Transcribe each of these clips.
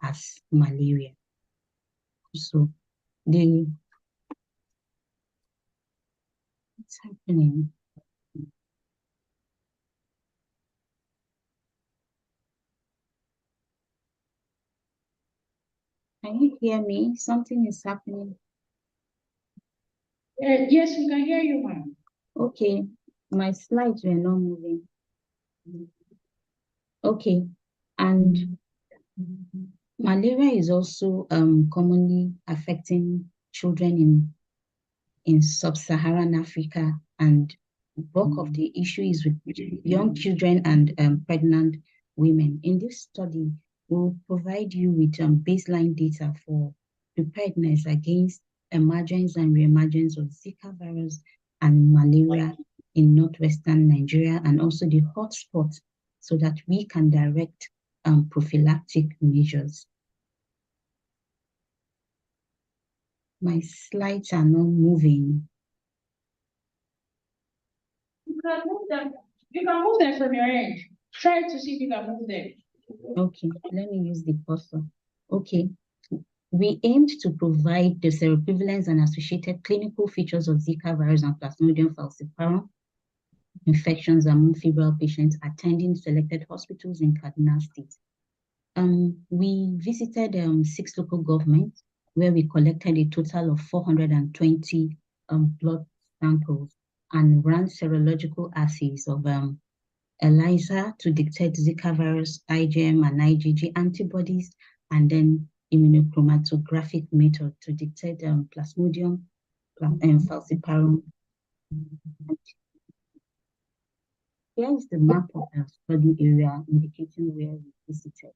as malaria. So what's happening? Can you hear me? Something is happening. Yes, we can hear you, ma'am. Okay, my slides were not moving. Okay, and malaria is also commonly affecting children in sub-Saharan Africa, and bulk of the issue is with young children and pregnant women. In this study, we'll provide you with baseline data for preparedness against emergence and reemergence of Zika virus and malaria in northwestern Nigeria, and also the hotspots, so that we can direct prophylactic measures. My slides are not moving. You can move them. You can move them from your end. Try to see if you can move them. Okay, let me use the cursor. Okay, we aimed to provide the seroprevalence and associated clinical features of Zika virus and Plasmodium falciparum infections among febrile patients attending selected hospitals in Kaduna State. We visited 6 local governments where we collected a total of 420 blood samples and ran serological assays of ELISA to detect Zika virus, IgM, and IgG antibodies, and then immunochromatographic method to detect Plasmodium falciparum. Here is the map of the study area indicating where we visited.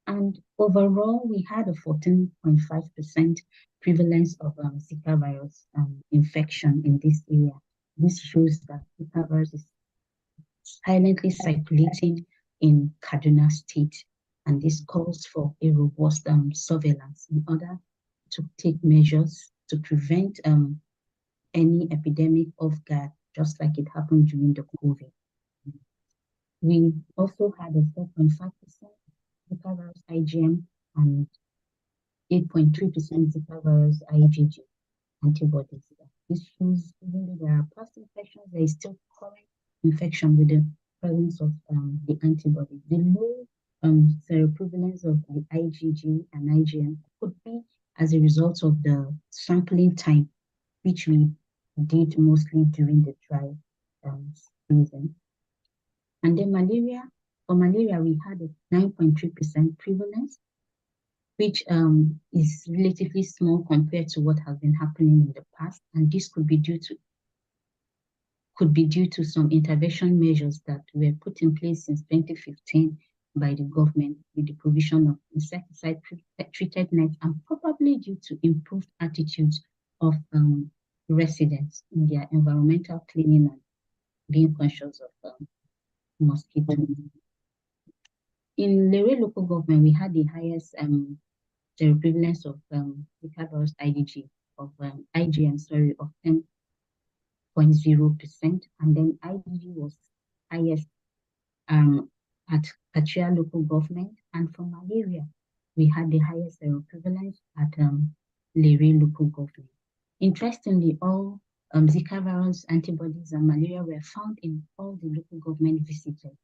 And overall, we had a 14.5% prevalence of Zika virus infection in this area. This shows that Zika virus is silently circulating in Kaduna State, and this calls for a robust surveillance in order to take measures to prevent any epidemic off guard, just like it happened during the COVID. We also had a 4.5% Zika virus IgM and 8.3% Zika virus IgG antibodies. This shows even though there are past infections, there is still current infection with the presence of the antibodies. The low seroprevalence of the IgG and IgM could be as a result of the sampling time, which we did mostly during the dry season. And then for malaria, we had a 9.3% prevalence, which is relatively small compared to what has been happening in the past. And this could be due to some intervention measures that were put in place since 2015 by the government with the provision of insecticide-treated nets, and probably due to improved attitudes of residents in their environmental cleaning and being conscious of mosquitoes. In Lere local government, we had the highest seroprevalence of Zika virus IgM of 10.0%, and then IgG was highest at Kachia local government, and for malaria, we had the highest seroprevalence at Lere local government. Interestingly, all Zika virus antibodies and malaria were found in all the local government visited.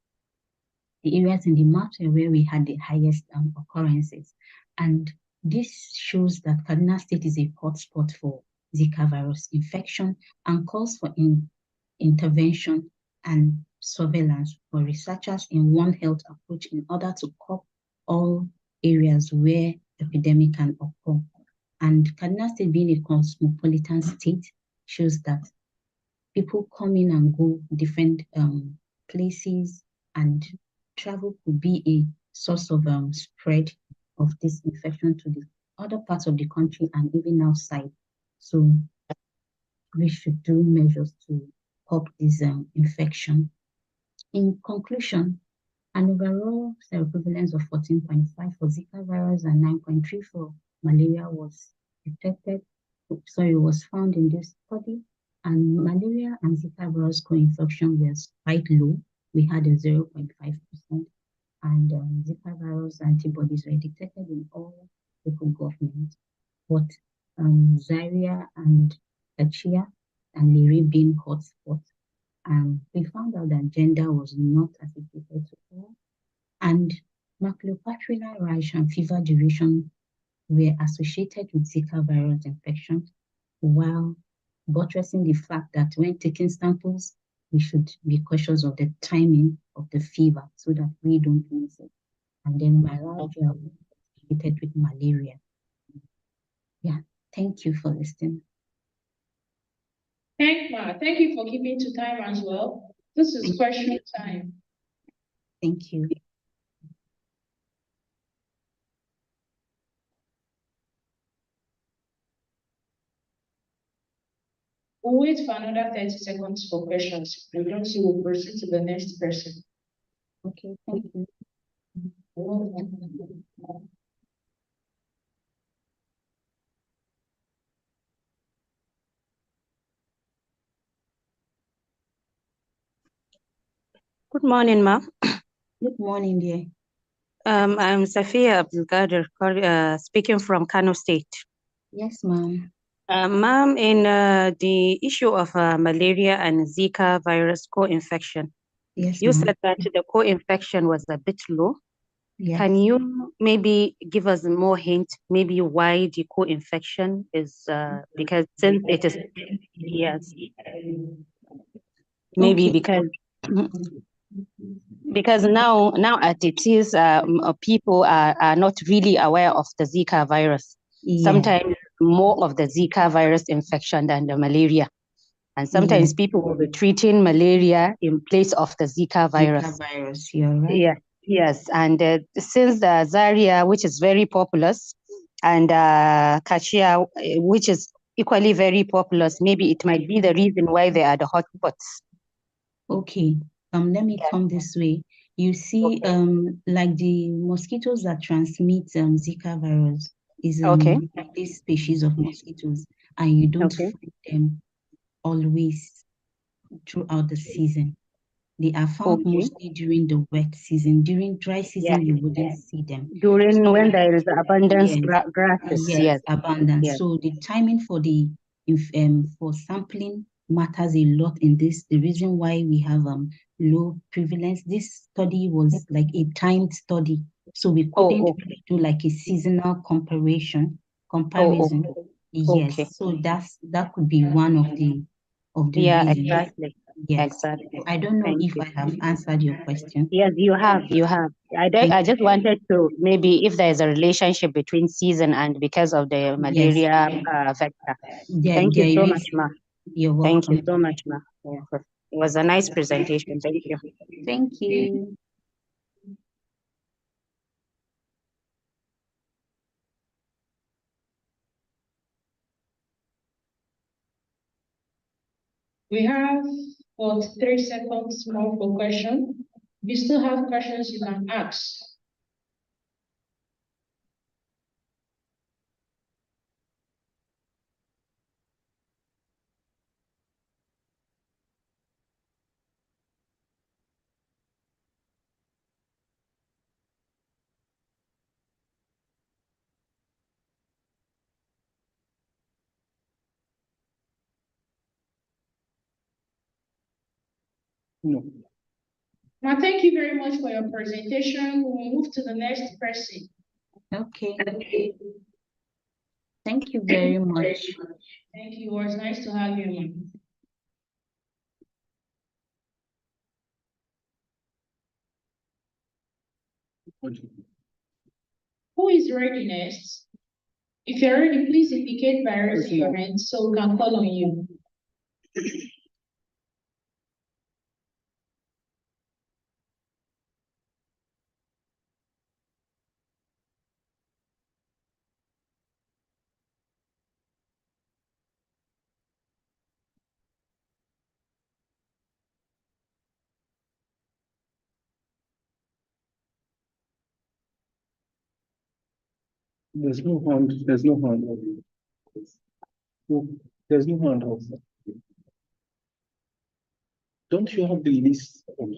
The areas in the map where we had the highest occurrences. And this shows that Kaduna State is a hotspot for Zika virus infection and calls for intervention and surveillance for researchers in One Health approach in order to cover all areas where epidemic can occur. And Kaduna State, being a cosmopolitan state, shows that people come in and go different places, and travel could be a source of spread of this infection to the other parts of the country and even outside. So we should do measures to stop this infection. In conclusion, an overall seroprevalence of 14.5 for Zika virus and 9.3 for malaria was found in this study, and malaria and Zika virus co-infection was quite low. We had a 0.5%, and Zika virus antibodies were detected in all local governments. But Zaria and Achia and Liri being hotspots, we found out that gender was not associated to all, and maculopapular rash and fever duration were associated with Zika virus infection, while buttressing the fact that when taking samples, we should be cautious of the timing of the fever so that we don't miss it. And then myalgia associated with malaria. Yeah, thank you for listening. Thank you for keeping to time as well. This is question time. Thank you. We'll wait for another 30 seconds for questions. We don't see, we'll proceed to the next person. Okay, thank you. Good morning, ma'am. Good morning, dear. I'm Safia Abdulkader, speaking from Kano State. Yes, ma'am. Ma'am, in the issue of malaria and Zika virus co-infection, Yes, you ma'am. said that the co-infection was a bit low. Yes. Can you maybe give us more hint, maybe why the co-infection is, because since it is, yes, maybe Okay. because now as it is, people are not really aware of the Zika virus. Yeah. Sometimes more of the Zika virus infection than the malaria. And sometimes Yeah. people will be treating malaria in place of the Zika virus. Zika virus, you're right. Yeah, yes. And since the Zaria, which is very populous, and Kachia, which is equally very populous, maybe it might be the reason why they are the hotspots. Okay. Let me come this way. You see, Okay. like the mosquitoes that transmit Zika virus is Okay. this species of mosquitoes, and you don't Okay. find them always throughout the season. They are found Okay. mostly during the wet season. During dry Yeah. season, you wouldn't see them. During when there is abundance Yes, grasses, yes, yes, abundance. yes. So the timing for the for sampling matters a lot in this. The reason why we have low prevalence. This study was like a timed study, so we couldn't Oh, really do like a seasonal comparison. okay. Yes, Okay. so that could be one of the Yeah, reasons. exactly. Yes. Exactly. So I don't know Thank if you. I have answered your question. Yes, you have. You have. Thank I just you. wanted to maybe if there's a relationship between season and because of the Yes, malaria vector. Thank you there so much, is. ma. You're Thank you welcome. so much, ma. Yeah. It was a nice presentation. Thank you. Thank you. We have 3 seconds more for question. If you still have questions, you can ask. No. Now, thank you very much for your presentation. We'll move to the next person. Okay. Thank you very much. Thank you. It was nice to have you, ma'am. Who is ready next? If you're ready, please indicate by raising your hand so we can call on you. There's no hand. There's no hand. No, there's no hand also. Don't you have the list of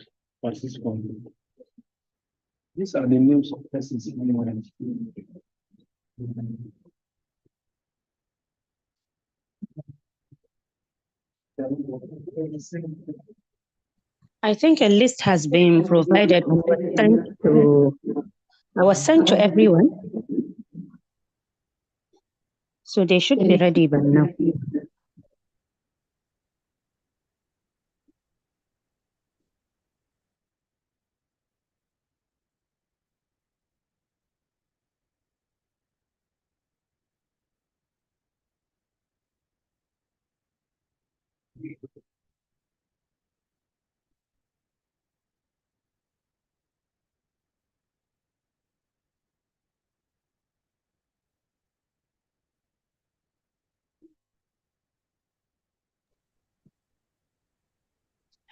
participants? These are the names of persons. I think a list has been provided and was sent to everyone. So they should be ready by now.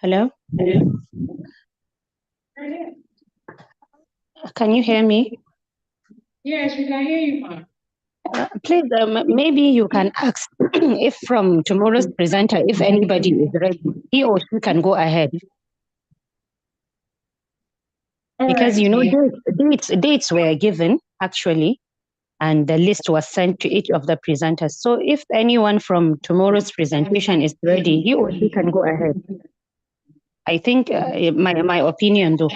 Hello? Can you hear me? Yes, we can hear you, ma'am. Please, maybe you can ask if from tomorrow's presenter, if anybody is ready, he or she can go ahead. Because, you know, dates were given, actually, and the list was sent to each of the presenters. So if anyone from tomorrow's presentation is ready, he or she can go ahead. I think, my opinion, though.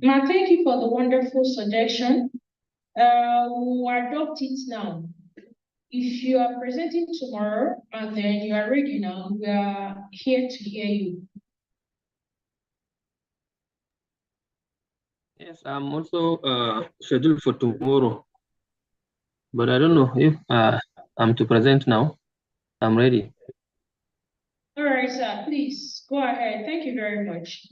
Ma'am, thank you for the wonderful suggestion. We'll adopt it now. If you are presenting tomorrow and then you are ready now, we are here to hear you. Yes, I'm also scheduled for tomorrow, but I don't know if I'm to present now. I'm ready. All right, sir, please go ahead. Thank you very much.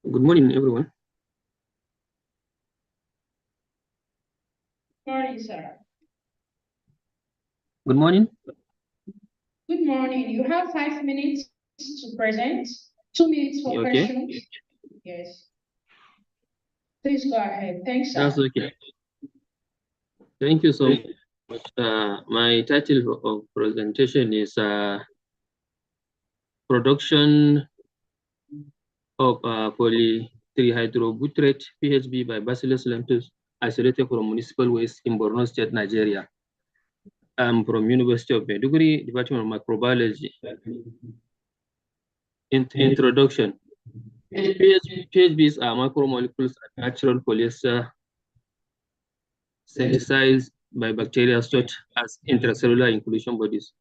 Good morning, everyone. Morning, sir. Good morning. Good morning. You have 5 minutes to present, 2 minutes for Okay. questions. Yes. Please go ahead. Thanks, sir. That's okay. Thank you so much. My title of presentation is Production of poly-3-hydrobutyrate PHB by Bacillus lentus isolated from municipal waste in Borno State, Nigeria. I'm from University of Maiduguri, Department of Microbiology. Introduction. PHBs are macromolecules and natural polyester synthesized by bacteria stored as intracellular inclusion bodies.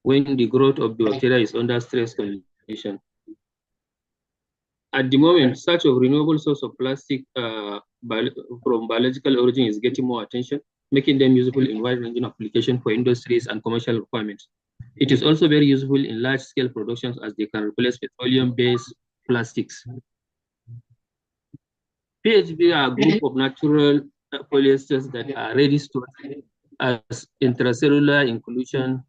When the growth of the bacteria is under stress condition. At the moment, such a renewable source of plastic from biological origin is getting more attention, making them useful in wide-ranging application for industries and commercial requirements. It is also very useful in large-scale productions as they can replace petroleum-based plastics. PHB are a group of natural polyesters that are ready stored as intracellular inclusion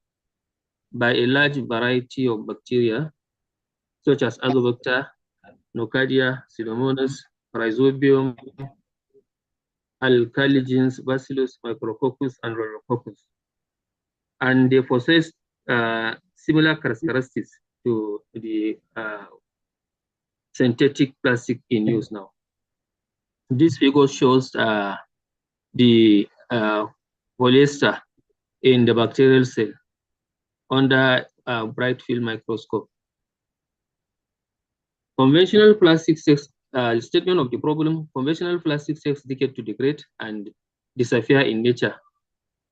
by a large variety of bacteria, such as Azobacter, Nocardia, Pseudomonas, Rhizobium, Alcaligenes, Bacillus, Micrococcus, and Rhodococcus. And they possess similar characteristics to the synthetic plastic in use now. This figure shows the polyester in the bacterial cell under a bright field microscope. Conventional plastics statement of the problem: conventional plastics decay to degrade and disappear in nature,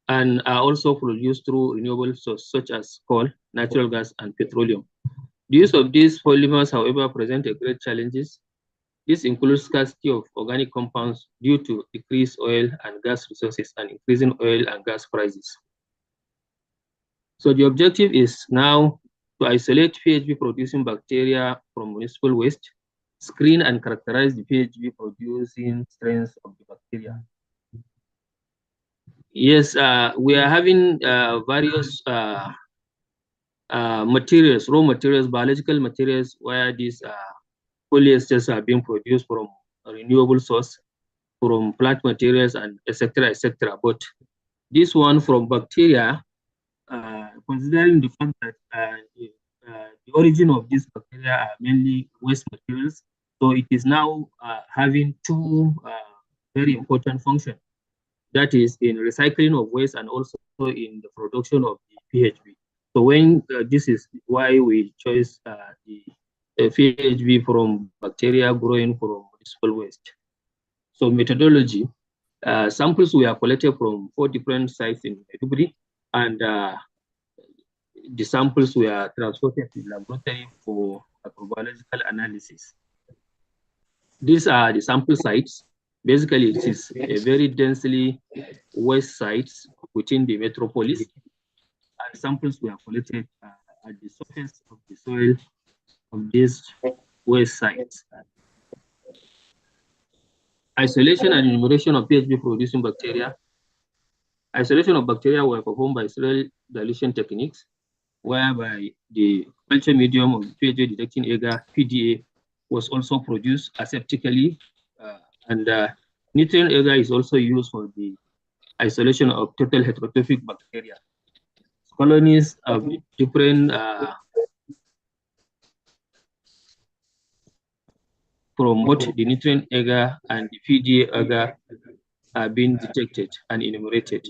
and are also produced through renewable sources such as coal, natural gas, and petroleum. The use of these polymers, however, present a great challenges. This includes scarcity of organic compounds due to decreased oil and gas resources and increasing oil and gas prices. So the objective is now to isolate PHB producing bacteria from municipal waste, screen and characterize the PHB producing strains of the bacteria. Yes, we are having various materials, raw materials, biological materials, where these polyesters are being produced from a renewable source, from plant materials, and etc. etc. But this one from bacteria, considering the fact that the origin of these bacteria are mainly waste materials, so it is now having two very important functions. That is in recycling of waste and also in the production of the PHB. So when this is why we chose the PHB from bacteria growing from municipal waste. So methodology, samples were collected from 4 different sites in Maiduguri, and the samples were transported to the laboratory for microbiological analysis. These are the sample sites. Basically, it is a very densely waste sites within the metropolis, and samples were collected at the surface of the soil of these waste sites. Isolation and enumeration of PHB producing bacteria. Isolation of bacteria were performed by serial dilution techniques, whereby the culture medium of PHB detecting agar, PDA, was also produced aseptically, and nutrient agar is also used for the isolation of total heterotrophic bacteria. Colonies of different from both the nutrient agar and the PDA agar are being detected and enumerated.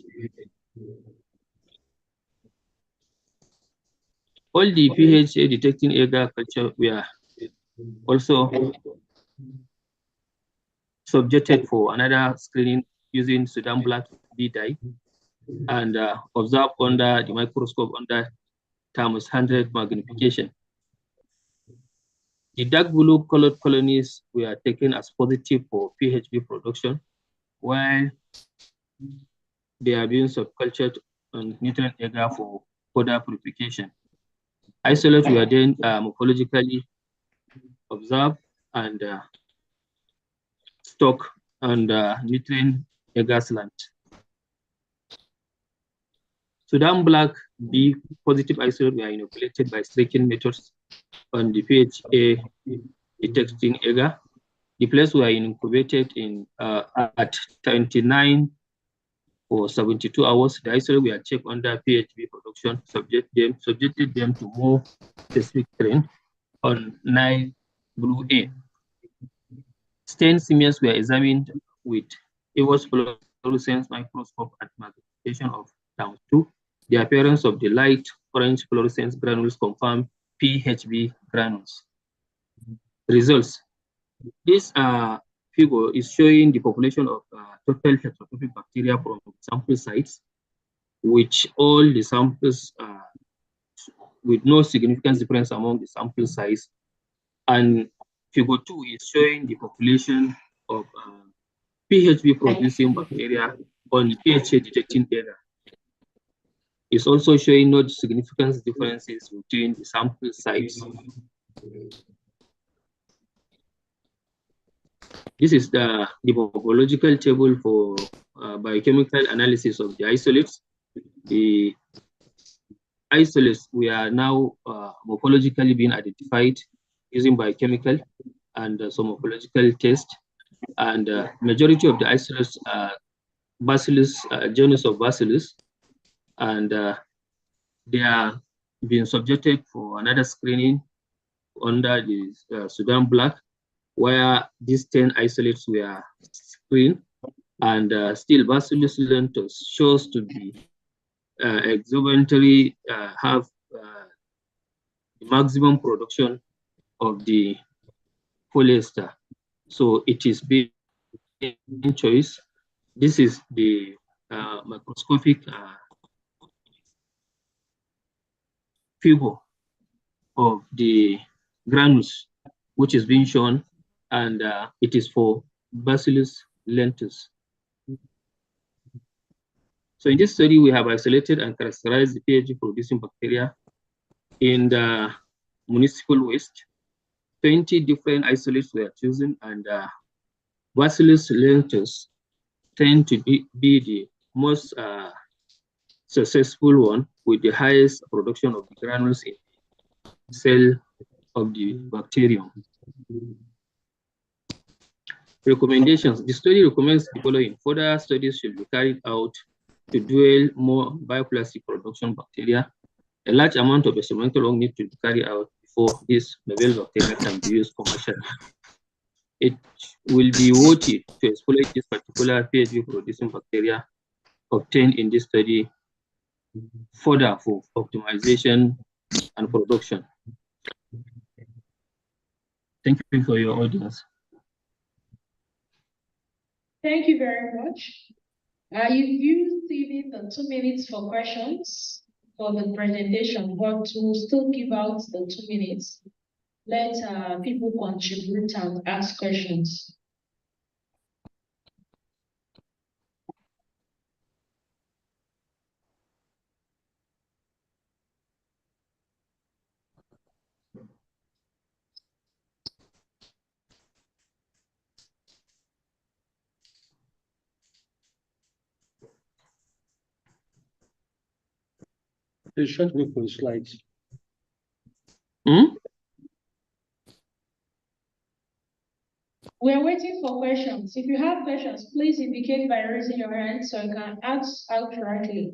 All the PHA detecting agar culture were also subjected for another screening using Sudan black B dye and observed under the microscope under times 100 magnification. The dark blue colored colonies were taken as positive for PHB production, while they are being subcultured on nutrient agar for further purification. Isolates were then morphologically observed and stock and nutrient agar slant. Sudan black B positive isolate were inoculated by streaking methods on the PHA detecting agar. The plates were incubated in at 29 for 72 hours. The isolate were checked under PHB production, subjected them to more specific strain on Nile Blue A. Stained smears were examined with EVOS fluorescence microscope at magnification of ×2. The appearance of the light orange fluorescence granules confirmed PHB granules. Results. This figure is showing the population of total heterotrophic bacteria from sample sites, which all the samples with no significant difference among the sample size. And figure 2 is showing the population of PHB producing bacteria on PHA detecting agar. It's also showing no significant differences between the sample sites. This is the morphological table for biochemical analysis of the isolates. The isolates we are now morphologically being identified using biochemical and some morphological test. And majority of the isolates are Bacillus, genus of Bacillus, and they are been subjected for another screening under the Sudan Black, where these 10 isolates were screened, and still Bacillus lentus shows to be exuberantly have the maximum production of the polyester. So it is being choice. This is the microscopic figure of the granules, which is being shown, and it is for Bacillus lentus. So in this study, we have isolated and characterized the PHG-producing bacteria in the municipal waste. 20 different isolates were chosen, and Bacillus lentus tend to be the most successful one with the highest production of the granules in the cell of the bacterium. Recommendations. The study recommends the following. Further studies should be carried out to dwell more bioplastic production bacteria. A large amount of experimental work needs to be carried out before this novel bacteria can be used commercially. It will be worthy to exploit this particular PHG producing bacteria obtained in this study further for optimization and production. Thank you for your audience. Thank you very much. You've used even the 2 minutes for questions for the presentation, but we'll still give out the 2 minutes. Let people contribute and ask questions. Please try to go for the slides. We're waiting for questions. If you have questions, please indicate by raising your hand so I can ask out directly.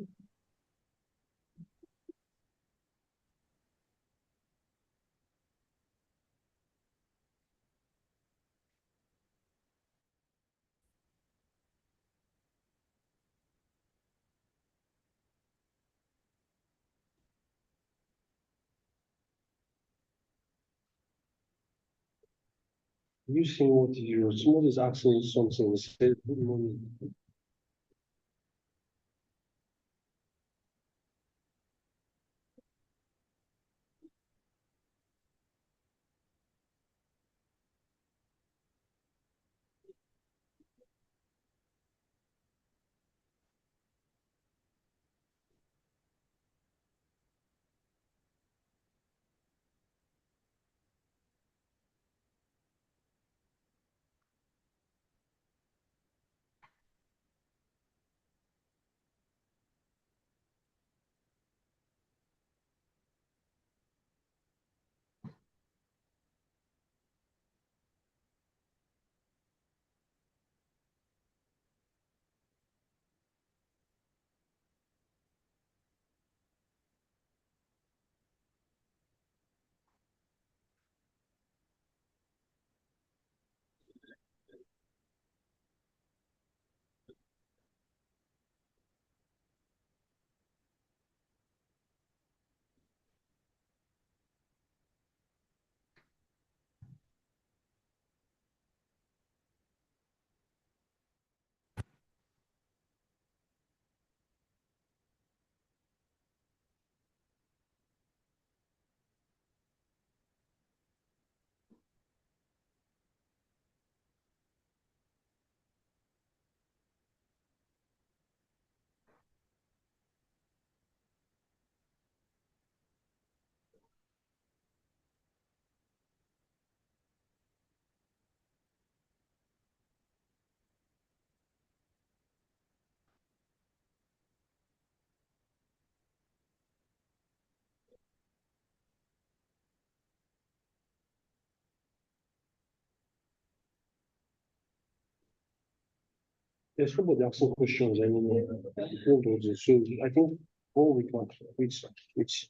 You see what you someone is asking something. Say good morning. There's somebody asking questions anymore. So I think all we can which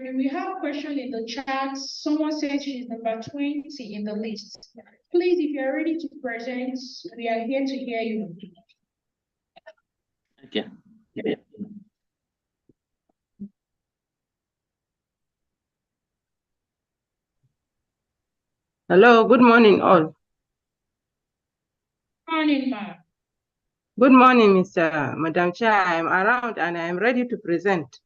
We have a question in the chat. Someone said she's number 20 in the list. Please, if you're ready to present, we are here to hear you. Okay. Hello, good morning all. Morning, ma. Good morning, Madam Chair. I am around and I am ready to present.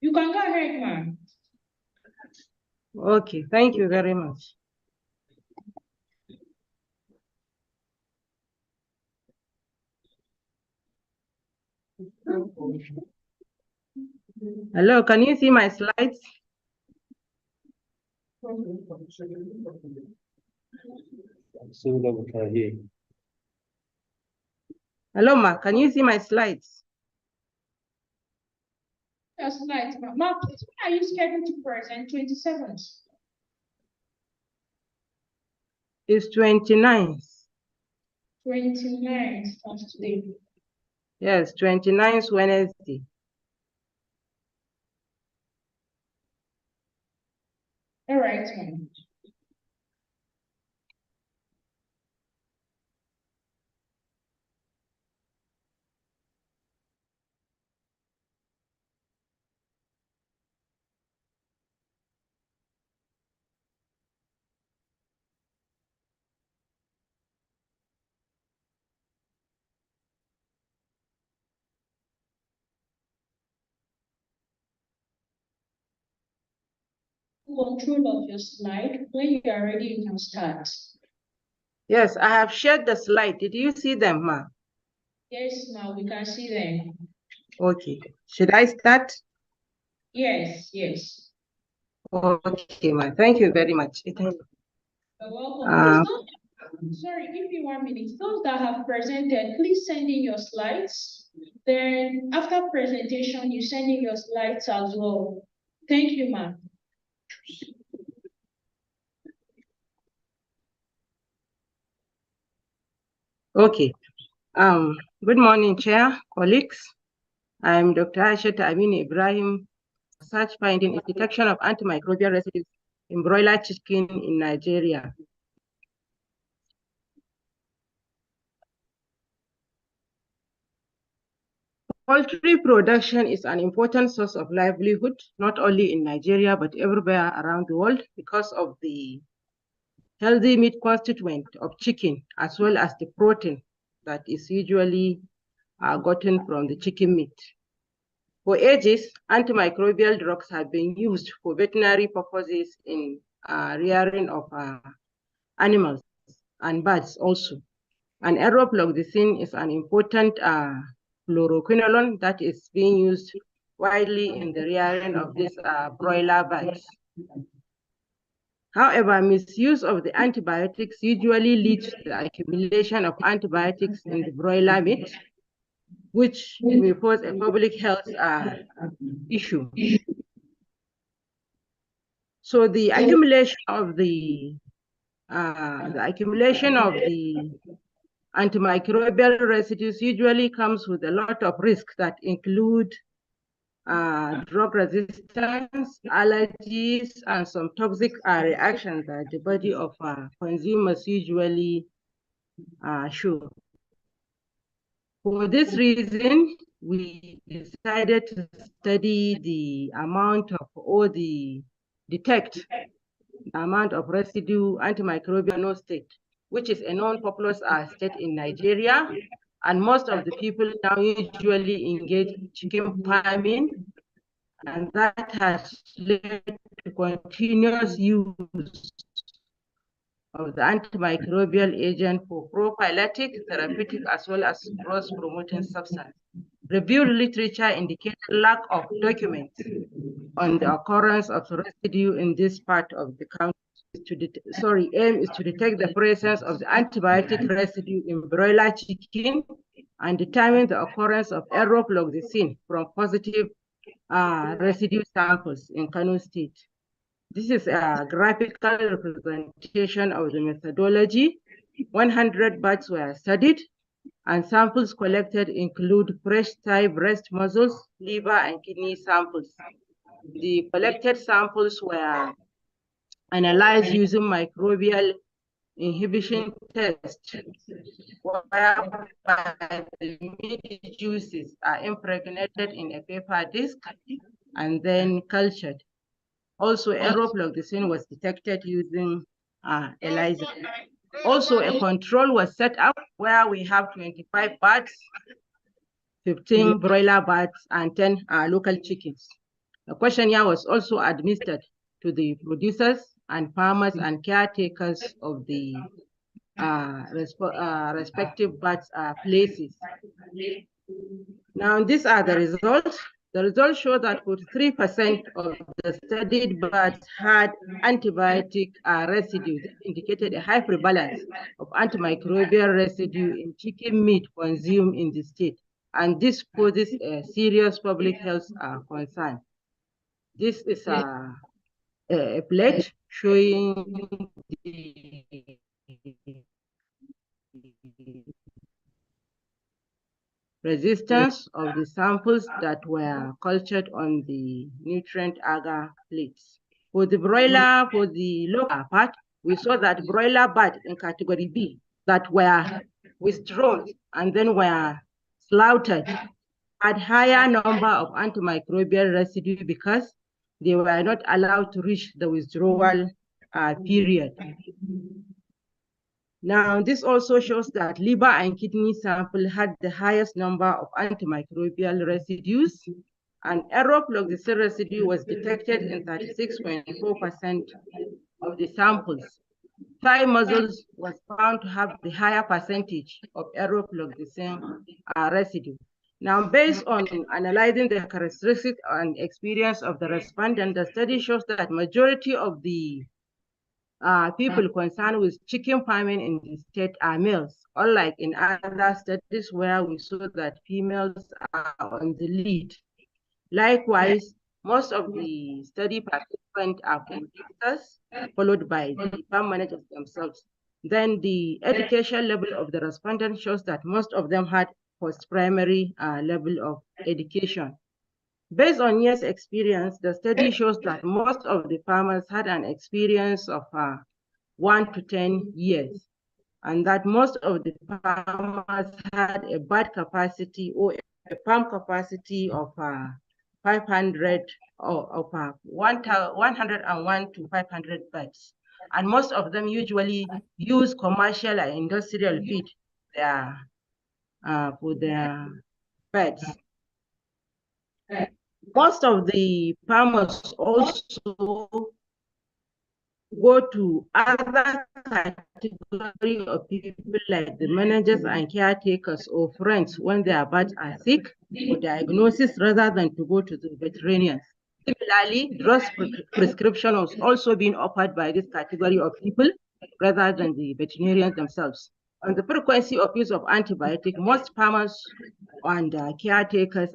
You can go ahead, ma. Okay, thank you very much. Hello, can you see my slides? Hello, Ma, can you see my slides? That's nice, ma. Ma, please, when are you scheduled to present? 27th? It's 29th. 29th of today. Yes, 29th Wednesday. All right, ma. Control of your slide. When you are ready, you can start. Yes, I have shared the slide. Did you see them, Ma? Yes, ma, we can see them. Okay, should I start? Yes, yes. Okay, Ma, thank you very much. You're welcome. Sorry, give me 1 minute. Those that have presented, please send in your slides. Then after presentation, you send in your slides as well. Thank you, ma'am. Okay. Good morning, Chair, colleagues. I'm Dr. Aishat Amini Ibrahim, Research Finding and Detection of Antimicrobial Residues in Broiler Chicken in Nigeria. Poultry production is an important source of livelihood, not only in Nigeria, but everywhere around the world because of the healthy meat constituent of chicken, as well as the protein that is usually gotten from the chicken meat. For ages, antimicrobial drugs have been used for veterinary purposes in rearing of animals and birds also. And enrofloxacin is an important fluoroquinolone that is being used widely in the rearing of these broiler birds. However, misuse of the antibiotics usually leads to the accumulation of antibiotics in the broiler meat, which may pose a public health issue. So the accumulation of the antimicrobial residues usually comes with a lot of risks that include drug resistance, allergies, and some toxic reactions that the body of consumers usually show. For this reason, we decided to study the amount of detect the amount of residue antimicrobial state, which is a non-populous state in Nigeria. And most of the people now usually engage in chicken farming, and that has led to continuous use of the antimicrobial agent for prophylactic, therapeutic, as well as growth-promoting substance. Reviewed literature indicated lack of documents on the occurrence of residue in this part of the country. Aim is to detect the presence of the antibiotic residue in broiler chicken and determine the occurrence of enrofloxacin from positive residue samples in Kano State. This is a graphical representation of the methodology. 100 birds were studied, And samples collected include fresh thigh, breast muscles, liver, and kidney samples. The collected samples were analyzed using microbial inhibition test, whereby the meat juices are impregnated in a paper disc and then cultured. Also, enroploxacin was detected using ELISA. Also, a control was set up where we have 25 birds, 15 broiler birds, and 10 local chickens. A questionnaire was also administered to the producers and farmers and caretakers of the respective birds places. Now, these are the results. The results show that 43% of the studied birds had antibiotic residue. This indicated a high prevalence of antimicrobial residue in chicken meat consumed in the state. And this poses a serious public health concern. This is a plate showing the resistance of the samples that were cultured on the nutrient agar plates. For the broiler, for the local part, we saw that broiler bird in category B that were withdrawn and then were slaughtered had higher number of antimicrobial residue because they were not allowed to reach the withdrawal period. Now, this also shows that liver and kidney sample had the highest number of antimicrobial residues, and enroploxacin residue was detected in 36.4% of the samples. Thigh muscles was found to have the higher percentage of enroploxacin residue. Now, based on analyzing the characteristics and experience of the respondent, the study shows that majority of the people concerned with chicken farming in the state are males, unlike in other studies where we saw that females are on the lead. Likewise, most of the study participants are producers, followed by the farm managers themselves. Then the education level of the respondents shows that most of them had post-primary level of education. Based on years experience, the study shows that most of the farmers had an experience of 1 to 10 years, and that most of the farmers had a bird capacity or a farm capacity of 500 or of 101 to 500 birds. And most of them usually use commercial and industrial feed for their birds. Most of the farmers also go to other category of people like the managers and caretakers or friends when their birds are sick for diagnosis rather than to go to the veterinarians. Similarly, drugs prescription was also being offered by this category of people rather than the veterinarians themselves. On the frequency of use of antibiotic, most farmers and caretakers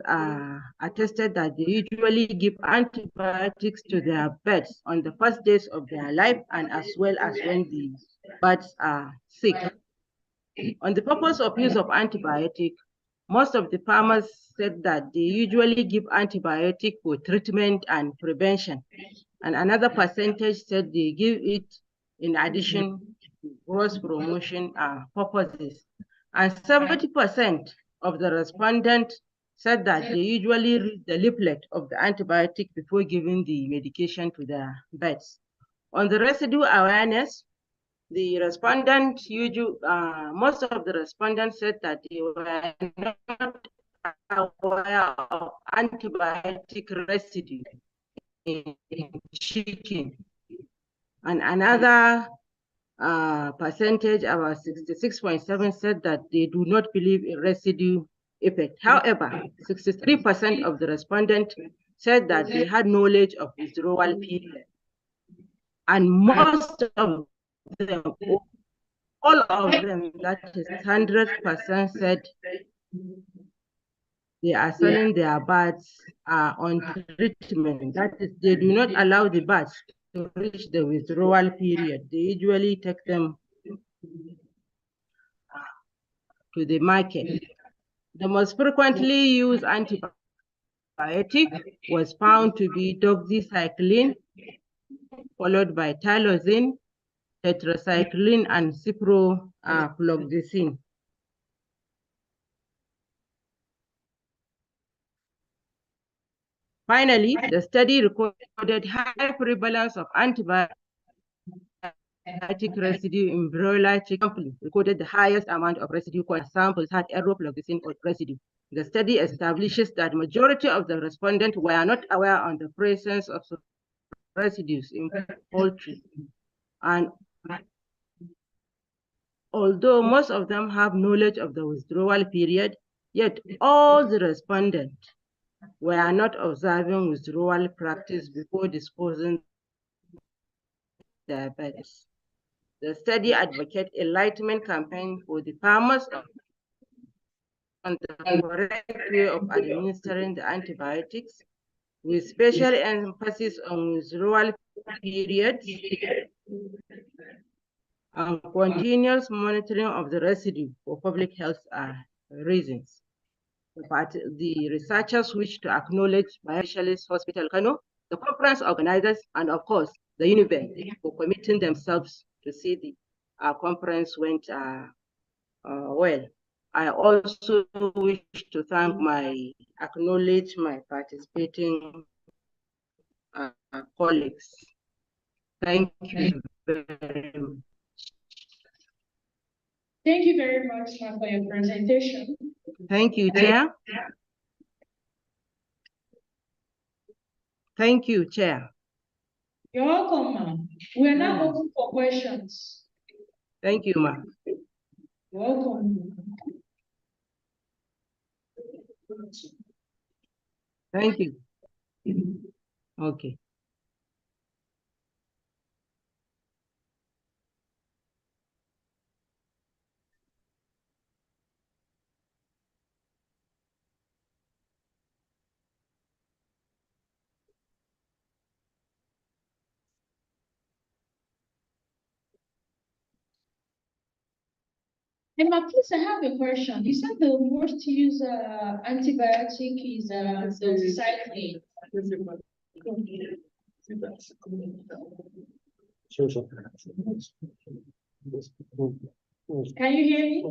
attested that they usually give antibiotics to their pets on the first days of their life and as well as when the pets are sick. On the purpose of use of antibiotic, most of the farmers said that they usually give antibiotic for treatment and prevention. And another percentage said they give it in addition to growth promotion purposes. And 70% of the respondents said that they usually read the leaflet of the antibiotic before giving the medication to their pets. On the residue awareness, the respondents, most of the respondents said that they were not aware of antibiotic residue in chicken. And another percentage, about 66.7, said that they do not believe in residue effect. However, 63% of the respondents said that they had knowledge of withdrawal period. And most of them, all of them, that is 100%, said they are selling their birds on treatment. That is, they do not allow the birds to reach the withdrawal period. They usually take them to the market. The most frequently used antibiotic was found to be doxycycline, followed by tyrosine, tetracycline, and ciprofloxacin. Finally, the study recorded high prevalence of antibiotic residue in broiler chicken, recorded the highest amount of residue samples had enrofloxacin or residue. The study establishes that majority of the respondents were not aware of the presence of residues in poultry, and although most of them have knowledge of the withdrawal period, yet all the respondents were not observing withdrawal practice before disposing their birds. The study advocates enlightenment campaign for the farmers on the correct way of administering the antibiotics, with special emphasis on withdrawal periods and continuous monitoring of the residue for public health reasons. But the researchers wish to acknowledge Specialist Hospital Kano, the conference organizers, and of course, the UNIBEN for committing themselves to see the conference went well. I also wish to acknowledge my participating colleagues. Thank you very much. Thank you very much, ma'am, for your presentation. Thank you, Chair. Thank you, Chair. You're welcome, ma'am. We are now open for questions. Thank you, ma'am. You're welcome. Thank you. Okay. Emma, please, I have a question. You said the most used antibiotic is doxycycline. Can you hear me?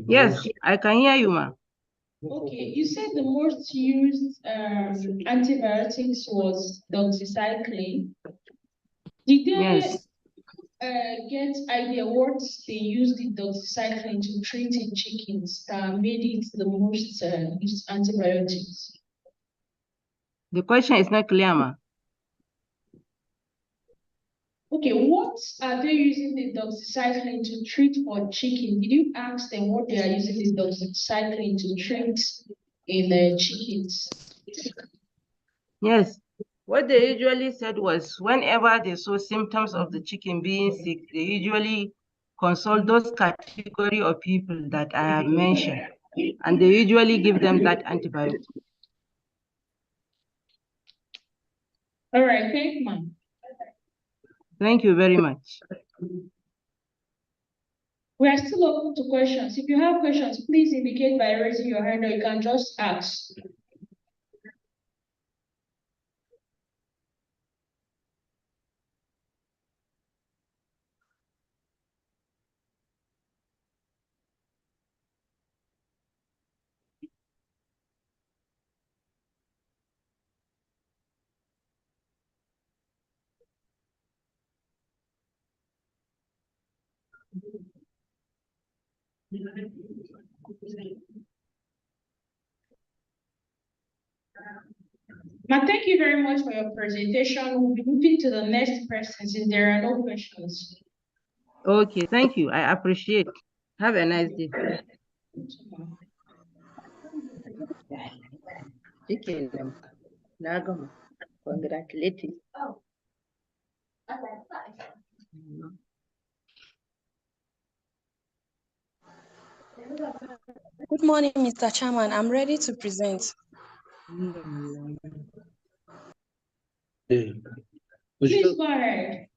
Yes, I can hear you, ma'am. Okay, you said the most used antibiotics was doxycycline. Did they Yes. get idea what they used the doxycycline to treat in chickens that made it the most used antibiotics? The question is not clear, ma'am. Okay, what are they using the doxycycline to treat for chicken? Did you ask them what they are using the doxycycline to treat in the chickens? Yes. What they usually said was whenever they saw symptoms of the chicken being sick, they usually consult those category of people that I have mentioned, and they usually give them that antibiotic. All right, thank you, ma'am. Thank you very much. We are still open to questions. If you have questions, please indicate by raising your hand, or you can just ask. Now, thank you very much for your presentation. We'll be moving to the next person since there are no questions. Okay, thank you. I appreciate. Have a nice day. Congratulations. Good morning, Mr. Chairman. I'm ready to present. Please go ahead.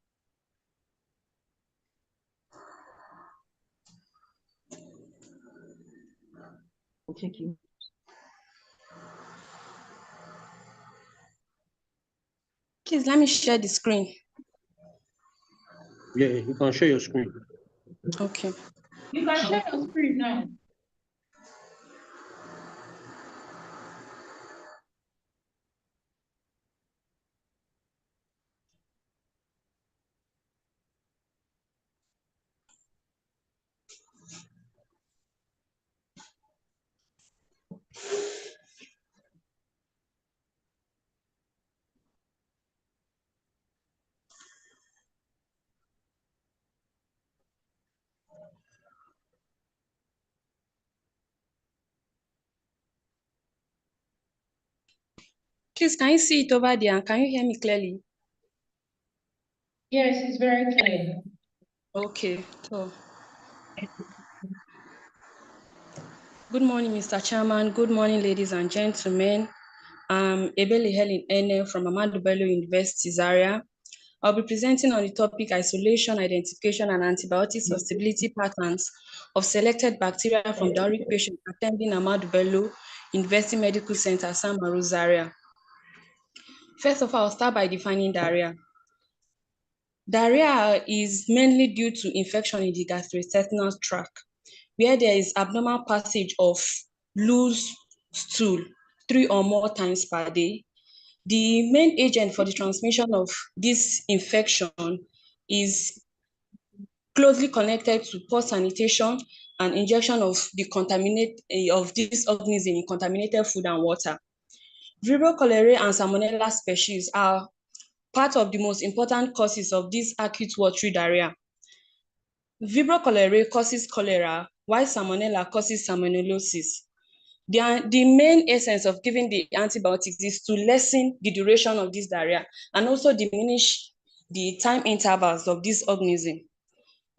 Thank you. Please let me share the screen. Yeah, you can share your screen. Okay. You can share your screen now. Please, can you see it over there? And can you hear me clearly? Yes, it's very clear. Okay. So, good morning, Mr. Chairman. Good morning, ladies and gentlemen. I'm Ebele Helen Ene from Ahmadu Bello University, Zaria. I'll be presenting on the topic isolation, identification, and antibiotic susceptibility patterns of selected bacteria from diarrhea patients attending Ahmadu Bello University Medical Center, Samaru, Zaria. First of all, I'll start by defining diarrhea. Diarrhea is mainly due to infection in the gastrointestinal tract, where there is abnormal passage of loose stool 3 or more times per day. The main agent for the transmission of this infection is closely connected to poor sanitation and injection of this organism in contaminated food and water. Vibrio cholerae and Salmonella species are part of the most important causes of this acute watery diarrhea. Vibrio cholerae causes cholera, while Salmonella causes salmonellosis. The main essence of giving the antibiotics is to lessen the duration of this diarrhea and also diminish the time intervals of this organism.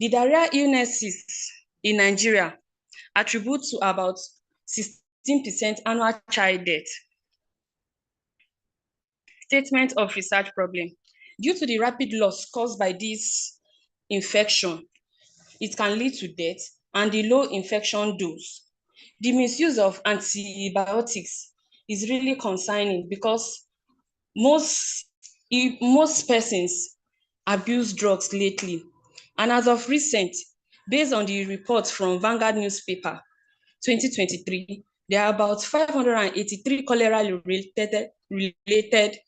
The diarrhea illnesses in Nigeria attribute to about 16% annual child death. Statement of research problem. Due to the rapid loss caused by this infection, it can lead to death and the low infection dose. The misuse of antibiotics is really concerning because most persons abuse drugs lately. And as of recent, based on the reports from Vanguard newspaper, 2023, there are about 583 cholera-related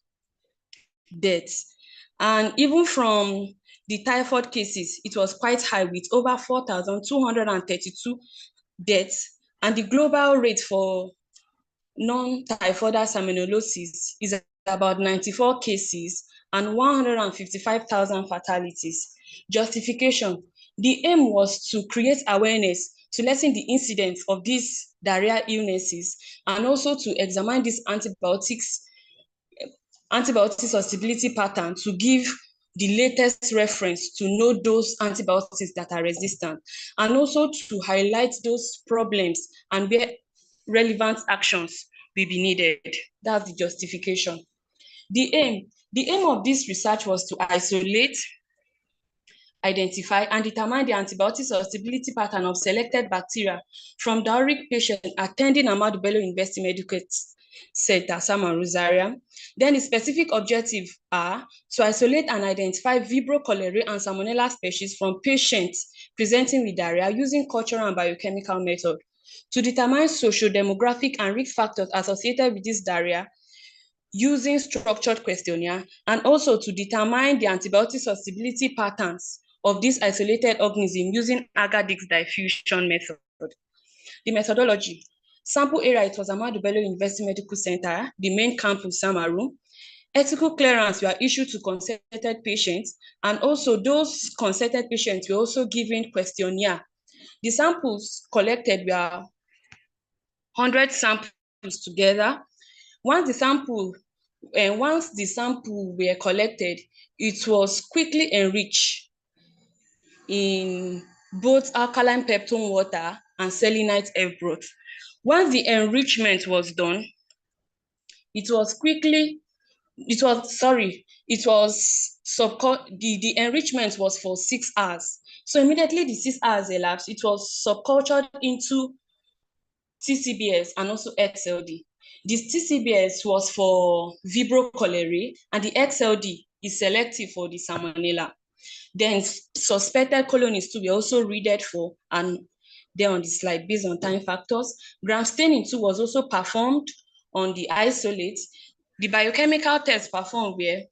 deaths. And even from the typhoid cases, it was quite high with over 4,232 deaths. And the global rate for non-typhoidal salmonellosis is about 94 cases and 155,000 fatalities. Justification. The aim was to create awareness to lessen the incidence of these diarrhea illnesses and also to examine these antibiotic susceptibility pattern to give the latest reference to know those antibiotics that are resistant and also to highlight those problems and where relevant actions will be needed. That's the justification. The aim of this research was to isolate, identify, and determine the antibiotic susceptibility pattern of selected bacteria from diarrhea patients attending Ahmadu Bello University Medical Center, Samaru, Zaria. Then the specific objectives are to isolate and identify Vibrio cholerae and Salmonella species from patients presenting with diarrhea using cultural and biochemical method, to determine socio-demographic and risk factors associated with this diarrhea using structured questionnaire, and also to determine the antibiotic susceptibility patterns of this isolated organism using agar-Dix diffusion method. The methodology. Sample area, it was Ahmadu Bello University Medical Center, the main campus, Samaru. Ethical clearance were issued to consented patients, and also those consented patients were also given questionnaire. The samples collected were 100 samples together. Once the sample were collected, it was quickly enriched in both alkaline peptone water and selenite egg broth. Once the enrichment was done, the enrichment was for 6 hours. So immediately the 6 hours elapsed, it was subcultured into TCBS, and also XLD. The TCBS was for Vibrio cholerae, and the XLD is selective for the Salmonella. Then suspected colonies too were also readed for, and there on the slide based on time factors. Gram staining too was also performed on the isolates. The biochemical tests performed were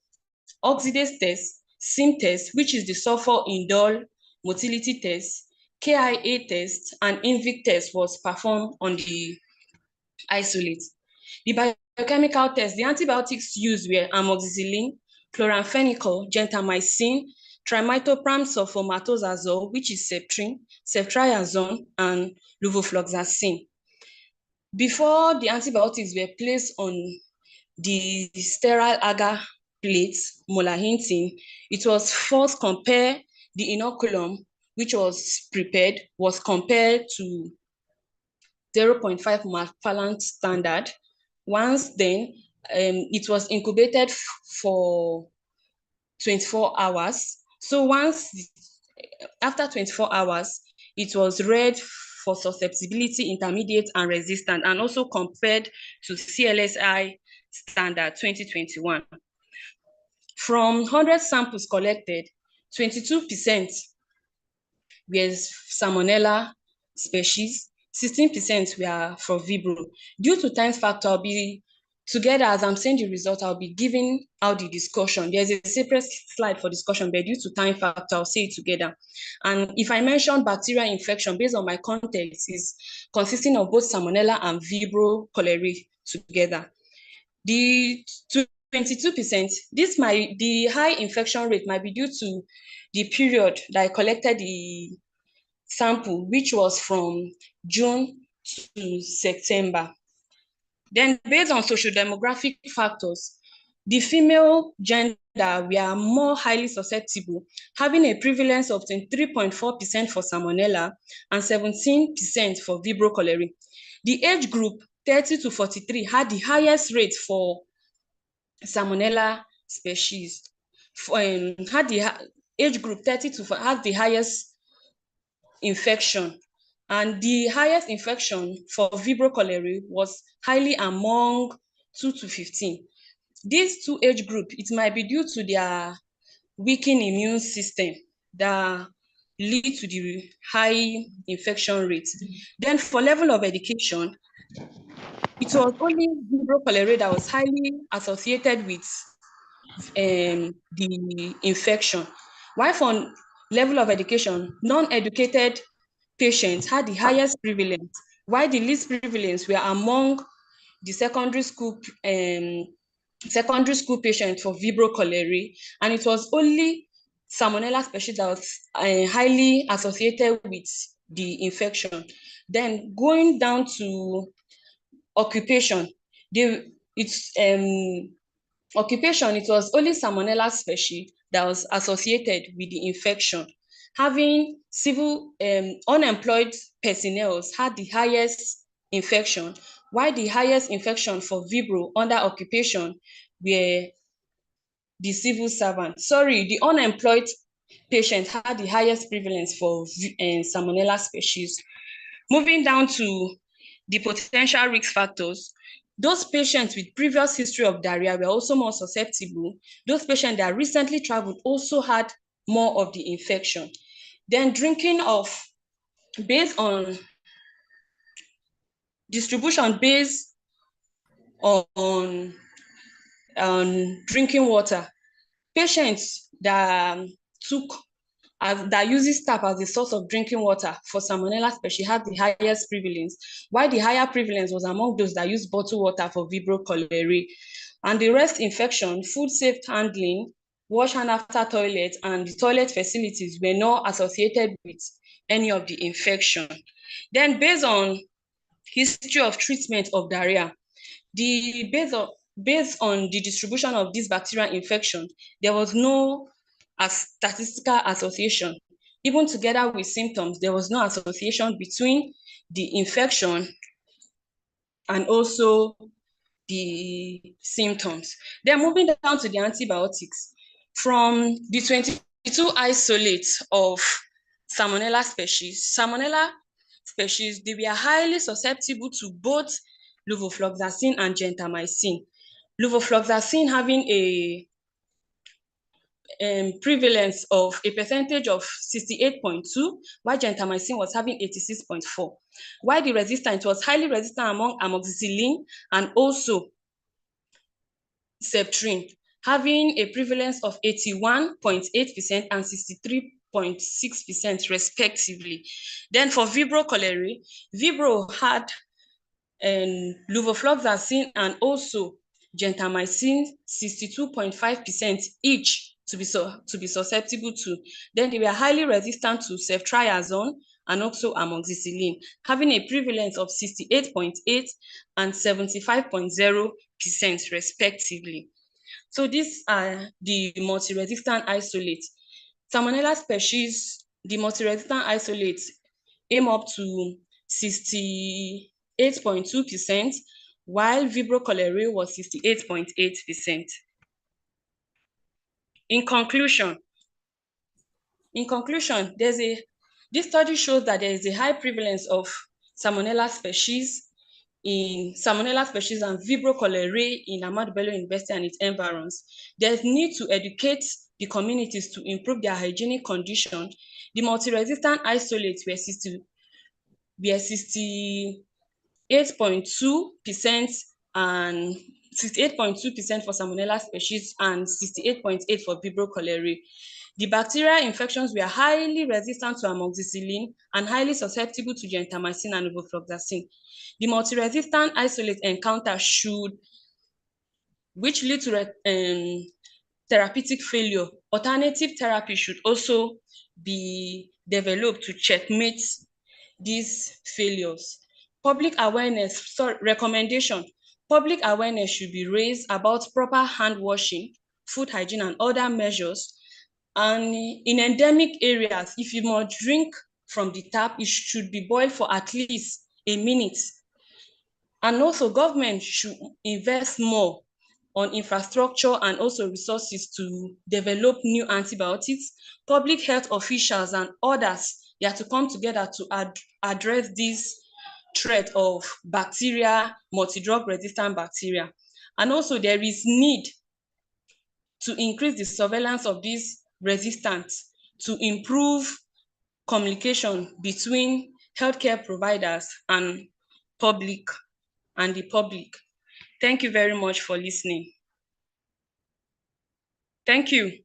oxidase test, SIM test, which is the sulfur indole motility test, KIA test, and INVIC test was performed on the isolate. The biochemical test, the antibiotics used were amoxicillin, chloramphenicol, gentamicin, trimethoprim sulfometazole, which is Septrin, ceftriaxone, and levofloxacin. Before the antibiotics were placed on the sterile agar plates, molar hinting, it was first compared, the inoculum, which was prepared, was compared to 0.5 Marfalant standard. Once then, it was incubated for 24 hours. So after 24 hours, it was read for susceptibility, intermediate, and resistant, and also compared to CLSI standard 2021. From 100 samples collected, 22% were Salmonella species, 16% were for Vibrio. Due to time factor, I'll be together as I'm saying the result, I'll be giving out the discussion. There's a separate slide for discussion, but due to time factor, I'll say it together. And if I mention bacterial infection, based on my context, is consisting of both Salmonella and Vibrio cholerae together. The 22%, the high infection rate might be due to the period that I collected the sample, which was from June to September. Then based on social demographic factors, the female gender were more highly susceptible, having a prevalence of 3.4% for Salmonella and 17% for Vibrio cholerae. The age group 30 to 43 had the highest rate for Salmonella species. Had the age group 30 to had the highest infection, and the highest infection for Vibrio cholerae was highly among 2 to 15. These two age group, it might be due to their weakened immune system that lead to the high infection rate. Then for level of education, it was only Vibrio cholerae that was highly associated with the infection. While for level of education, non-educated patients had the highest prevalence, while the least prevalence were among the secondary school patients for Vibrio cholerae, and it was only Salmonella species that was highly associated with the infection. Then going down to occupation, occupation, it was only Salmonella species that was associated with the infection. Having civil unemployed personnel had the highest infection, while the highest infection for Vibrio under occupation were the civil servant. Sorry, the unemployed patients had the highest prevalence for Salmonella species. Moving down to the potential risk factors, those patients with previous history of diarrhea were also more susceptible. Those patients that recently traveled also had more of the infection. Then drinking of, based on distribution based on drinking water, patients that uses tap as the source of drinking water for Salmonella species had the highest prevalence, while the higher prevalence was among those that use bottled water for Vibrio cholerae. And the rest infection, food safe handling, wash hand after toilet, and the toilet facilities were not associated with any of the infection. Then based on history of treatment of diarrhea, based on the distribution of this bacterial infection, there was no statistical association. Even together with symptoms, there was no association between the infection and also the symptoms. Then moving down to the antibiotics, from the 22 isolates of Salmonella species, Salmonella species, they were highly susceptible to both levofloxacin and gentamicin. Levofloxacin having a prevalence of a percentage of 68.2, while gentamicin was having 86.4. While the resistant was highly resistant among amoxicillin and also septrin, having a prevalence of 81.8% and 63.6% respectively. Then for Vibrio cholerae, Vibrio had levofloxacin and also gentamicin 62.5% each to be susceptible to. Then they were highly resistant to ceftriaxone and also amoxicillin, having a prevalence of 68.8 and 75.0% respectively. So these are the multi-resistant isolates. Salmonella species, the multi-resistant isolates aim up to 68.2%, while Vibrio cholerae was 68.8%. In conclusion, this study shows that there is a high prevalence of Salmonella species and Vibrio cholerae in Ahmadu Bello University and its environs. There's need to educate the communities to improve their hygienic condition. The multi-resistant isolates were 68.2% and 68.2% for Salmonella species and 68.8% for Vibrio cholerae. The bacterial infections were highly resistant to amoxicillin and highly susceptible to gentamicin and levofloxacin. The multi-resistant isolate encounter which lead to therapeutic failure. Alternative therapy should also be developed to checkmate these failures. Public awareness, recommendation. Public awareness should be raised about proper hand washing, food hygiene, and other measures. And in endemic areas, if you must drink from the tap, it should be boiled for at least a minute. And also, government should invest more on infrastructure and also resources to develop new antibiotics. Public health officials and others, they have to come together to address this threat of bacteria, multi-drug resistant bacteria. And also there is need to increase the surveillance of these resistance to improve communication between healthcare providers and the public. Thank you very much for listening. Thank you.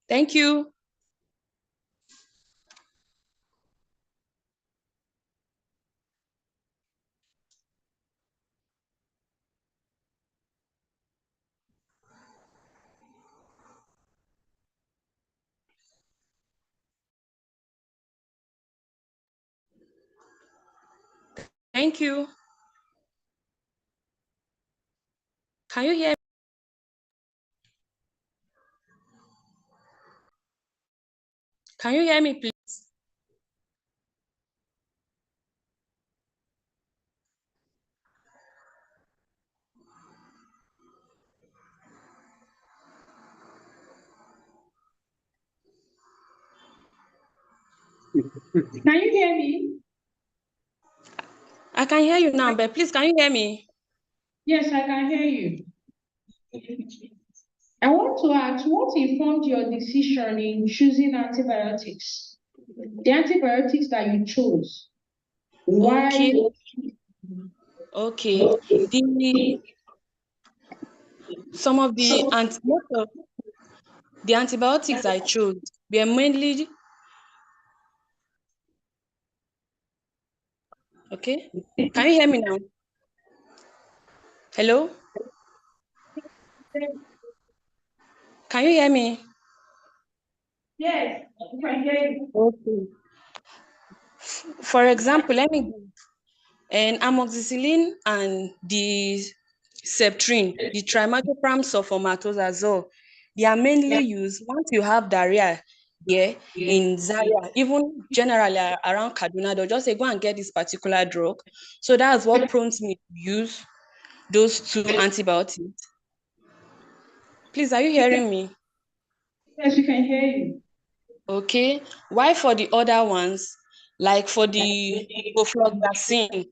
Thank you. Thank you. Can you hear me? Can you hear me, please? Can you hear me? I can hear you now, but please, can you hear me? Yes, I can hear you. I want to ask, what informed your decision in choosing antibiotics? The antibiotics that you chose. Why? Okay. Some of the antibiotics I chose were mainly okay. Can you hear me now? Hello? Can you hear me? Yes, I can hear you. Okay. For example, let me give amoxicillin and the septrin, the trimethoprim sulfamethoxazole, they are mainly used once you have diarrhea here in Zaria, even generally around Kaduna, they'll just say, go and get this particular drug. So that's what prompts me to use those two antibiotics? Please, are you hearing me? Yes, we can hear you. Okay. Why for the other ones, like for the levofloxacin?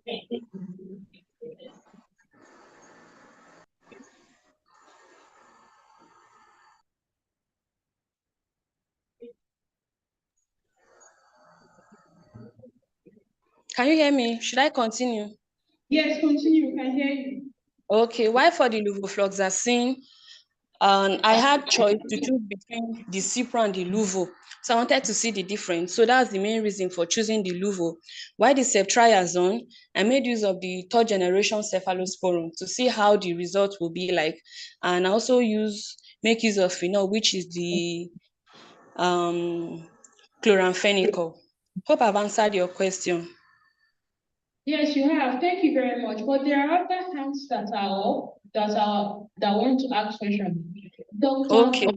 Can you hear me? Should I continue? Yes, continue. We can hear you. Okay. Why for the levofloxacin? I had choice to choose between the Cipro and the Luvo. So I wanted to see the difference. So that's the main reason for choosing the Luvo. Why the ceftriaxone? I made use of the third generation cephalosporin to see how the result will be like. And I also make use of phenol, which is the chloramphenicol. Hope I've answered your question. Yes, you have. Thank you very much. But there are other hands that are up that want to ask questions. Doctor, Okay.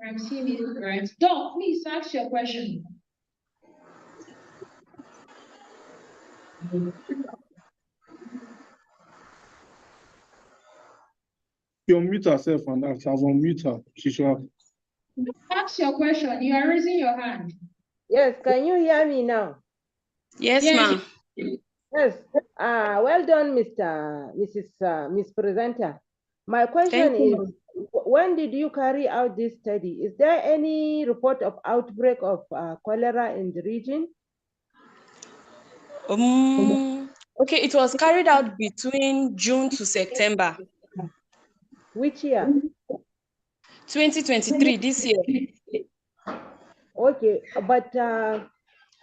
I'm seeing it right. Doc, please ask your question. You unmute herself and ask. I've unmute her. She should have. Ask your question. You are raising your hand. Yes, can you hear me now? Yes, Yes. ma'am. Yes. Well done, Miss Presenter. My question Thank you, is, when did you carry out this study? Is there any report of outbreak of cholera in the region? Okay, it was carried out between June to September. Which year? 2023, this year. Okay, but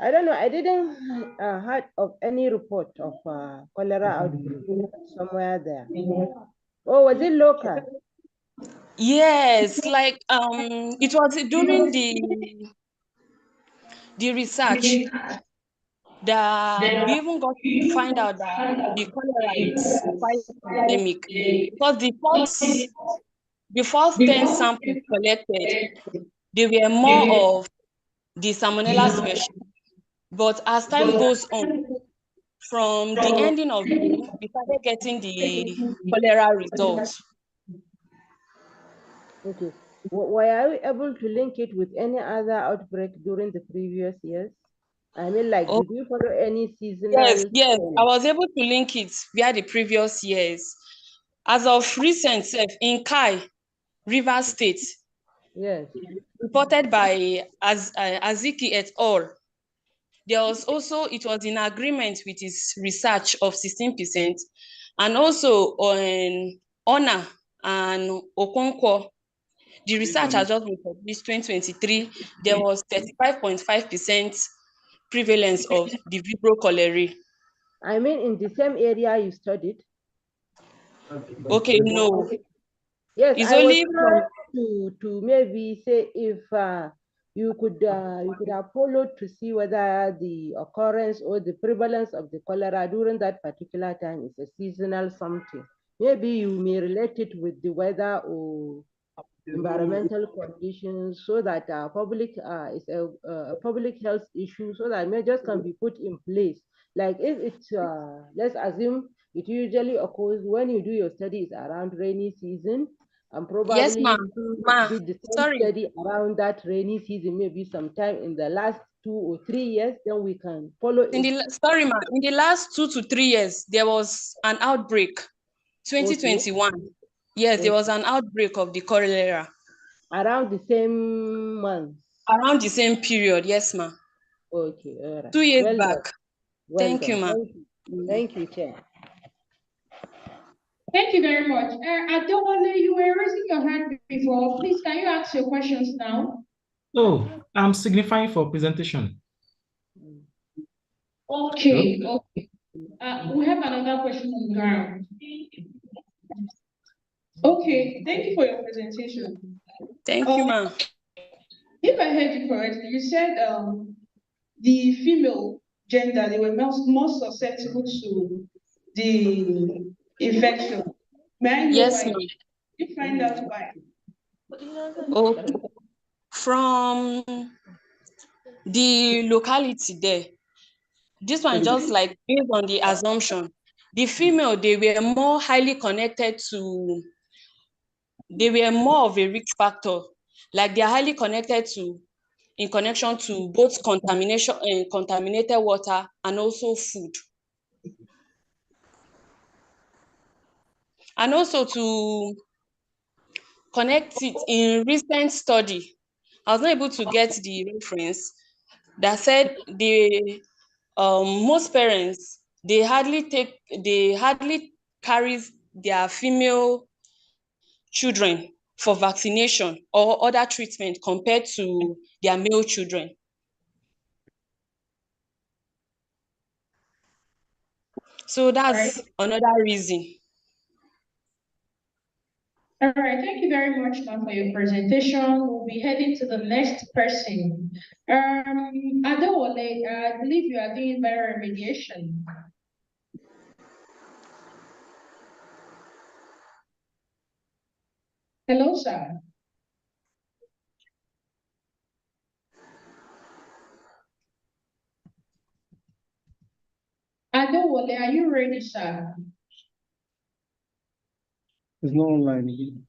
I don't know. I didn't heard of any report of cholera outbreak somewhere there. Oh, was it local? Yes, like it was during the research that we even got to find out that the cholera is quite endemic because the first 10 samples collected, they were more of the Salmonella species. But as time goes on, from the ending of June, we started getting the cholera results. Okay. Were you able to link it with any other outbreak during the previous years? I mean, like, Oh, did you follow any yes, seasonal yes. I trend? was able to link it via the previous years. As of recent, in Kai, Rivers State, Yes. reported by Aziki et al. There was also, it was in agreement with his research of 16%, and also on Honor and Okonkwo, the research has just been published 2023, there was 35.5% prevalence of the Vibrio cholerae. I mean, in the same area you studied? Okay, no. Yes, It's I was only from trying to maybe say if you could have followed to see whether the occurrence or the prevalence of the cholera during that particular time is a seasonal something. Maybe you may relate it with the weather or environmental conditions, so that public is a public health issue, so that measures can be put in place. Like if it's let's assume it usually occurs when you do your studies around rainy season, and yes, probably ma'am. Ma, did the same sorry. study around that rainy season, maybe sometime in the last 2 or 3 years, then we can follow it. Sorry, ma. In the last 2 to 3 years, there was an outbreak. Okay. 2021. Yes, there was an outbreak of the cholera. Around the same month. Around the same period, yes, ma. Okay, all right. 2 years Well back. done. Well Thank you, done. ma. Thank you, Chair. Thank you very much. Adewale, you were raising your hand before. Please, can you ask your questions now? Oh, I'm signifying for presentation. Okay, okay. We have another question on the ground. Okay, thank you for your presentation. Thank you, ma. If I heard you correctly, you said the female gender, they were more susceptible to the infection. May I know Yes, why? ma. You find out why. Okay. From the locality there, this one just like based on the assumption. the female, they were more highly connected to, they were more of a risk factor. Like they are highly connected to, in connection to both contamination and contaminated water and also food. And also to connect it in recent study, I was not able to get the reference that said the most parents, they hardly carries their female children for vaccination or other treatment compared to their male children. So that's another reason. All right, thank you very much, ma'am, for your presentation. We'll be heading to the next person. Adewale, I believe you are doing bioremediation. Hello, sir. Adewale, are you ready, sir? It's not online.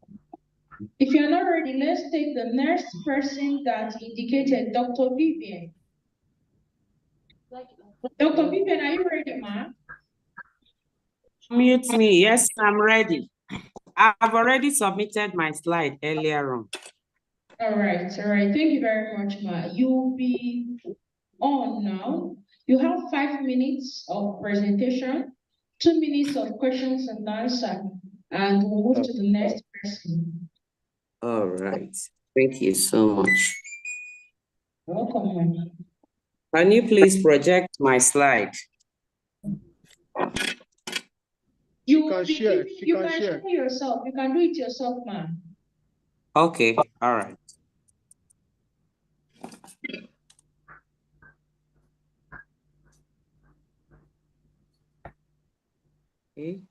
If you're not ready, let's take the next person that indicated, Dr. Vivian. Dr. Vivian, are you ready, ma'am? Mute me. Yes, I'm ready. I've already submitted my slide earlier on. All right. Thank you very much, ma. You'll be on now. You have 5 minutes of presentation, 2 minutes of questions and answer, and we'll move to the next person. All right. Thank you so much. Welcome. Can you please project my slide? You can share yourself. You can do it yourself, ma'am. Okay. All right. Okay.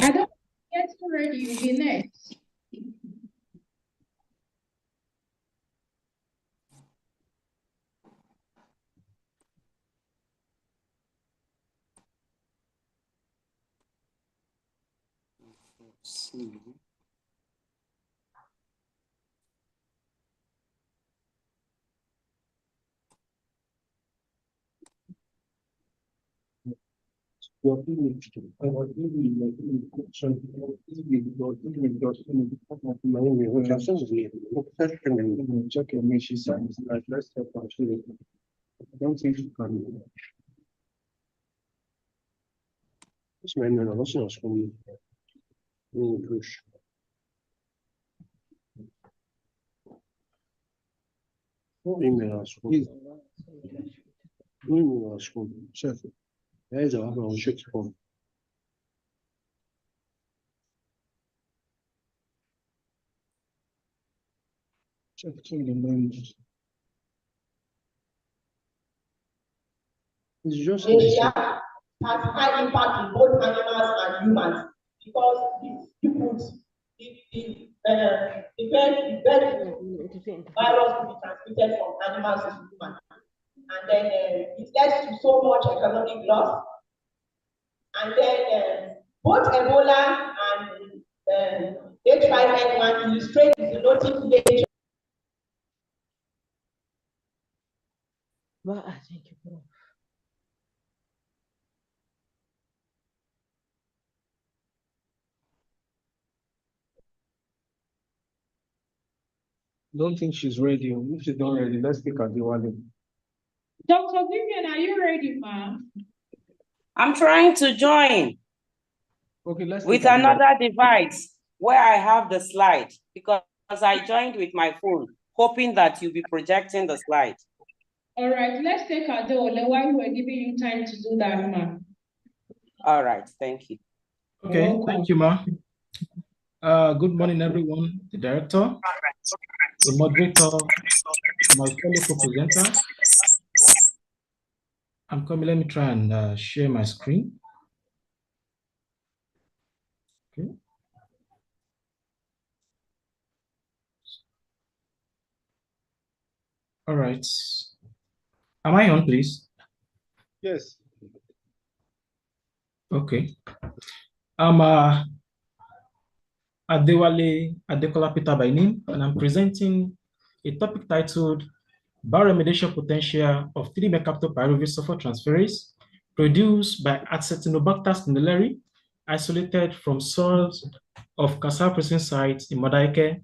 I don't get ready. You'll be next. Has high impact in both animals and humans because the virus will be transmitted from animals to humans. And then it leads to so much economic loss. And then both Ebola and H5N1 illustrate the zoonotic nature. Don't think she's ready. If she's not ready, let's take Adewale. Dr. Vivian, are you ready, ma'am? I'm trying to join. Okay, let's with another device where I have the slide because I joined with my phone, hoping that you'll be projecting the slide. All right, let's take Adewale while we're giving you time to do that, ma'am. All right, thank you. Okay, thank you, ma. Good morning, everyone. The director, the moderator, my fellow co-presenters. I'm coming. Let me try and share my screen. Okay. All right. Am I on, please? Yes. Okay. I'm Adewale Adekola Peter by name, and I'm presenting a topic titled Bioremediation Potential of 3-mercaptopyruvate sulfur transferase produced by Acetinobacter stinelleri, isolated from soils of cassava processing sites in Modaike,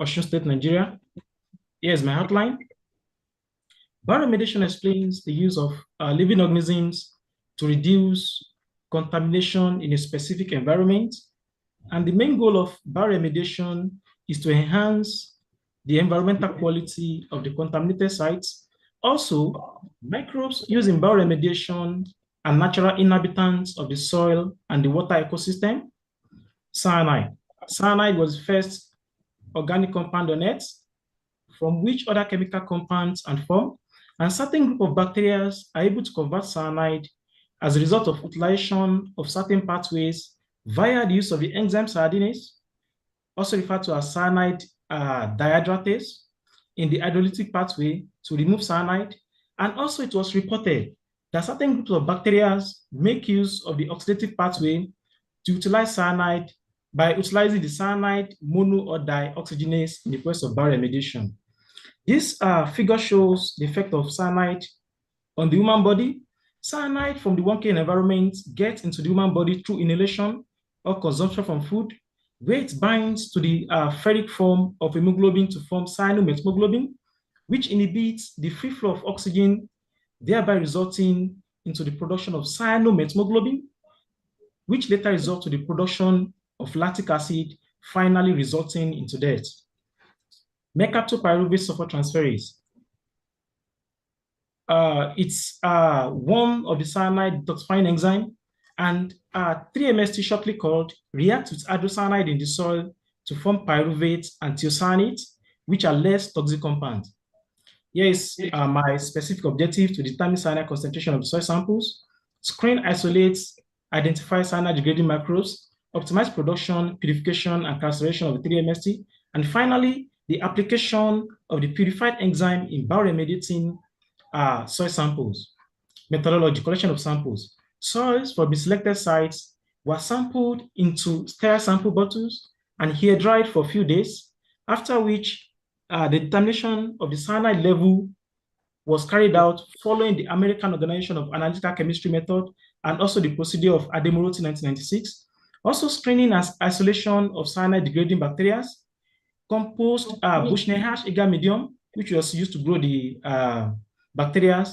Osun State, Nigeria. Here's my outline. Bioremediation explains the use of living organisms to reduce contamination in a specific environment. And the main goal of bioremediation is to enhance the environmental quality of the contaminated sites. Also, microbes used in bioremediation are natural inhabitants of the soil and the water ecosystem. Cyanide. Cyanide was the first organic compound on Earth from which other chemical compounds are formed, and certain group of bacteria are able to convert cyanide as a result of utilization of certain pathways via the use of the enzyme cyanidinase, also referred to as cyanide dehydratase, in the hydrolytic pathway to remove cyanide. And also it was reported that certain groups of bacteria make use of the oxidative pathway to utilize cyanide by utilizing the cyanide mono or dioxygenase in the process of bioremediation. This figure shows the effect of cyanide on the human body. Cyanide from the 1K environment gets into the human body through inhalation or consumption from food, where it binds to the ferric form of hemoglobin to form cyanomethmoglobin, which inhibits the free flow of oxygen, thereby resulting into the production of cyanomethmoglobin, which later results to the production of lactic acid, finally resulting into death. Mercaptopyruvate sulfur transferase. It's one of the cyanide detoxifying enzyme, and 3-MST, shortly called, reacts with hydrocyanide in the soil to form pyruvate and thiocyanates, which are less toxic compounds. Here is my specific objective to determine cyanide concentration of the soil samples: screen, isolate, identify cyanide degrading microbes, optimize production, purification, and calcination of the 3-MST, and finally, the application of the purified enzyme in bioremediating soil samples. Methodology: collection of samples. Soils from the selected sites were sampled into sterile sample bottles and here dried for a few days, after which the determination of the cyanide level was carried out following the American Organization of Analytical Chemistry method and also the procedure of Ademoroti 1996. Also, screening as isolation of cyanide degrading bacteria, composed Bushner-Hash agar medium, which was used to grow the bacteria,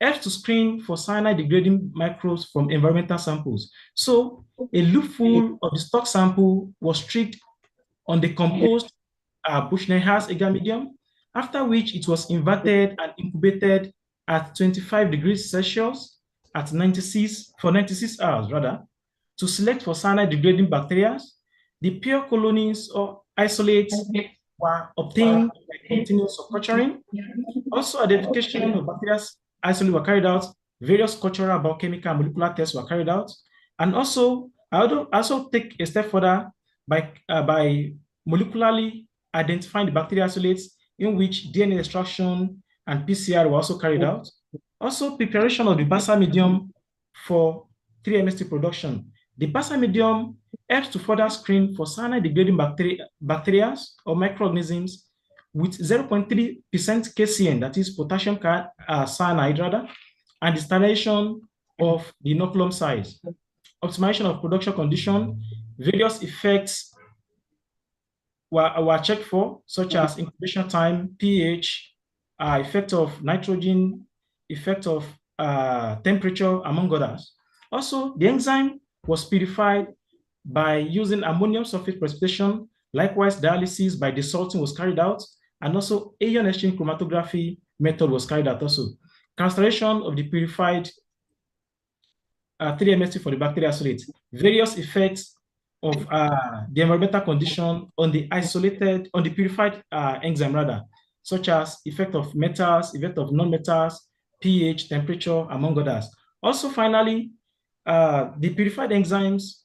helps to screen for cyanide degrading microbes from environmental samples. So a loopful of the stock sample was streaked on the composed Bushner-Hash agar medium, after which it was inverted and incubated at 25 degrees Celsius at 96 hours rather, to select for cyanide degrading bacteria. The pure colonies or isolates were obtained by continuous culturing. Also, identification of bacteria isolates were carried out. Various cultural, biochemical, and molecular tests were carried out. And also, I also take a step further by molecularly identifying the bacteria isolates, in which DNA extraction and PCR were also carried out. Also, preparation of the basal medium for 3-MST production. The basal medium helps to further screen for cyanide degrading bacteria or microorganisms with 0.3% KCN, that is potassium cyanide rather, and the standardization of the inoculum size. Optimization of production condition. Various effects were checked for, such as incubation time, pH, effect of nitrogen, effect of temperature, among others. Also, the enzyme was purified by using ammonium sulfate precipitation. Likewise, dialysis by desalting was carried out, and also ion exchange chromatography method was carried out also. Concentration of the purified 3-MST for the bacterial isolate. Various effects of the environmental condition on the purified enzyme rather, such as effect of metals, effect of non-metals, pH, temperature, among others. Also, finally, the purified enzymes,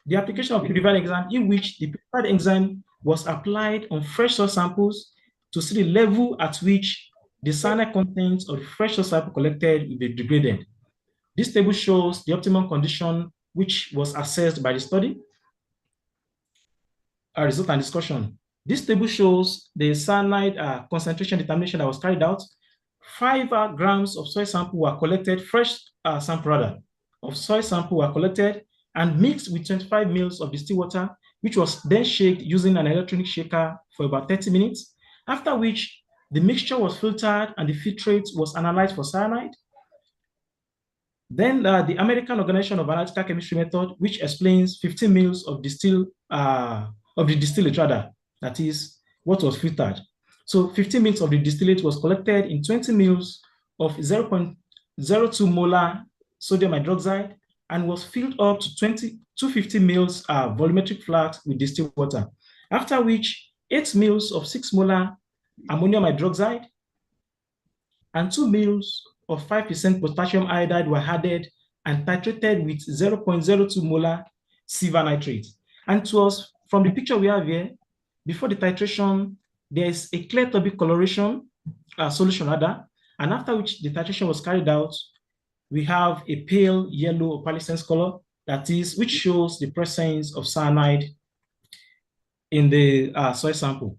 the application of purified enzyme, in which the purified enzyme was applied on fresh soil samples to see the level at which the cyanide content of the fresh soil sample collected will be degraded. This table shows the optimum condition which was assessed by the study. A result and discussion. This table shows the cyanide concentration determination that was carried out. 5 grams of soil sample were collected, fresh sample rather, of soil sample were collected and mixed with 25 ml of distilled water, which was then shaked using an electronic shaker for about 30 minutes, after which the mixture was filtered and the filtrate was analyzed for cyanide. Then the American Organization of Analytical Chemistry method, which explains 15 ml of the distillate rather, that is what was filtered. So 15 ml of the distillate was collected in 20 ml of 0.02 molar sodium hydroxide and was filled up to 250 ml volumetric flask with distilled water, after which 8 ml of 6 molar ammonium hydroxide and 2 ml of 5% potassium iodide were added and titrated with 0.02 molar silver nitrate. And it was from the picture we have here, before the titration, there is a clear tubic coloration solution rather, and after which the titration was carried out, we have a pale yellow opalescence color, that is, which shows the presence of cyanide in the soil sample.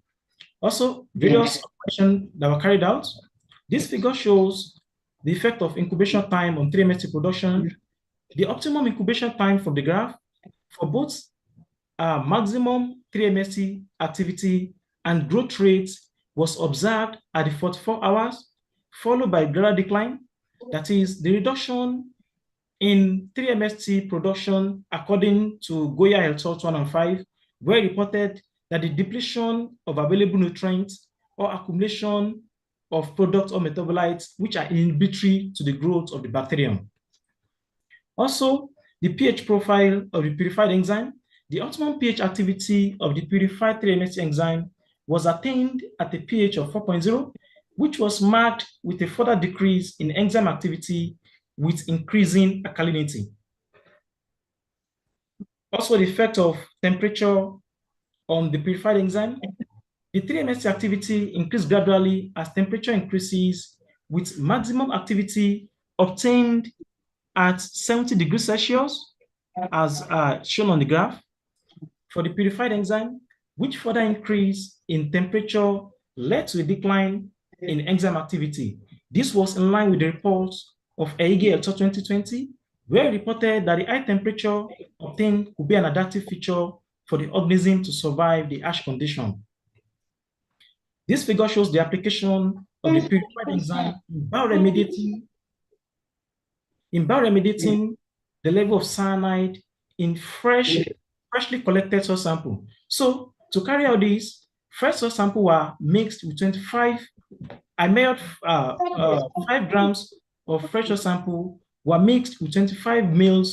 Also, various operations that were carried out. This figure shows the effect of incubation time on 3-MST production. The optimum incubation time from the graph for both maximum 3-MST activity and growth rate was observed at the 44 hours, followed by gradual decline. That is, the reduction in 3-MST production, according to Goya et al. 2005, were reported that the depletion of available nutrients or accumulation of products or metabolites which are inhibitory to the growth of the bacterium. Also, the pH profile of the purified enzyme. The optimum pH activity of the purified 3-MST enzyme was attained at a pH of 4.0, which was marked with a further decrease in enzyme activity with increasing alkalinity. Also, the effect of temperature on the purified enzyme. The 3-MST activity increased gradually as temperature increases, with maximum activity obtained at 70 degrees Celsius, as shown on the graph, for the purified enzyme, which further increase in temperature led to a decline in enzyme activity. This was in line with the reports of Eige et al. 2020, where it reported that the high temperature obtained could be an adaptive feature for the organism to survive the harsh condition. This figure shows the application of the purified enzyme in bioremediating the level of cyanide in freshly collected soil sample. So to carry out this, fresh soil sample were mixed with 5 grams of fresh soil sample were mixed with 25 ml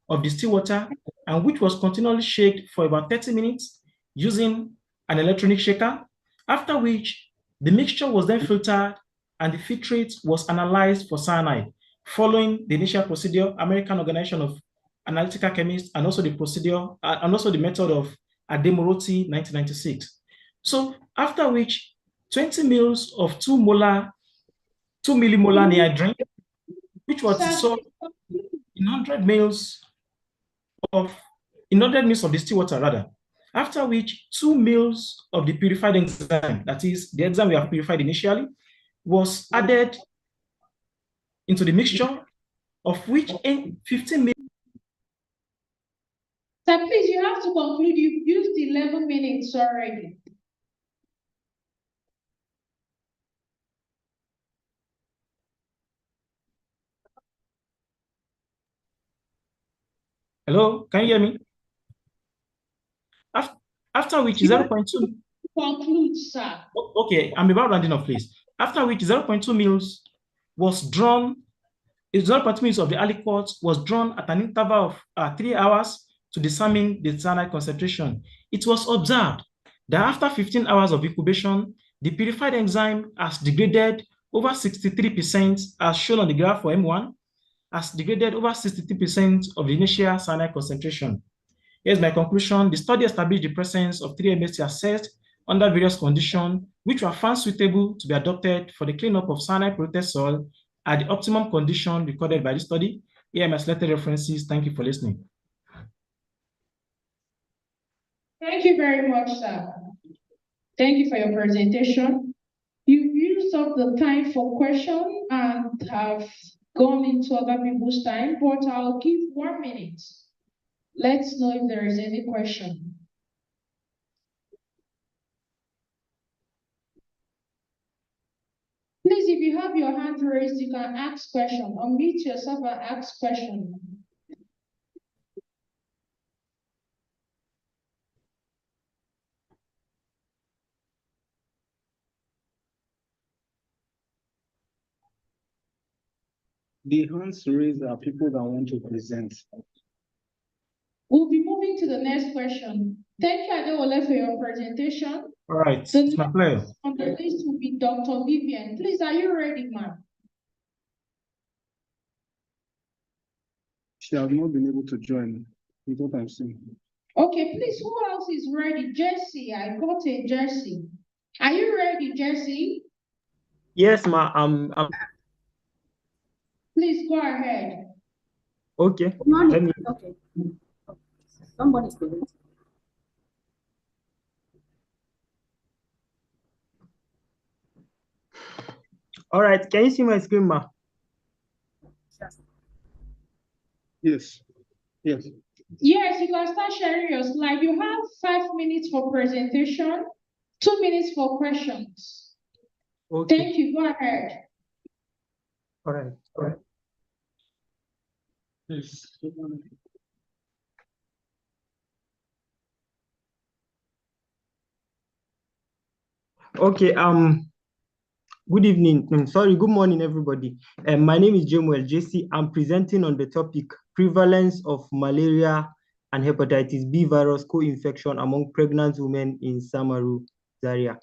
of distilled water, and which was continually shaken for about 30 minutes using an electronic shaker, after which the mixture was then filtered and the filtrate was analyzed for cyanide, following the initial procedure, American Organization of Analytical Chemists, and also the procedure, and also the method of Ademoroti 1996. So after which 20 ml of 2 millimolar neodymium, which was dissolved in 100 ml of distilled water rather, after which 2 ml of the purified enzyme, that is the enzyme we have purified initially, was added into the mixture, of which 15 ml. Sir, please, you have to conclude. You've used 11 minutes already. Hello, can you hear me? After which 0.2. Conclude, sir. Okay, I'm about rounding off, please. After which 0.2 mils was drawn, 0.2 mils of the aliquot was drawn at an interval of 3 hours to determine the cyanide concentration. It was observed that after 15 hours of incubation, the purified enzyme has degraded over 63%, as shown on the graph for M1, has degraded over 63% of the initial cyanide concentration. Here's my conclusion. The study established the presence of 3-MST assessed under various conditions, which were found suitable to be adopted for the cleanup of cyanide-polluted soil at the optimum condition recorded by the study. Here are my selected references. Thank you for listening. Thank you very much, sir. Thank you for your presentation. You've used up the time for question and have gone into other people's time, but I'll give 1 minute. Let's know if there is any question. Please, if you have your hand raised, you can ask question. Unmute yourself and ask question. The hands raised are people that want to present. We'll be moving to the next question. Thank you, Adewale, for your presentation. All right, The it's my pleasure. next on the list will be Dr. Vivian. Please, are you ready, ma'am? She has not been able to join with what I'm saying. Okay, please, who else is ready? Jesse, I got a Jesse. Are you ready, Jesse? Yes, ma. Please go ahead. Okay. Let me... Okay. Somebody's going. All right. Can you see my screen, ma? Yes. Yes. Yes, you can start sharing your slide. You have 5 minutes for presentation, 2 minutes for questions. Okay. Thank you. Go ahead. All right. All right. Yes. Okay. Good evening. Sorry. Good morning, everybody. My name is Jemuel JC. I'm presenting on the topic prevalence of malaria and hepatitis B virus co-infection among pregnant women in Samaru, Zaria.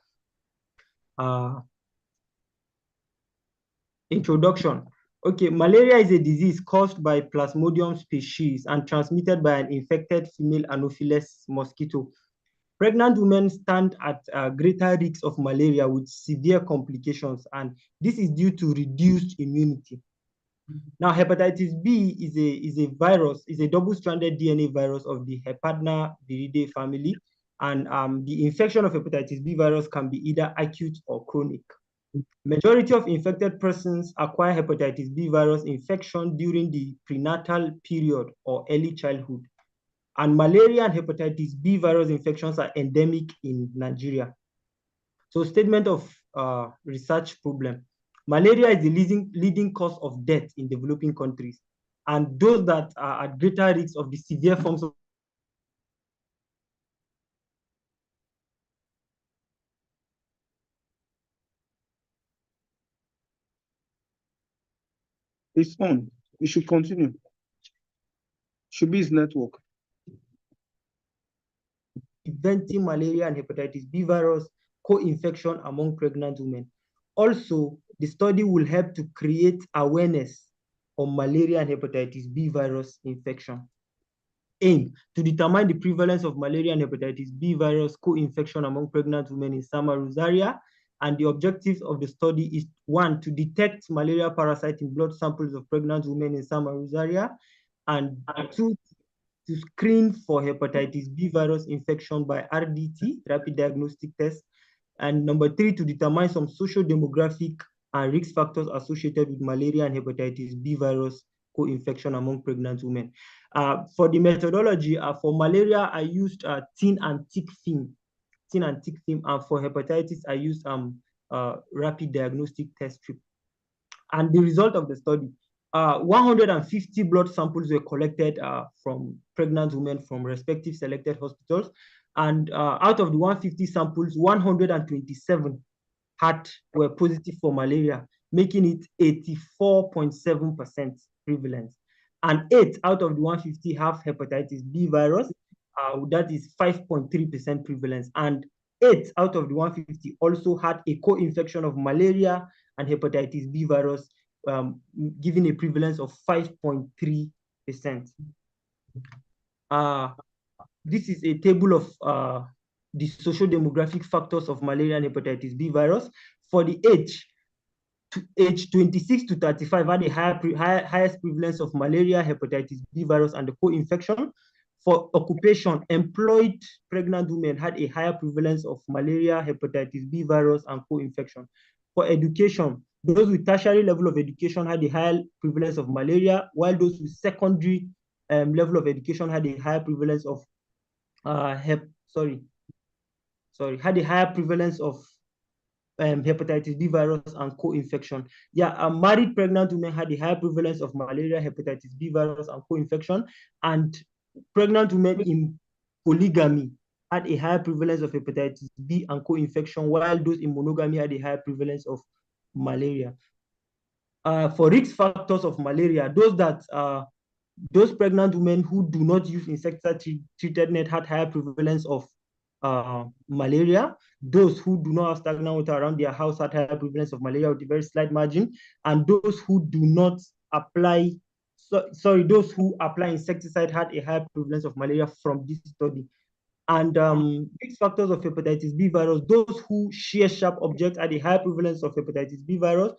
Introduction. Okay, malaria is a disease caused by Plasmodium species and transmitted by an infected female Anopheles mosquito. Pregnant women stand at greater risk of malaria with severe complications, and this is due to reduced immunity. Now, hepatitis B is a virus, is a double-stranded DNA virus of the Hepadna viridae family, and the infection of hepatitis B virus can be either acute or chronic. Majority of infected persons acquire hepatitis B virus infection during the prenatal period or early childhood. And malaria and hepatitis B virus infections are endemic in Nigeria. So statement of research problem. Malaria is the leading cause of death in developing countries. And those that are at greater risk of the severe forms of It's on. We should continue. Should be his network. preventing malaria and hepatitis B virus co-infection among pregnant women. Also, the study will help to create awareness on malaria and hepatitis B virus infection. Aim to determine the prevalence of malaria and hepatitis B virus co-infection among pregnant women in Samaru, Zaria. And the objectives of the study is 1, to detect malaria parasite in blood samples of pregnant women in Samaru, Zaria, and 2, to screen for hepatitis B virus infection by RDT, rapid diagnostic test, and number 3, to determine some social demographic and risk factors associated with malaria and hepatitis B virus co-infection among pregnant women. For the methodology, for malaria, I used thin and thick film, and for hepatitis, I used rapid diagnostic test strip. And the result of the study, 150 blood samples were collected from pregnant women from respective selected hospitals. And out of the 150 samples, 127 were positive for malaria, making it 84.7% prevalence. And 8 out of the 150 have hepatitis B virus, that is 5.3% prevalence. And 8 out of the 150 also had a co-infection of malaria and hepatitis B virus, giving a prevalence of 5.3%. This is a table of the socio-demographic factors of malaria and hepatitis B virus. For the age 26 to 35 had a highest prevalence of malaria, hepatitis B virus, and the co-infection. For occupation, employed pregnant women had a higher prevalence of malaria, hepatitis B virus, and co-infection. For education, those with tertiary level of education had a higher prevalence of malaria, while those with secondary level of education had a higher prevalence of had a higher prevalence of hepatitis B virus and co-infection. Yeah, married pregnant women had a higher prevalence of malaria, hepatitis B virus, and co-infection, and pregnant women in polygamy had a higher prevalence of hepatitis B and co-infection, while those in monogamy had a higher prevalence of malaria. For risk factors of malaria, those pregnant women who do not use insecticide-treated net had higher prevalence of malaria. Those who do not have stagnant water around their house had higher prevalence of malaria with a very slight margin. And those who do not apply, those who apply insecticide had a higher prevalence of malaria from this study. And risk factors of hepatitis B virus, those who share sharp objects had a higher prevalence of hepatitis B virus.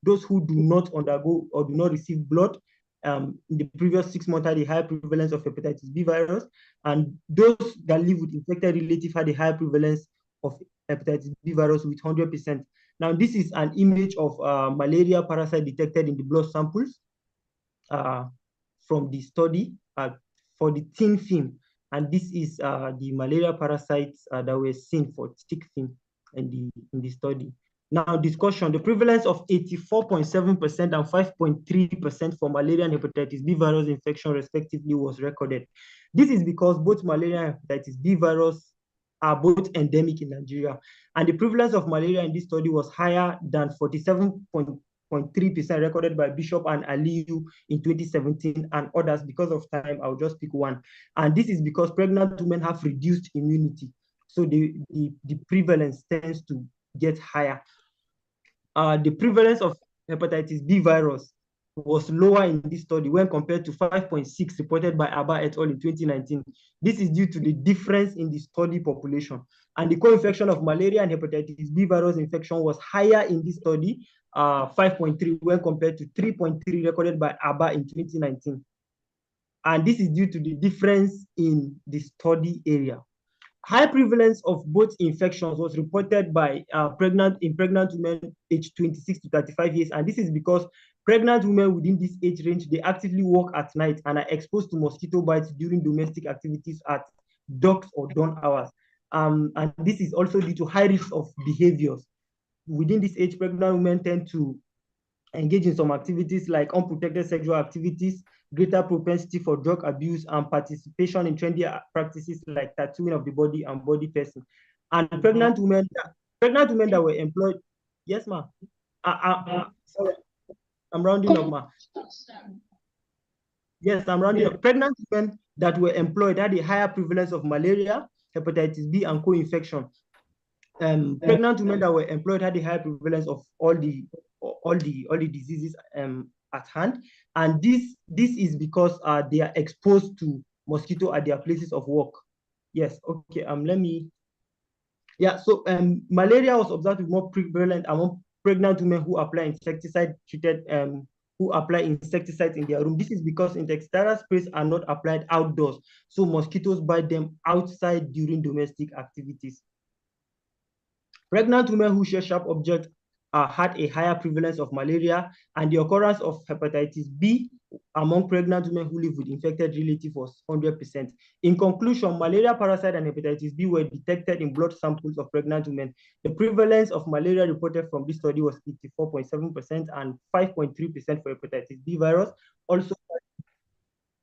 Those who do not undergo or do not receive blood in the previous 6 months had a higher prevalence of hepatitis B virus, and those that live with infected relatives had a higher prevalence of hepatitis B virus with 100%. Now, this is an image of malaria parasite detected in the blood samples from the study for the thin film, and this is the malaria parasites that were seen for thick film in the study. Now, discussion, the prevalence of 84.7% and 5.3% for malaria and hepatitis B virus infection respectively was recorded. This is because both malaria and hepatitis B virus are both endemic in Nigeria, and the prevalence of malaria in this study was higher than 47.3% recorded by Bishop and Aliyu in 2017 and others. Because of time, I'll just pick one. And this is because pregnant women have reduced immunity, so the prevalence tends to get higher. The prevalence of hepatitis B virus was lower in this study when compared to 5.6 reported by Abba et al. In 2019. This is due to the difference in the study population. And the co-infection of malaria and hepatitis B virus infection was higher in this study, 5.3 when compared to 3.3 recorded by Abba in 2019. And this is due to the difference in the study area. High prevalence of both infections was reported by pregnant women aged 26 to 35 years, and this is because pregnant women within this age range, they actively work at night and are exposed to mosquito bites during domestic activities at dusk or dawn hours. And this is also due to high risk of behaviors. Within this age, pregnant women tend to engage in some activities like unprotected sexual activities, greater propensity for drug abuse, and participation in trendy practices like tattooing of the body and body piercing. And pregnant women that were employed, yes, ma'am. Sorry, I'm rounding up, ma'am. Yes, I'm rounding up. Pregnant women that were employed had a higher prevalence of malaria, hepatitis B, and co-infection. Pregnant women that were employed had a higher prevalence of all the diseases at hand, and this is because they are exposed to mosquito at their places of work. Yes, okay. So malaria was observed to be more prevalent among pregnant women who apply insecticide treated who apply insecticides in their room. This is because insecticidal sprays are not applied outdoors, so mosquitoes bite them outside during domestic activities. Pregnant women who share sharp objects had a higher prevalence of malaria, and the occurrence of hepatitis B among pregnant women who live with infected relatives was 100%. In conclusion, malaria parasite and hepatitis B were detected in blood samples of pregnant women. The prevalence of malaria reported from this study was 84.7% and 5.3% for hepatitis B virus, also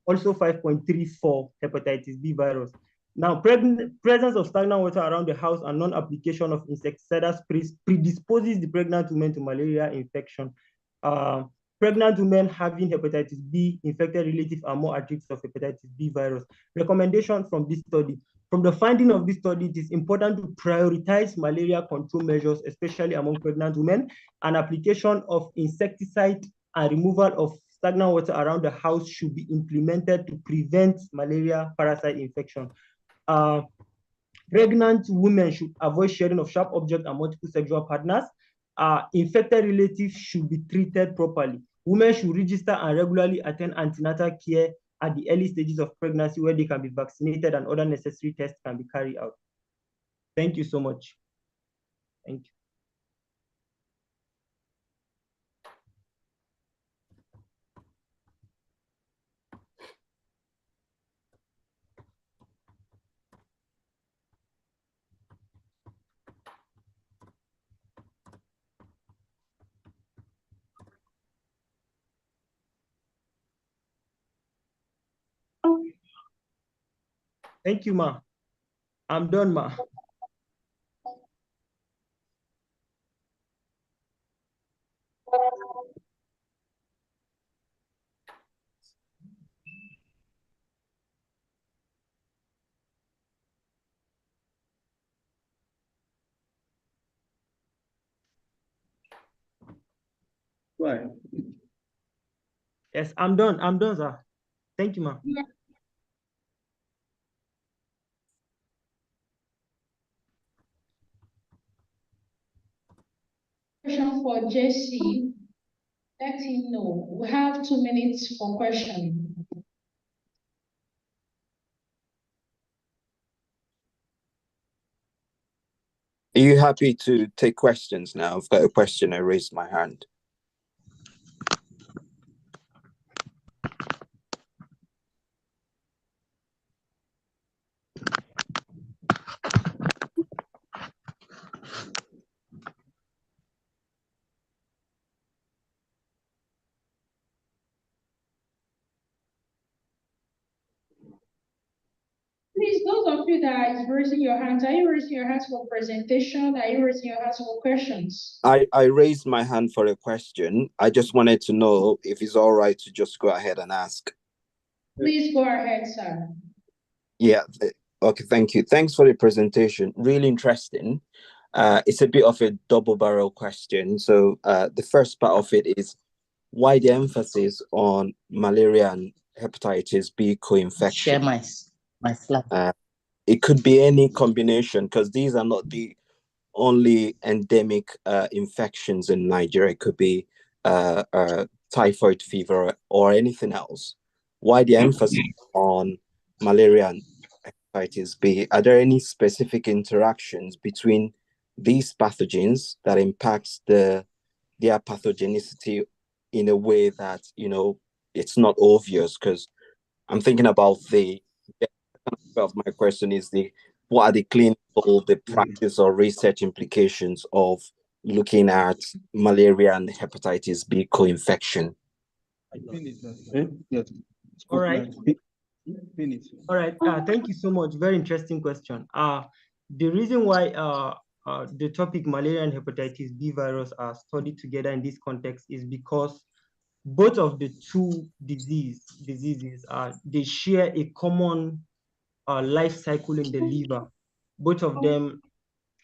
5.3 for hepatitis B virus. Now, presence of stagnant water around the house and non-application of insecticidal sprays predisposes the pregnant women to malaria infection. Pregnant women having hepatitis B infected relatives are more at risk of hepatitis B virus. Recommendation from this study. From the finding of this study, it is important to prioritize malaria control measures, especially among pregnant women, and application of insecticide and removal of stagnant water around the house should be implemented to prevent malaria parasite infection. Pregnant women should avoid sharing of sharp objects and multiple sexual partners. Infected relatives should be treated properly. Women should register and regularly attend antenatal care at the early stages of pregnancy, where they can be vaccinated and other necessary tests can be carried out. Thank you so much. Thank you. Thank you, ma. I'm done, ma. Why? Yes, I'm done. I'm done, sir. Thank you, ma. Question for Jesse. Let him know. We have 2 minutes for question. Are you happy to take questions now? I've got a question. I raised my hand. Please, those of you that is raising your hands, are you raising your hands for presentation? Are you raising your hands for questions? I raised my hand for a question. I just wanted to know if it's all right to just go ahead and ask. Please go ahead, sir. Yeah. Okay. Thank you. Thanks for the presentation. Really interesting. It's a bit of a double barrel question. So the first part of it is why the emphasis on malaria and hepatitis B co-infection? Share my slide. It could be any combination because these are not the only endemic infections in Nigeria. It could be typhoid fever or anything else. Why the emphasis on malaria and hepatitis B? Are there any specific interactions between these pathogens that impacts their pathogenicity in a way that, you know, it's not obvious? Because I'm thinking about the of my question is what are the clinical, the practice or research implications of looking at malaria and hepatitis B co-infection? All right. All right. Thank you so much. Very interesting question. The reason why the topic malaria and hepatitis B virus are studied together in this context is because both of the two diseases they share a common life cycle in the liver. Both of them,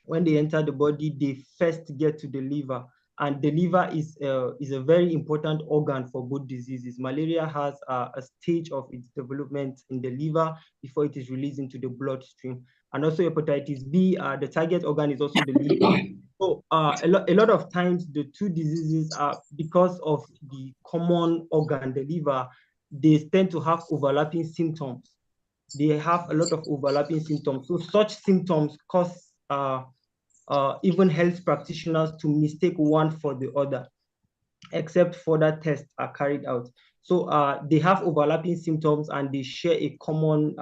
when they enter the body, they first get to the liver, and the liver is a very important organ for both diseases. Malaria has a stage of its development in the liver before it is released into the bloodstream, and also hepatitis B, the target organ is also the liver. So a lot of times the two diseases are, because of the common organ, the liver, they tend to have overlapping symptoms. They have a lot of overlapping symptoms. So such symptoms cause even health practitioners to mistake one for the other, except further tests are carried out. So they have overlapping symptoms and they share a common,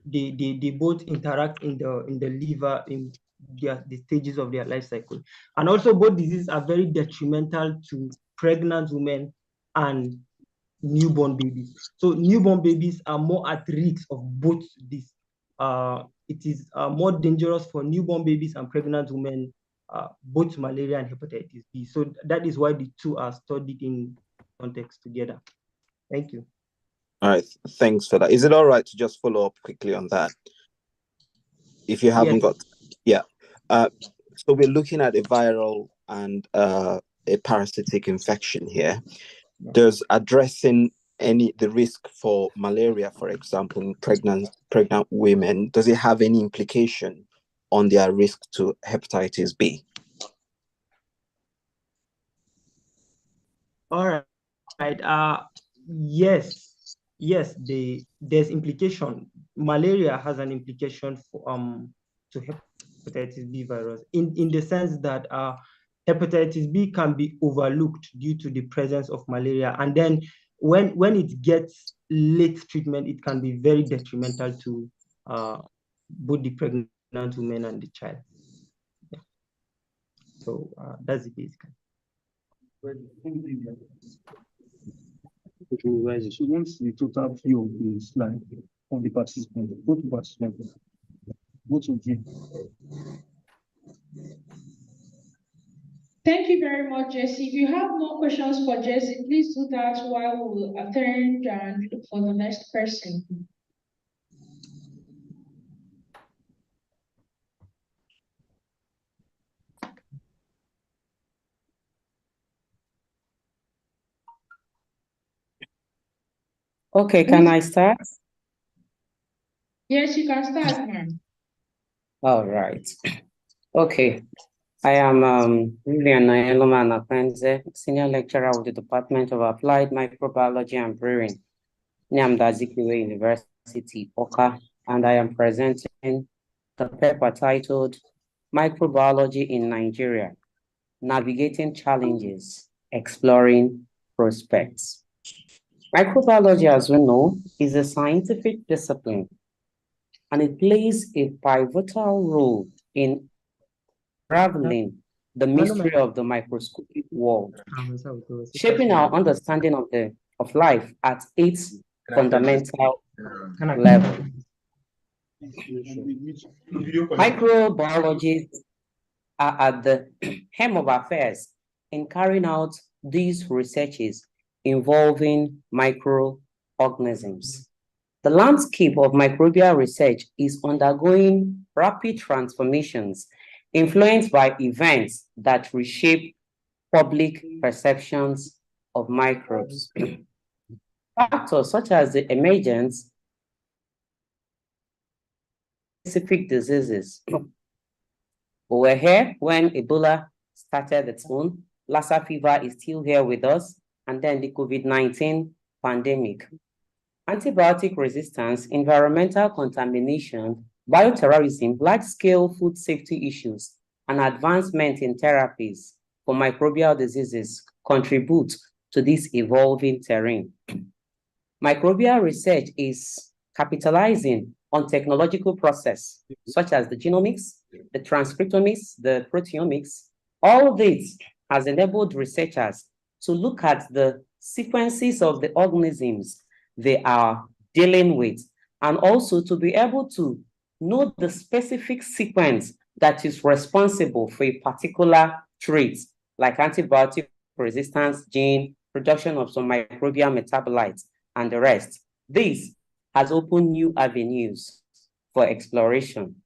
they both interact in the liver in the stages of their life cycle. And also both diseases are very detrimental to pregnant women and newborn babies. So newborn babies are more at risk of both these. It is more dangerous for newborn babies and pregnant women, both malaria and hepatitis B. So that is why the two are studied in context together. Thank you. All right, thanks for that. Is it all right to just follow up quickly on that? If you haven't got, yeah. So we're looking at a viral and a parasitic infection here. Does addressing the risk for malaria, for example, in pregnant women, does it have any implication on their risk to hepatitis B? All right. Yes, there's implication. Malaria has an implication for to hepatitis B virus in the sense that hepatitis B can be overlooked due to the presence of malaria, and then when it gets late treatment, it can be very detrimental to both the pregnant woman and the child. Yeah. So that's the basic. So once the total view of the slide on the participant, go to participant, go to view. Thank you very much, Jesse. If you have more questions for Jesse, please do that while we attend and look for the next person. Okay, can I start? Yes, you can start, ma'am. All right. Okay. I am Lilian Nayeloman Senior Lecturer with the Department of Applied Microbiology and Brewing, Nnamdi Azikiwe University, Oka, and I am presenting the paper titled Microbiology in Nigeria, Navigating Challenges, Exploring Prospects. Microbiology, as we know, is a scientific discipline, and it plays a pivotal role in unraveling the mystery of the microscopic world, shaping our understanding of life at its fundamental level. Microbiologists are at the helm of affairs in carrying out these researches involving microorganisms. The landscape of microbial research is undergoing rapid transformations influenced by events that reshape public perceptions of microbes. Factors such as the emergence of specific diseases. We were here when Ebola started its own. Lassa fever is still here with us, and then the COVID-19 pandemic. Antibiotic resistance, environmental contamination, bioterrorism, large-scale food safety issues, and advancement in therapies for microbial diseases contribute to this evolving terrain. Microbial research is capitalizing on technological process, such as the genomics, the transcriptomics, the proteomics. All this has enabled researchers to look at the sequences of the organisms they are dealing with, and also to be able to know the specific sequence that is responsible for a particular trait, like antibiotic resistance gene, production of some microbial metabolites, and the rest. This has opened new avenues for exploration.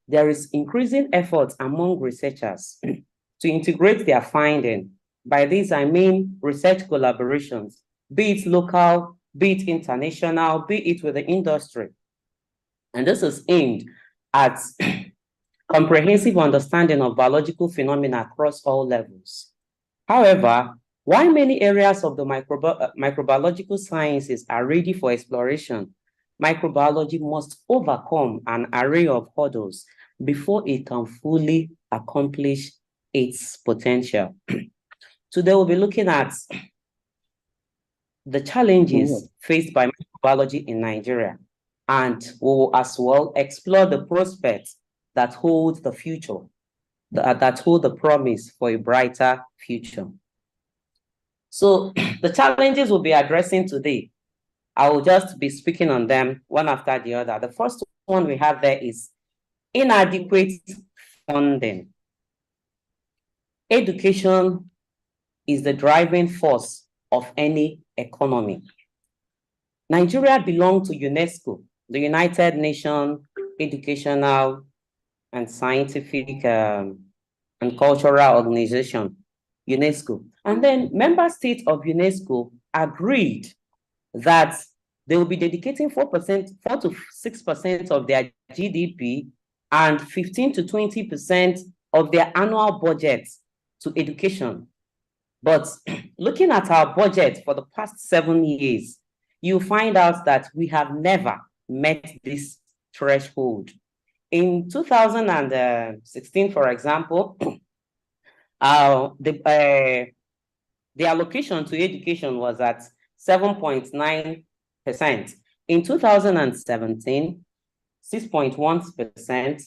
There is increasing effort among researchers to integrate their finding. By this, I mean research collaborations, be it local, be it international, be it with the industry. And this is aimed at comprehensive understanding of biological phenomena across all levels. However, while many areas of the microbiological sciences are ready for exploration, microbiology must overcome an array of hurdles before it can fully accomplish its potential. Today, we'll be looking at the challenges faced by microbiology in Nigeria, and we will as well explore the prospects that hold the future, that hold the promise for a brighter future. So the challenges we'll be addressing today, I will just be speaking on them one after the other. The first one we have there is inadequate funding. Education is the driving force of any economy. Nigeria belongs to UNESCO, the United Nations Educational and Scientific and Cultural Organization, UNESCO. And then member states of UNESCO agreed that they will be dedicating 4 to 6% of their GDP and 15 to 20% of their annual budget to education. But looking at our budget for the past 7 years, you find out that we have never met this threshold. In 2016, for example, the allocation to education was at 7.9%. In 2017, 6.1%,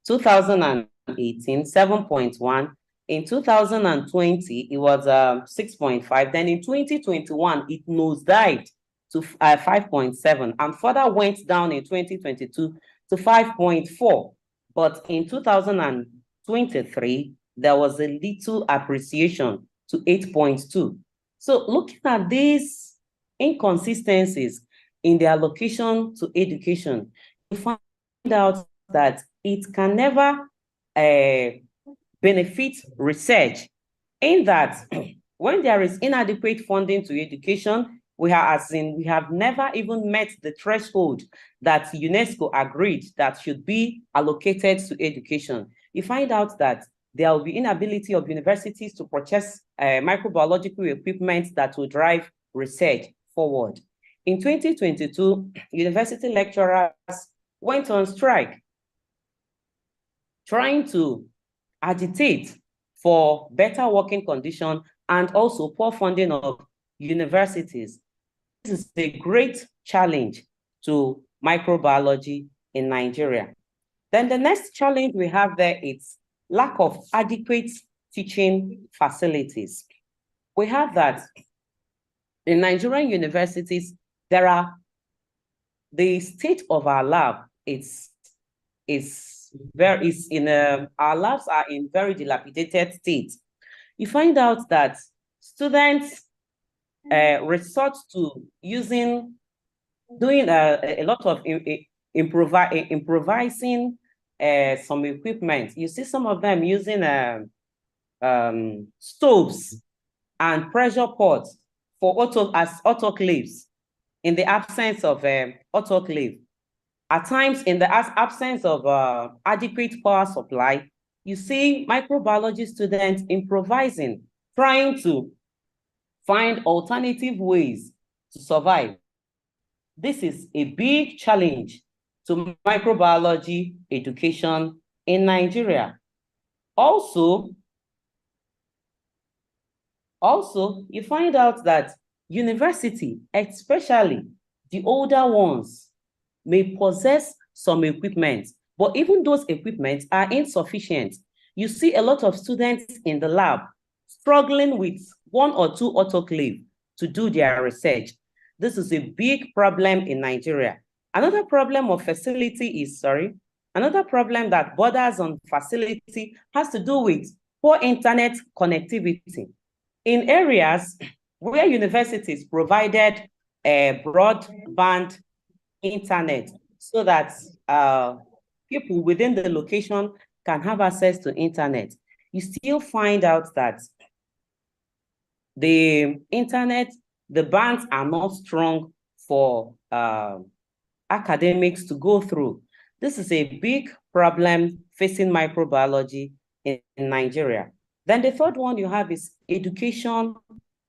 2018, 7.1%, in 2020, it was 6.5%, then in 2021, it nosedived to 5.7%, and further went down in 2022 to 5.4%. But in 2023, there was a little appreciation to 8.2%. So looking at these inconsistencies in the allocation to education, you find out that it can never benefit research, in that when there is inadequate funding to education, we have never even met the threshold that UNESCO agreed that should be allocated to education. You find out that there will be inability of universities to purchase microbiological equipment that will drive research forward. In 2022, university lecturers went on strike, trying to agitate for better working conditions and also poor funding of universities. This is a great challenge to microbiology in Nigeria. Then the next challenge we have there is lack of adequate teaching facilities. We have that in Nigerian universities, the state of our lab our labs are in very dilapidated state. You find out that students resort to doing a lot of improvising some equipment. You see some of them using stoves and pressure pots as autoclaves in the absence of autoclave. At times, in the absence of adequate power supply, you see microbiology students improvising, trying to find alternative ways to survive. This is a big challenge to microbiology education in Nigeria. Also, you find out that university, especially the older ones, may possess some equipment, but even those equipment are insufficient. You see a lot of students in the lab struggling with 1 or 2 autoclaves to do their research. This is a big problem in Nigeria. Another problem that borders on facility has to do with poor internet connectivity. In areas where universities provided a broadband internet so that people within the location can have access to internet, you still find out that the bands are not strong for academics to go through. This is a big problem facing microbiology in Nigeria. Then the third one you have is education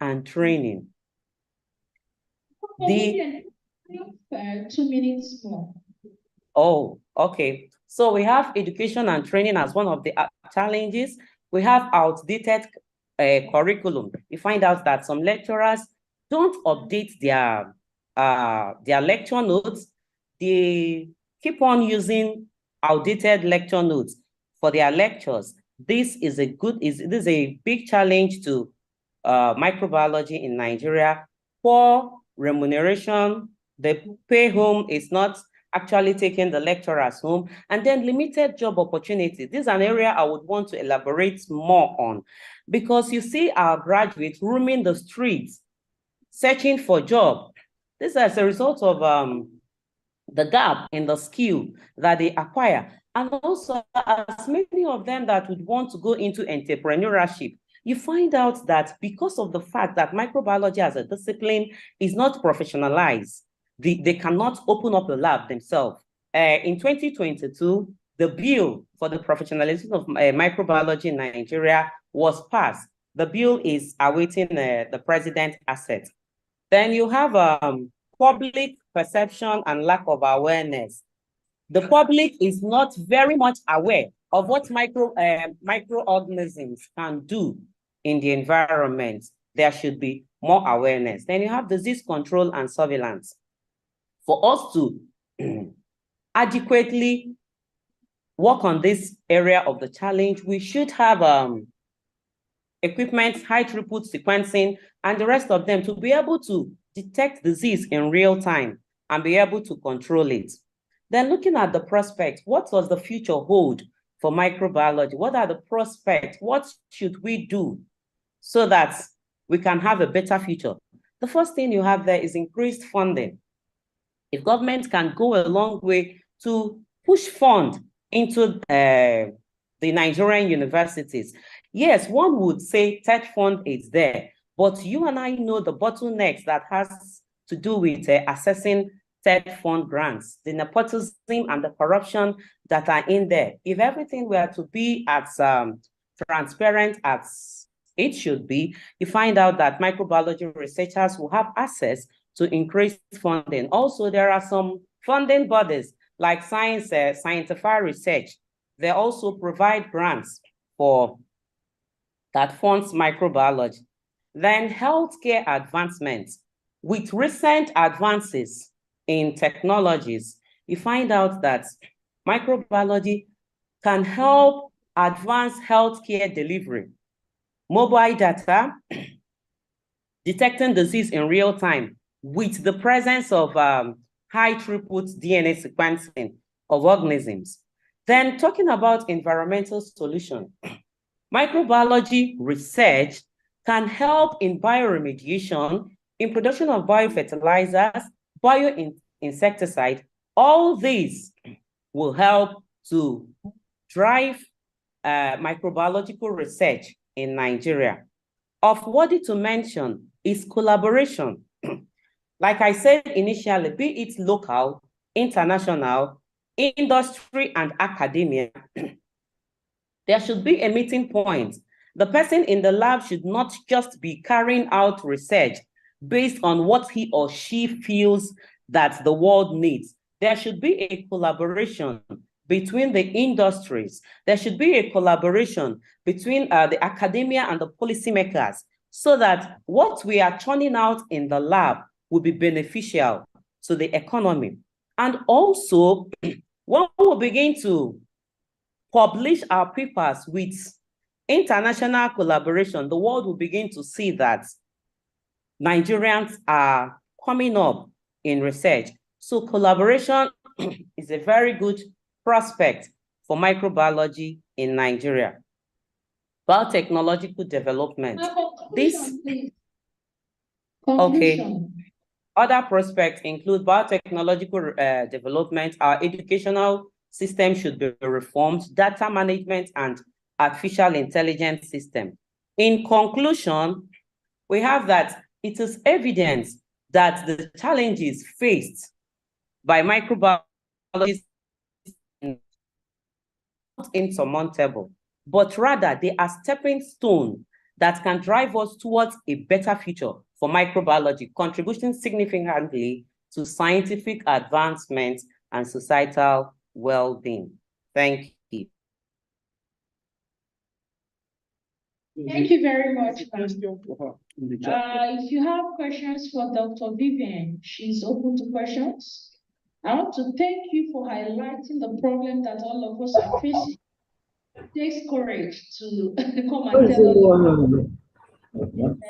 and training. 2 minutes more. Oh, okay. So we have education and training as one of the challenges. We have outdated curriculum. You find out that some lecturers don't update their lecture notes. They keep on using outdated lecture notes for their lectures. This is a big challenge to microbiology in Nigeria. Poor remuneration, the pay home is not actually taking the lecturers home, and then limited job opportunity. This is an area I would want to elaborate more on, because you see our graduates roaming the streets, searching for job. This is as a result of the gap in the skill that they acquire. And also, as many of them that would want to go into entrepreneurship, you find out that because of the fact that microbiology as a discipline is not professionalized, they cannot open up a lab themselves. In 2022, the bill for the professionalization of microbiology in Nigeria was passed. The bill is awaiting the president's assent. Then you have public perception and lack of awareness. The public is not very much aware of what microorganisms can do in the environment. There should be more awareness. Then you have disease control and surveillance. For us to adequately work on this area of the challenge, we should have equipment, high throughput sequencing, and the rest of them to be able to detect disease in real time and be able to control it. Then looking at the prospects, what does the future hold for microbiology? What are the prospects? What should we do so that we can have a better future? The first thing you have there is increased funding. If government can go a long way to push fund into the Nigerian universities, yes, one would say TED fund is there, but you and I know the bottlenecks that has to do with assessing TED fund grants, the nepotism and the corruption that are in there. If everything were to be as transparent as it should be, you find out that microbiology researchers will have access to increased funding. Also, there are some funding bodies like scientific research. They also provide grants for that funds microbiology. Then healthcare advancements. With recent advances in technologies, you find out that microbiology can help advance healthcare delivery. Mobile data, detecting disease in real time with the presence of high throughput DNA sequencing of organisms. Then talking about environmental solution, microbiology research can help in bioremediation, in production of biofertilizers, bioinsecticide. All these will help to drive microbiological research in Nigeria. Of worthy to mention is collaboration. Like I said initially, be it local, international, industry, and academia, there should be a meeting point. The person in the lab should not just be carrying out research based on what he or she feels that the world needs. There should be a collaboration between the industries. There should be a collaboration between the academia and the policymakers so that what we are churning out in the lab will be beneficial to the economy. And also, when we begin to publish our papers with international collaboration, the world will begin to see that Nigerians are coming up in research. So collaboration is a very good prospect for microbiology in Nigeria. Biotechnological development. Okay. Other prospects include biotechnological development. Our educational system should be reformed, data management, and artificial intelligence system. In conclusion, we have that it is evident that the challenges faced by microbiology are not insurmountable, but rather they are stepping stones that can drive us towards a better future for microbiology, contributing significantly to scientific advancement and societal well-being. Thank you. Thank you very much. If you have questions for Dr. Vivian, she's open to questions. I want to thank you for highlighting the problem that all of us are facing. It takes courage to come and tell us.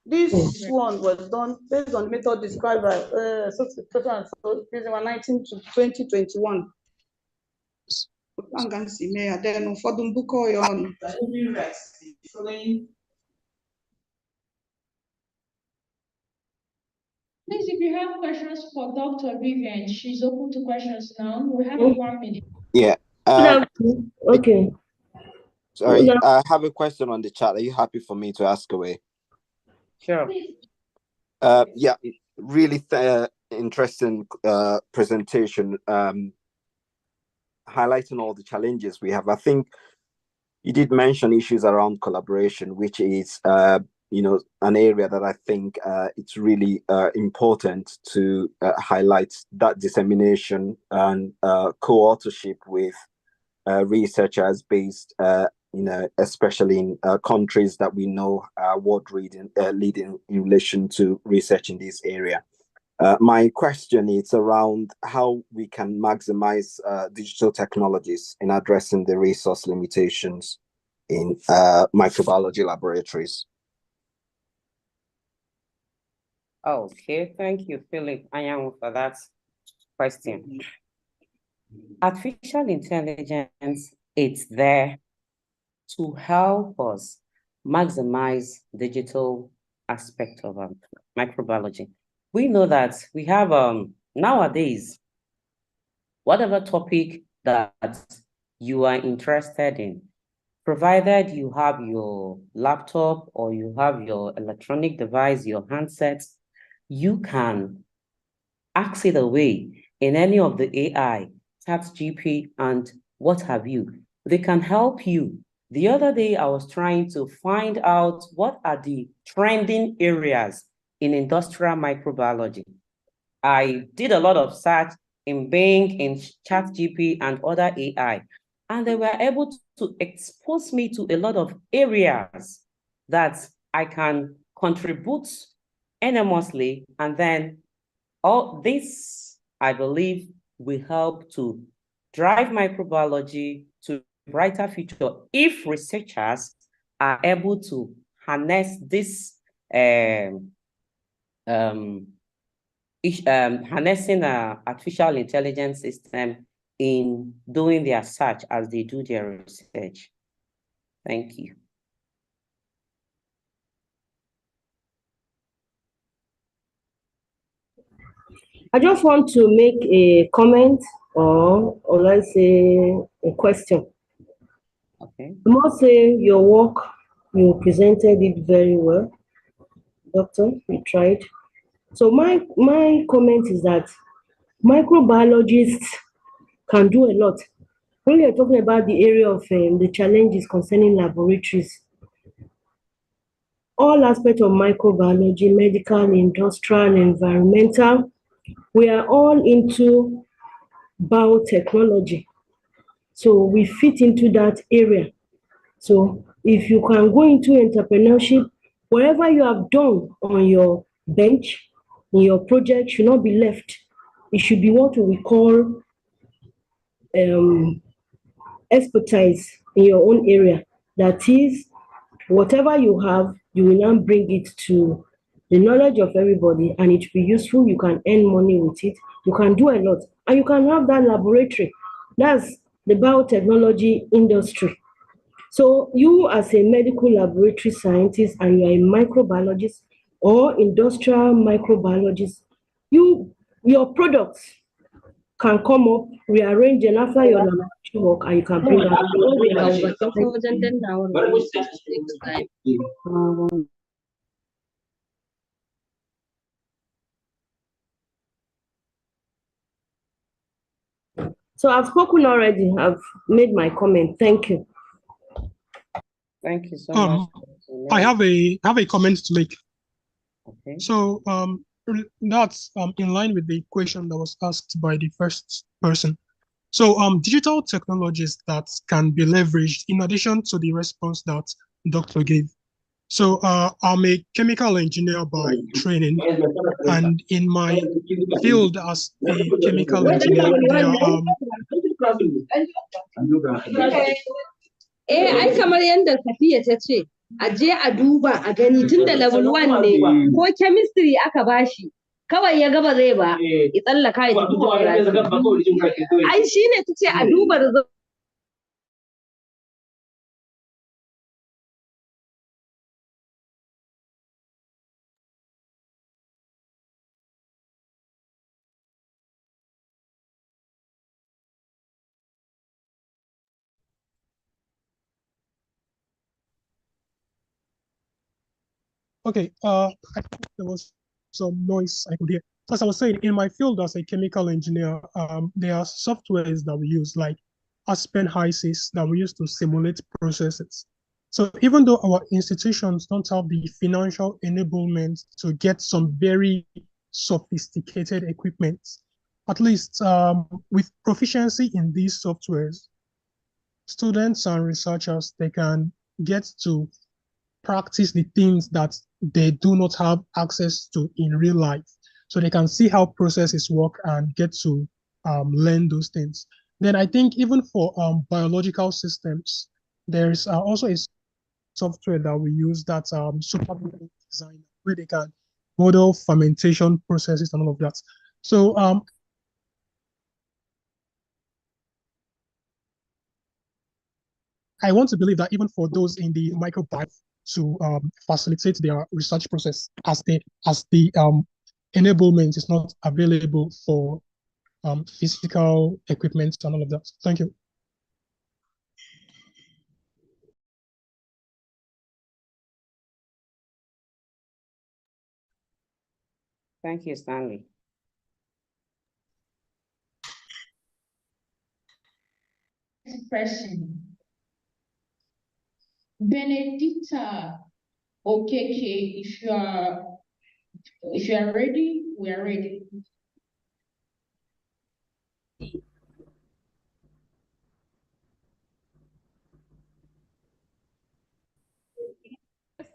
This one was done based on the method described by using 19 to 2021. Then for the book on Please, if you have questions for Dr. Vivian, she's open to questions now. We have 1 minute. Yeah. Okay. Sorry, I have a question on the chat. Are you happy for me to ask away? Sure. Yeah, really interesting presentation, highlighting all the challenges we have. I think you did mention issues around collaboration, which is an area that I think it's really important to highlight, that dissemination and co-authorship with researchers based especially in countries that we know are world leading in relation to research in this area. My question is around how we can maximize digital technologies in addressing the resource limitations in microbiology laboratories. Okay, thank you, Philip Anyanwu, for that question. Artificial intelligence, it's there to help us maximize digital aspect of microbiology. We know that we have nowadays, whatever topic that you are interested in, provided you have your laptop or you have your electronic device, your handset, you can ask it away in any of the AI, ChatGPT, and what have you. They can help you. The other day, I was trying to find out what are the trending areas in industrial microbiology. I did a lot of search in Bing, in ChatGPT, and other AI, and they were able to expose me to a lot of areas that I can contribute enormously, and then all this, I believe, will help to drive microbiology to a brighter future if researchers are able to harness this harnessing artificial intelligence system in doing their search as they do their research. Thank you. I just want to make a comment or let's say a question. Okay. I must say your work, you presented it very well. Doctor, you tried. So my comment is that microbiologists can do a lot. When you're talking about the area of the challenges concerning laboratories, all aspects of microbiology, medical, industrial, environmental, we are all into biotechnology. So we fit into that area. So if you can go into entrepreneurship, whatever you have done on your bench, in your project should not be left. It should be what we call expertise in your own area. That is, whatever you have, you will now bring it to the knowledge of everybody and it will be useful. You can earn money with it. You can do a lot. And you can have that laboratory. That's the biotechnology industry. So you as a medical laboratory scientist and you are a microbiologist or industrial microbiologist, your products can come up, rearrange, and after your laboratory work, and you can bring out. So I've spoken already. I've made my comment. Thank you. Thank you so much. I have a comment to make. Okay. So that's in line with the question that was asked by the first person. So digital technologies that can be leveraged in addition to the response that Dr. gave. So I'm a chemical engineer by training, and in my field as a chemical engineer, there are ai kamar yadda Safiya ta ce, a je a duba a gani tun da level 1 ne ko chemistry aka bashi kawai ya gaba zai ba ya tsallaka ya tafi geography. Ai shine ta ce a duba result. Okay, I think there was some noise I could hear. So as I was saying, in my field as a chemical engineer, there are softwares that we use, like Aspen HYSYS, that we use to simulate processes. So even though our institutions don't have the financial enablement to get some very sophisticated equipment, at least with proficiency in these softwares, students and researchers, they can get to practice the things that they do not have access to in real life. So they can see how processes work and get to learn those things. Then I think even for biological systems, there's also a software that we use that's Superbio Designer, where they can model fermentation processes and all of that. So I want to believe that even for those in the microbiome to facilitate their research process, as the enablement is not available for physical equipment and all of that. Thank you. Thank you, Stanley. Question. Benedicta Okeke, if you are ready, we are ready. Yes,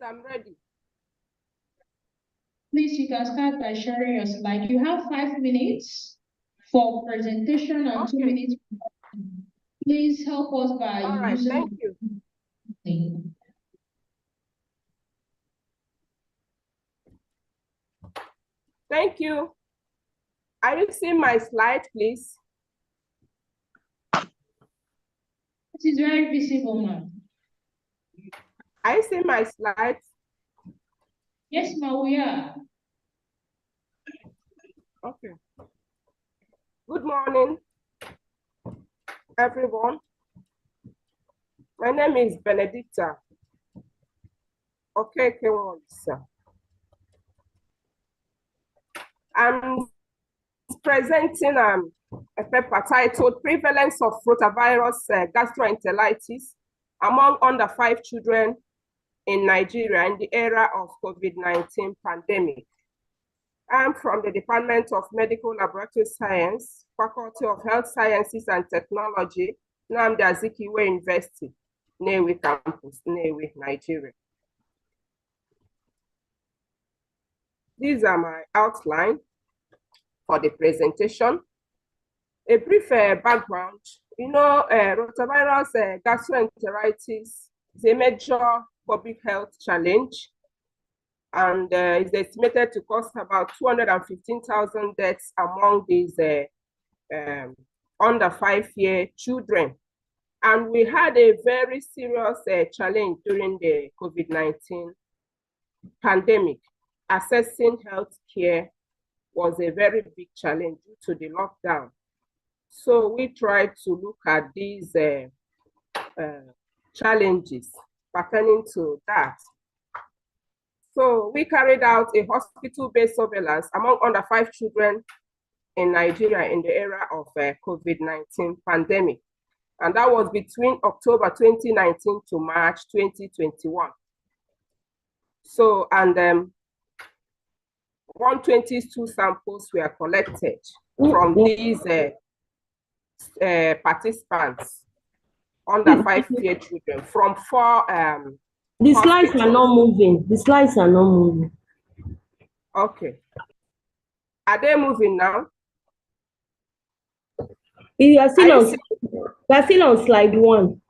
I'm ready. Please, you can start by sharing your slide. You have 5 minutes for presentation and 2 minutes. Please help us by using. Thank you. Thank you. Are you seeing my slide, please? It is very visible, ma'am. Are you seeing my slides? Yes, ma'am, we are. Okay. Good morning, everyone. My name is Benedicta Okeke. I'm presenting a paper titled Prevalence of Rotavirus Gastroenteritis Among Under 5 Children in Nigeria in the Era of COVID-19 Pandemic. I'm from the Department of Medical Laboratory Science, Faculty of Health Sciences and Technology, Nnamdi Azikiwe University, Nnewi Campus, Nnewi, Nigeria. These are my outline for the presentation. A brief background. You know, rotavirus gastroenteritis is a major public health challenge, and is estimated to cause about 215,000 deaths among these under 5-year children. And we had a very serious challenge during the COVID-19 pandemic. Accessing healthcare was a very big challenge due to the lockdown. So we tried to look at these challenges pertaining to that. So we carried out a hospital-based surveillance among under 5 children in Nigeria in the era of COVID-19 pandemic. And that was between October 2019 to March 2021. So, and 122 samples were collected from these participants under 5-year children from 4 The slides are not moving. The slides are not moving. Okay. Are they moving now? You are still on slide 1.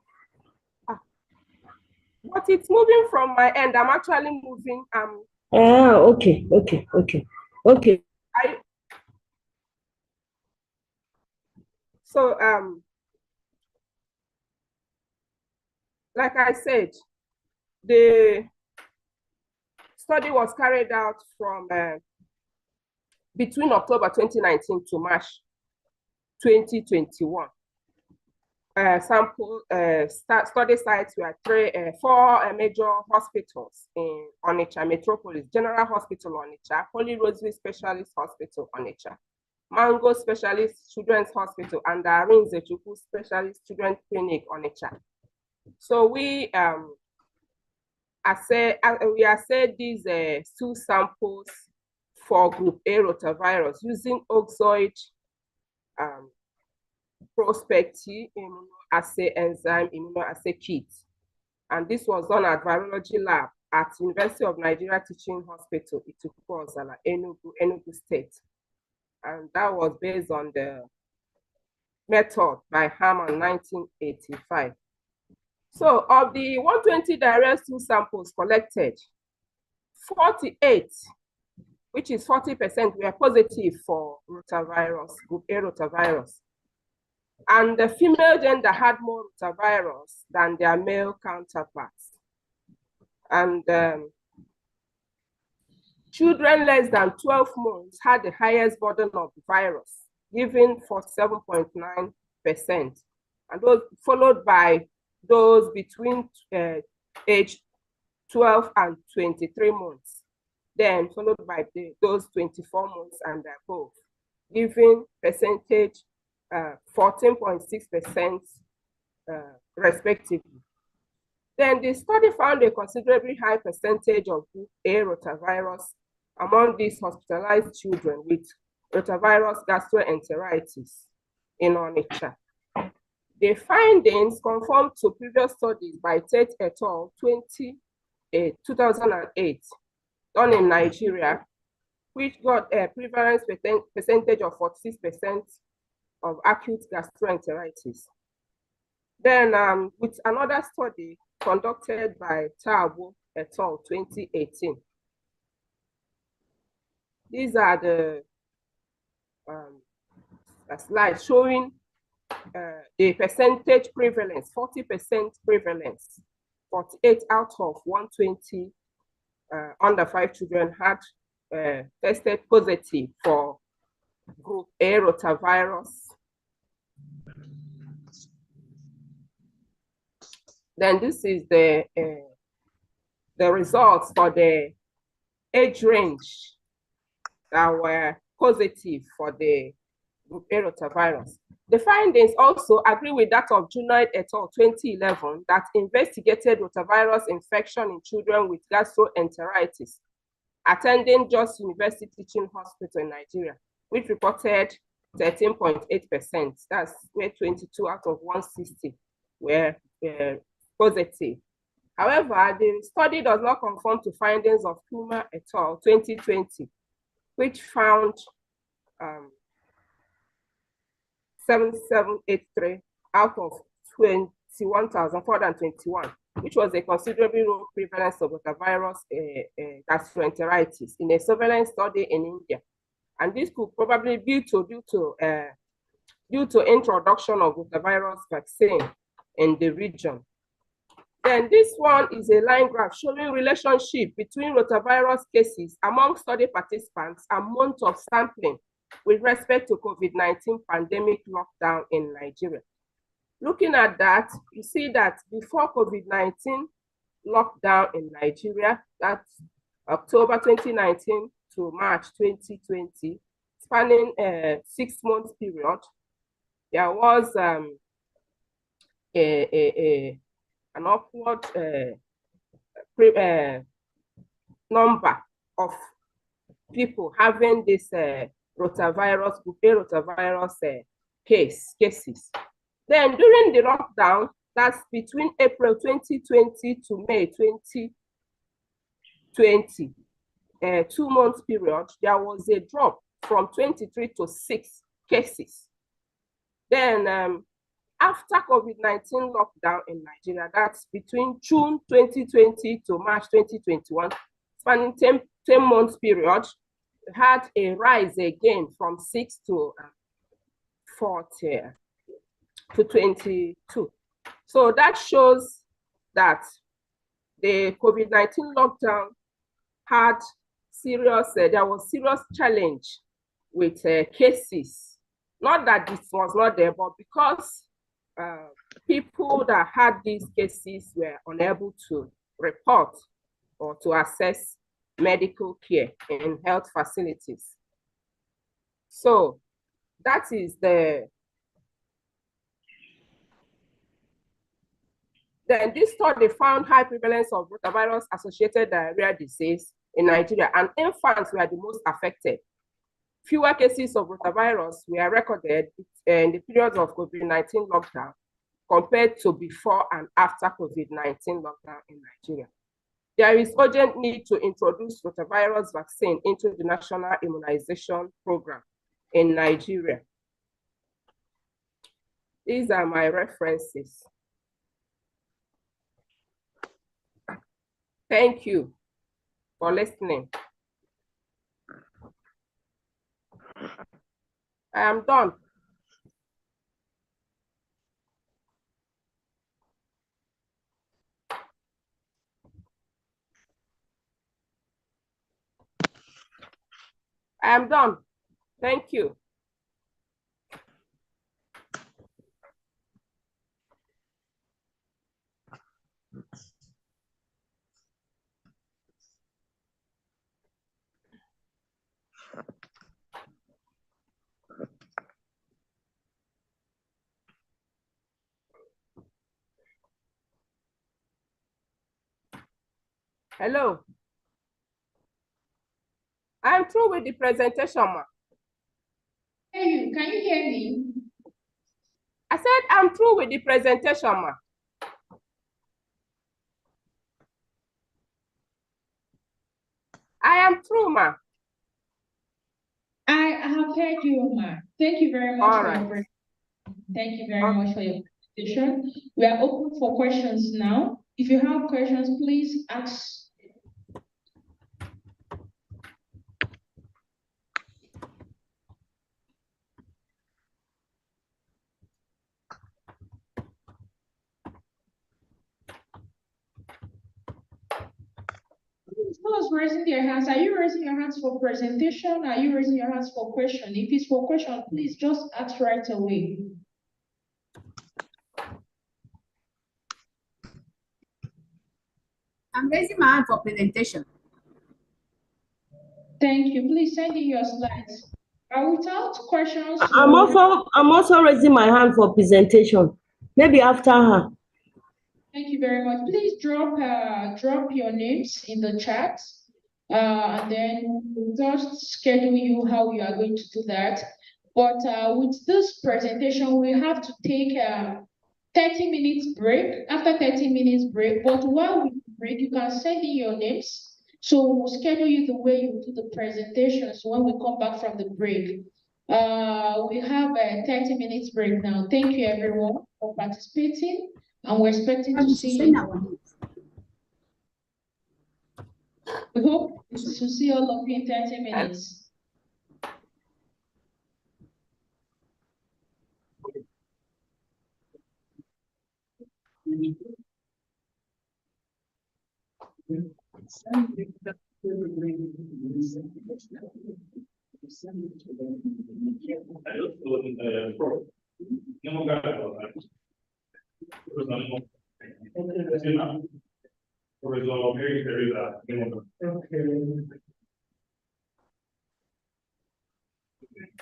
But it's moving from my end. I'm actually moving. Okay. So like I said, the study was carried out from between October 2019 to March 2021. sample study sites were four major hospitals in Onitsha Metropolis: General Hospital Onitsha, Holy Rosary Specialist Hospital Onitsha, Mango Specialist Children's Hospital, and the Arinze Chukwu Specialist Children's Clinic Onitsha. So we assayed these two samples for group A rotavirus using oxoid prospective immunoassay enzyme immunoassay kit. And this was done at virology lab at University of Nigeria Teaching Hospital, Ituku-Ozala, Enugu State. And that was based on the method by Hammond 1985. So of the 120 direct stool samples collected, 48, which is 40%, were positive for rotavirus, group A rotavirus. And the female gender had more rotavirus than their male counterparts. And children less than 12 months had the highest burden of the virus, giving 47.9%, and those followed by those between age 12 and 23 months, then followed by those 24 months and above, giving percentage 14.6% respectively. Then the study found a considerably high percentage of group A rotavirus among these hospitalized children with rotavirus gastroenteritis in Onitsha. The findings conform to previous studies by Tate et al. 2008, done in Nigeria, which got a prevalence percentage of 46% of acute gastroenteritis. Then with another study conducted by Tabo et al. 2018. These are the slides showing the percentage prevalence, 40% prevalence. 48 out of 120 under 5 children had tested positive for group A rotavirus. Then this is the results for the age range that were positive for the group A rotavirus. The findings also agree with that of Junaid et al. 2011 that investigated rotavirus infection in children with gastroenteritis attending Jos University Teaching Hospital in Nigeria, which reported 13.8%. That's where 22 out of 160 were positive. However, the study does not conform to findings of Kuma et al. 2020, which found 7783 out of 21,421, which was a considerably low prevalence of rotavirus gastroenteritis in a surveillance study in India. And this could probably be due to introduction of rotavirus vaccine in the region. Then this one is a line graph showing relationship between rotavirus cases among study participants and month of sampling with respect to COVID-19 pandemic lockdown in Nigeria. Looking at that, you see that before COVID-19 lockdown in Nigeria, that's October 2019 to March 2020, spanning a 6 month period, there was an upward number of people having this rotavirus, group A rotavirus cases. Then during the lockdown, that's between April 2020 to May 2020, 2 months period, there was a drop from 23 to 6 cases. Then after COVID-19 lockdown in Nigeria, that's between June 2020 to March 2021, spanning 10 months period, had a rise again from 6 to 40 to 22. So that shows that the COVID-19 lockdown had there was serious challenge with cases. Not that this was not there, but because people that had these cases were unable to report or to access medical care in health facilities. So that is then this study found high prevalence of rotavirus-associated diarrhea disease in Nigeria, and infants were the most affected. Fewer cases of rotavirus were recorded in the period of COVID-19 lockdown compared to before and after COVID-19 lockdown in Nigeria. There is urgent need to introduce rotavirus vaccine into the national immunization program in Nigeria. These are my references. Thank you for listening. I am done. I am done. Thank you. Hello. I'm through with the presentation, ma. Hey, can you hear me? I said I'm through with the presentation, ma. I am through, ma. I have heard you, ma. Thank you very much All for right. your presentation. Thank you very much for your presentation. We are open for questions now. If you have questions, please ask. Who's raising their hands? Are you raising your hands for presentation? Are you raising your hands for question? If it's for question, please just ask right away. I'm raising my hand for presentation. Thank you. Please send in your slides. Without questions, I'm also raising my hand for presentation. Maybe after her. Thank you very much. Please drop your names in the chat, and then we'll just schedule you how you are going to do that. But with this presentation, we have to take a 30 minutes break. After 30 minutes break, but while we break, you can send in your names. So we'll schedule you the way you do the presentations when we come back from the break. We have a 30 minutes break now. Thank you everyone for participating. And we're expecting to see you. We hope to see all of you in 30 minutes.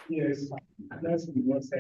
Yes, that's the most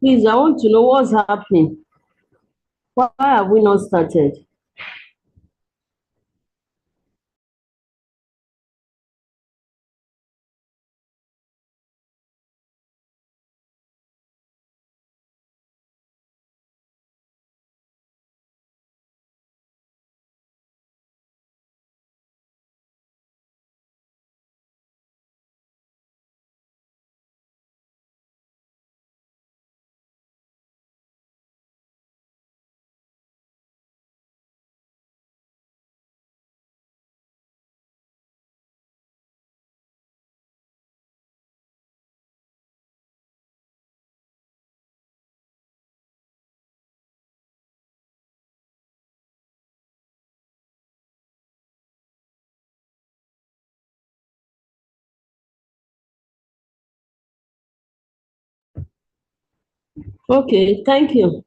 Please, I want to know what's happening. Why have we not started? Okay, thank you.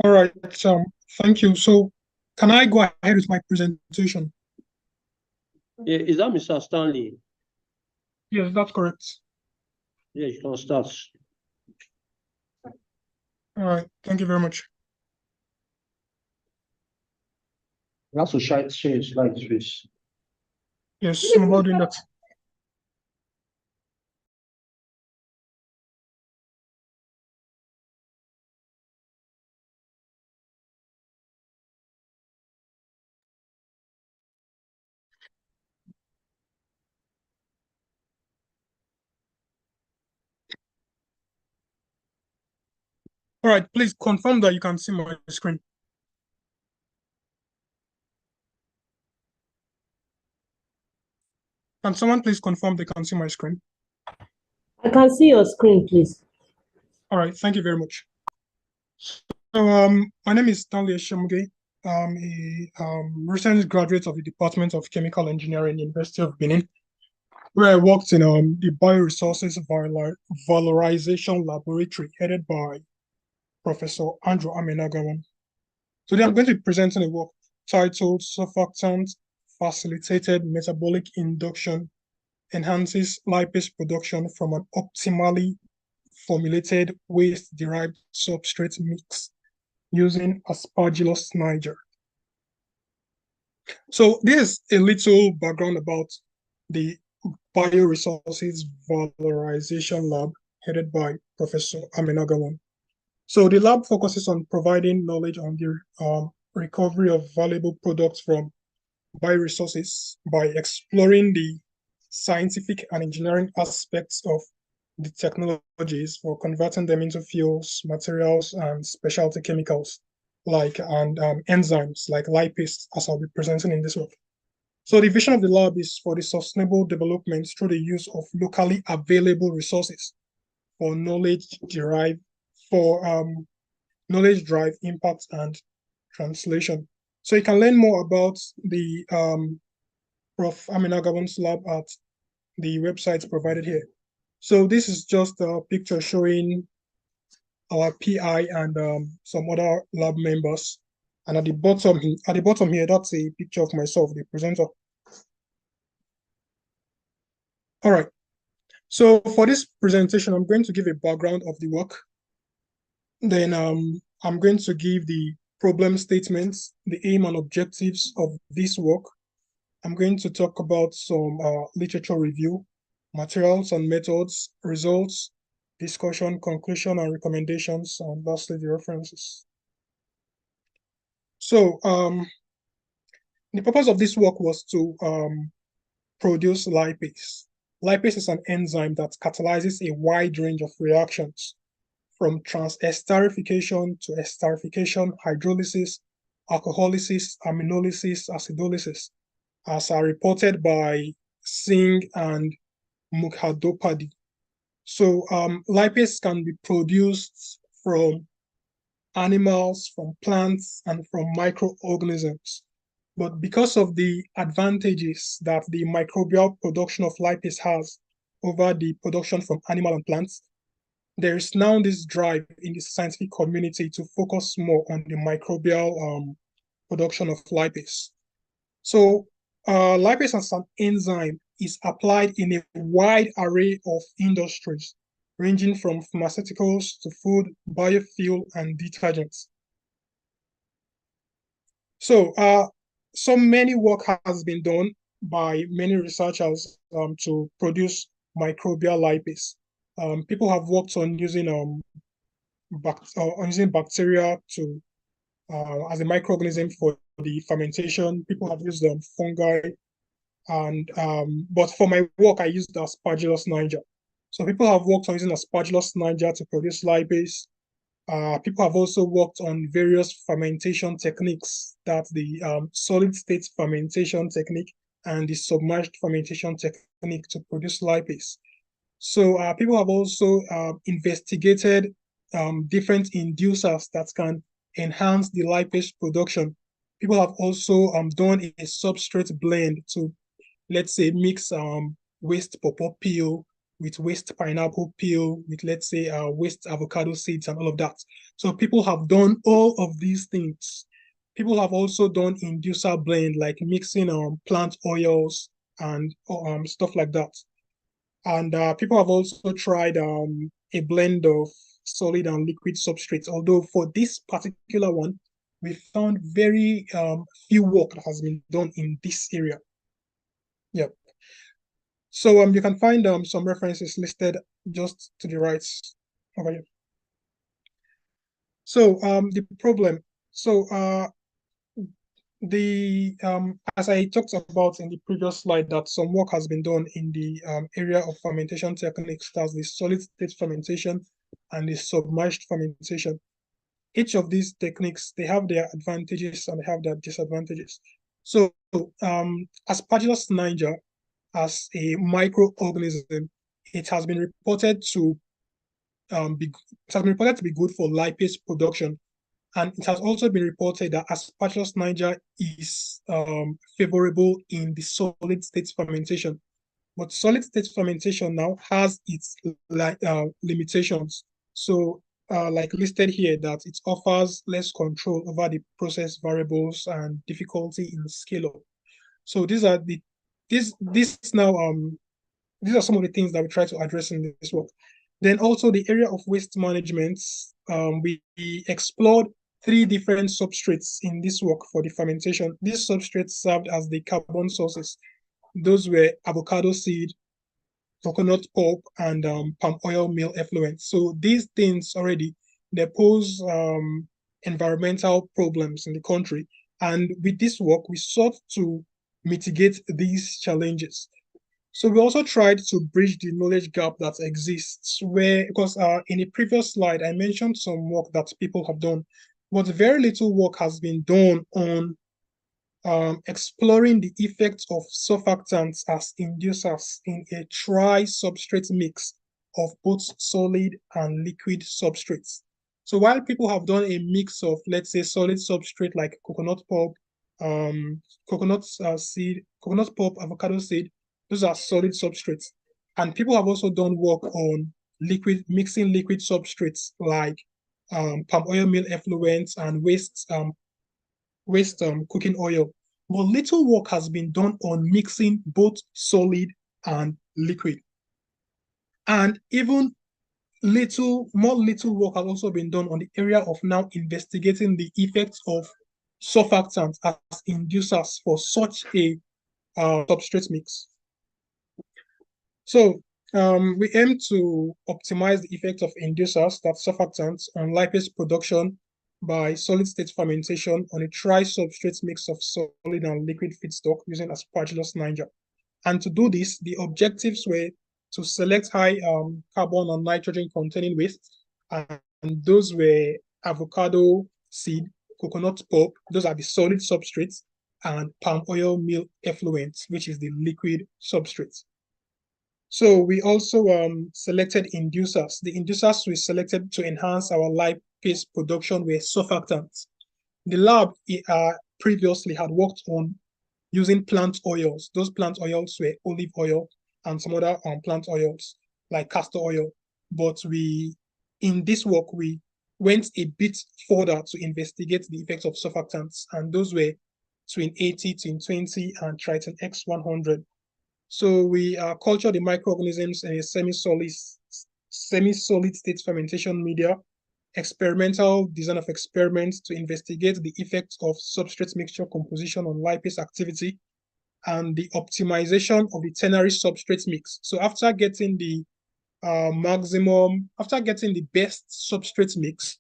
All right, thank you. So can I go ahead with my presentation? Is that Mr. Stanley? Yes, that's correct. Yeah, you can start. All right, thank you very much. You have to share slide space. Yes, I'm about doing that. All right, please confirm that you can see my screen. Can someone please confirm they can see my screen? I can see your screen, please. All right, thank you very much. So, my name is Stanley Eshemuge. I'm a recent graduate of the Department of Chemical Engineering, University of Benin, where I worked in the Bioresources Valorization Laboratory, headed by Professor Andrew Amenagawan. Today, I'm going to be presenting a work titled Surfactant Facilitated Metabolic Induction Enhances Lipase Production from an Optimally Formulated Waste-Derived Substrate Mix using Aspergillus niger. So this is a little background about the Bioresources Valorization Lab headed by Professor Amenagawan. So the lab focuses on providing knowledge on the recovery of valuable products from bioresources by exploring the scientific and engineering aspects of the technologies for converting them into fuels, materials, and specialty chemicals like enzymes like lipase, as I'll be presenting in this work. So the vision of the lab is for the sustainable development through the use of locally available resources for knowledge-derived impact and translation. So you can learn more about the Prof. Amenagawan's lab at the websites provided here. So this is just a picture showing our PI and some other lab members. And at the bottom here, that's a picture of myself, the presenter. All right. So for this presentation, I'm going to give a background of the work. Then I'm going to give the problem statements, the aim and objectives of this work. I'm going to talk about some literature review, materials and methods, results, discussion, conclusion, and recommendations, and lastly, the references. So the purpose of this work was to produce lipase. Lipase is an enzyme that catalyzes a wide range of reactions, from transesterification to esterification, hydrolysis, alcoholysis, aminolysis, acidolysis, as are reported by Singh and Mukhopadhyay. So lipase can be produced from animals, from plants, and from microorganisms. But because of the advantages that the microbial production of lipase has over the production from animal and plants, there is now this drive in the scientific community to focus more on the microbial production of lipase. So lipase as an enzyme is applied in a wide array of industries, ranging from pharmaceuticals to food, biofuel, and detergents. So so many work has been done by many researchers to produce microbial lipase. People have worked on using bacteria to as a microorganism for the fermentation. People have used fungi, and but for my work, I used Aspergillus niger. So people have worked on using Aspergillus niger to produce lipase. People have also worked on various fermentation techniques, that the solid state fermentation technique and the submerged fermentation technique to produce lipase. So people have also investigated different inducers that can enhance the lipase production. People have also done a substrate blend to, let's say, mix waste pawpaw peel with waste pineapple peel, with let's say waste avocado seeds and all of that. So people have done all of these things. People have also done inducer blend, like mixing plant oils and stuff like that. And people have also tried a blend of solid and liquid substrates. Although for this particular one, we found very few work that has been done in this area. Yep. So you can find some references listed just to the right over here. So the problem. So as I talked about in the previous slide, that some work has been done in the area of fermentation techniques, that's the solid state fermentation and the submerged fermentation. Each of these techniques, they have their advantages and they have their disadvantages. So Aspergillus niger, as a microorganism, it has been reported to be good for lipase production. And it has also been reported that Aspergillus niger is favorable in the solid state fermentation. But solid state fermentation now has its limitations. So like listed here, that it offers less control over the process variables and difficulty in scale-up. So these are some of the things that we try to address in this work. Then also the area of waste management, we explored 3 different substrates in this work for the fermentation. These substrates served as the carbon sources. Those were avocado seed, coconut pulp, and palm oil meal effluent. So these things already, they pose environmental problems in the country. And with this work, we sought to mitigate these challenges. So we also tried to bridge the knowledge gap that exists because in a previous slide, I mentioned some work that people have done, but very little work has been done on exploring the effects of surfactants as inducers in a tri-substrate mix of both solid and liquid substrates. So while people have done a mix of, let's say, solid substrate like coconut pulp, coconut pulp, avocado seed, those are solid substrates. And people have also done work on mixing liquid substrates like palm oil meal effluents and waste cooking oil. But little work has been done on mixing both solid and liquid. And even more little work has also been done on the area of now investigating the effects of surfactants as inducers for such a substrate mix. So we aim to optimize the effect of inducers, that surfactants, on lipase production by solid state fermentation on a tri-substrate mix of solid and liquid feedstock using Aspergillus niger. And to do this, the objectives were to select high carbon and nitrogen containing waste, and those were avocado seed, coconut pulp, those are the solid substrates, and palm oil meal effluent, which is the liquid substrate. So we also selected inducers. The inducers we selected to enhance our lipase production were surfactants. The lab previously had worked on using plant oils. Those plant oils were olive oil and some other plant oils like castor oil. But in this work, we went a bit further to investigate the effects of surfactants, and those were Twin 80, Twin 20, and Triton X100. So we culture the microorganisms in a semi-solid state fermentation media, experimental design of experiments to investigate the effects of substrate mixture composition on lipase activity, and the optimization of the ternary substrate mix. So after getting the best substrate mix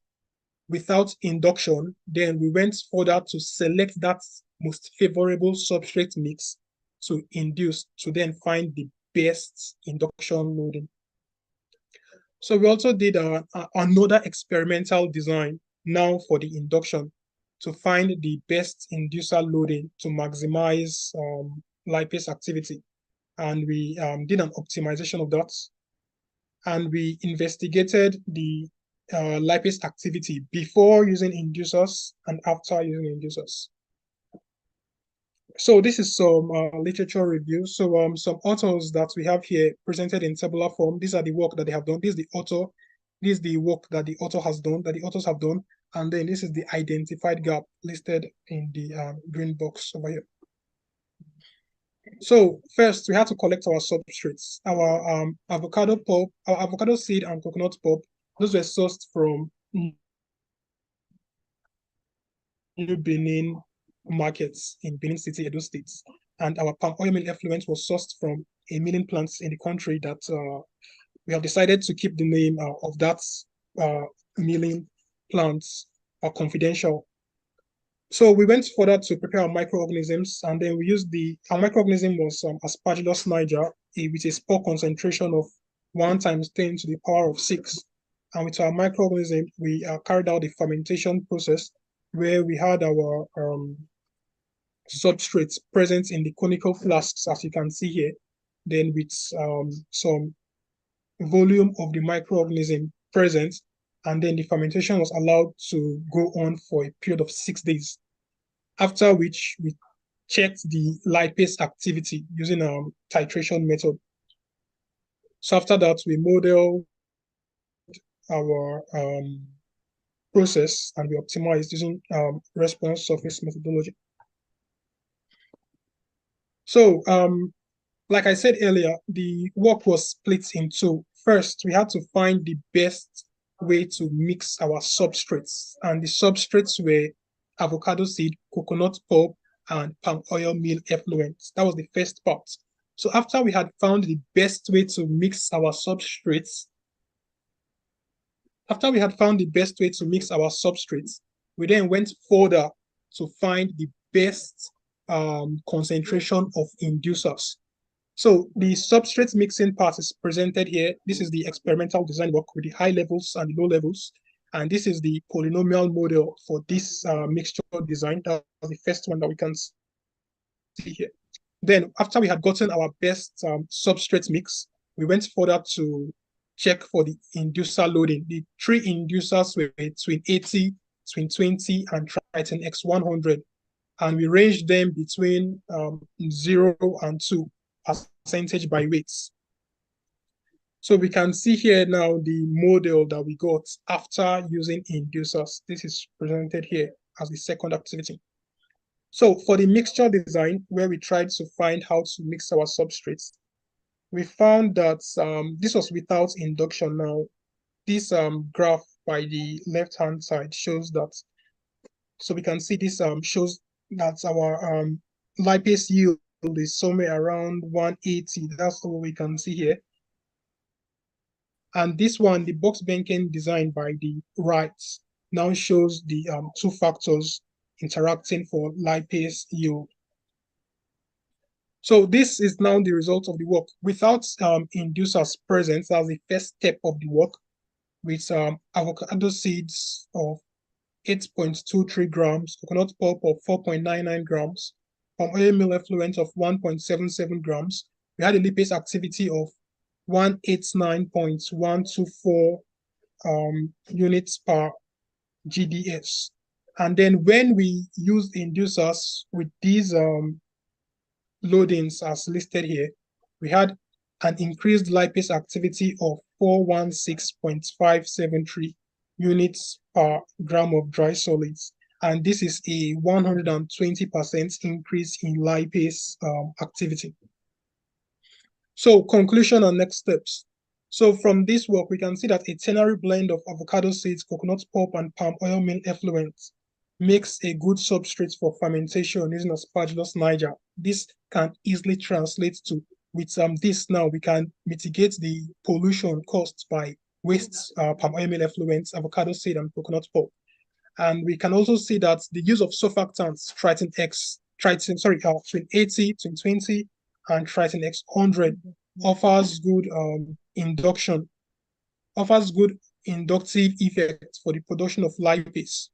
without induction, then we went further to select that most favorable substrate mix to induce, to then find the best induction loading. So we also did another experimental design now for the induction to find the best inducer loading to maximize lipase activity. And we did an optimization of that. And we investigated the lipase activity before using inducers and after using inducers. So this is some literature review. So some authors that we have here presented in tabular form. These are the work that they have done. This is the author. This is the work that the author has done, that the authors have done. And then this is the identified gap listed in the green box over here. So first, we have to collect our substrates. Our avocado pulp, our avocado seed and coconut pulp, those were sourced from New Benin markets in Benin City, Edo State. And our palm oil mill effluent was sourced from a milling plant in the country that we have decided to keep the name of that milling plant confidential. So we went further to prepare our microorganisms, and then we used our microorganism was Aspergillus niger with a spore concentration of 1 × 10⁶. And with our microorganism, we carried out the fermentation process where we had our substrates present in the conical flasks, as you can see here, then with some volume of the microorganism present, and then the fermentation was allowed to go on for a period of 6 days, after which we checked the lipase activity using a titration method. So after that, we modeled our process and we optimized using response surface methodology. So like I said earlier, the work was split in two. First, we had to find the best way to mix our substrates, and the substrates were avocado seed, coconut pulp, and palm oil meal effluent. That was the first part. So after we had found the best way to mix our substrates, we then went further to find the best concentration of inducers. So the substrate mixing part is presented here. This is the experimental design work with the high levels and the low levels. And this is the polynomial model for this mixture design. That was the first one that we can see here. Then after we had gotten our best substrate mix, we went further to check for the inducer loading. The 3 inducers were between 80, between 20, and Triton X100. And we ranged them between 0 and 2 percentage by weights. So we can see here now the model that we got after using inducers. This is presented here as the second activity. So for the mixture design, where we tried to find how to mix our substrates, we found that this was without induction. Now, this graph by the left-hand side shows that. So we can see this shows that our lipase yield is somewhere around 180. That's what we can see here. And this one, the box banking design by the right, now shows the 2 factors interacting for lipase yield. So this is now the result of the work. Without inducers present, that's the first step of the work, with avocado seeds of 8.23 grams, coconut pulp of 4.99 grams, palm oil meal effluent of 1.77 grams. We had a lipase activity of 189.124 units per GDS. And then when we use inducers with these loadings as listed here, we had an increased lipase activity of 416.573 units per gram of dry solids. And this is a 120% increase in lipase activity. So conclusion and next steps. So from this work, we can see that a ternary blend of avocado seeds, coconut pulp, and palm oil meal effluent makes a good substrate for fermentation using Aspergillus niger. This can easily translate to, with this now, we can mitigate the pollution caused by waste palm oil meal effluents, avocado seed, and coconut pulp. And we can also see that the use of surfactants, Triton 80, Twin 20, and Triton X100 offers good inductive effect for the production of lipase,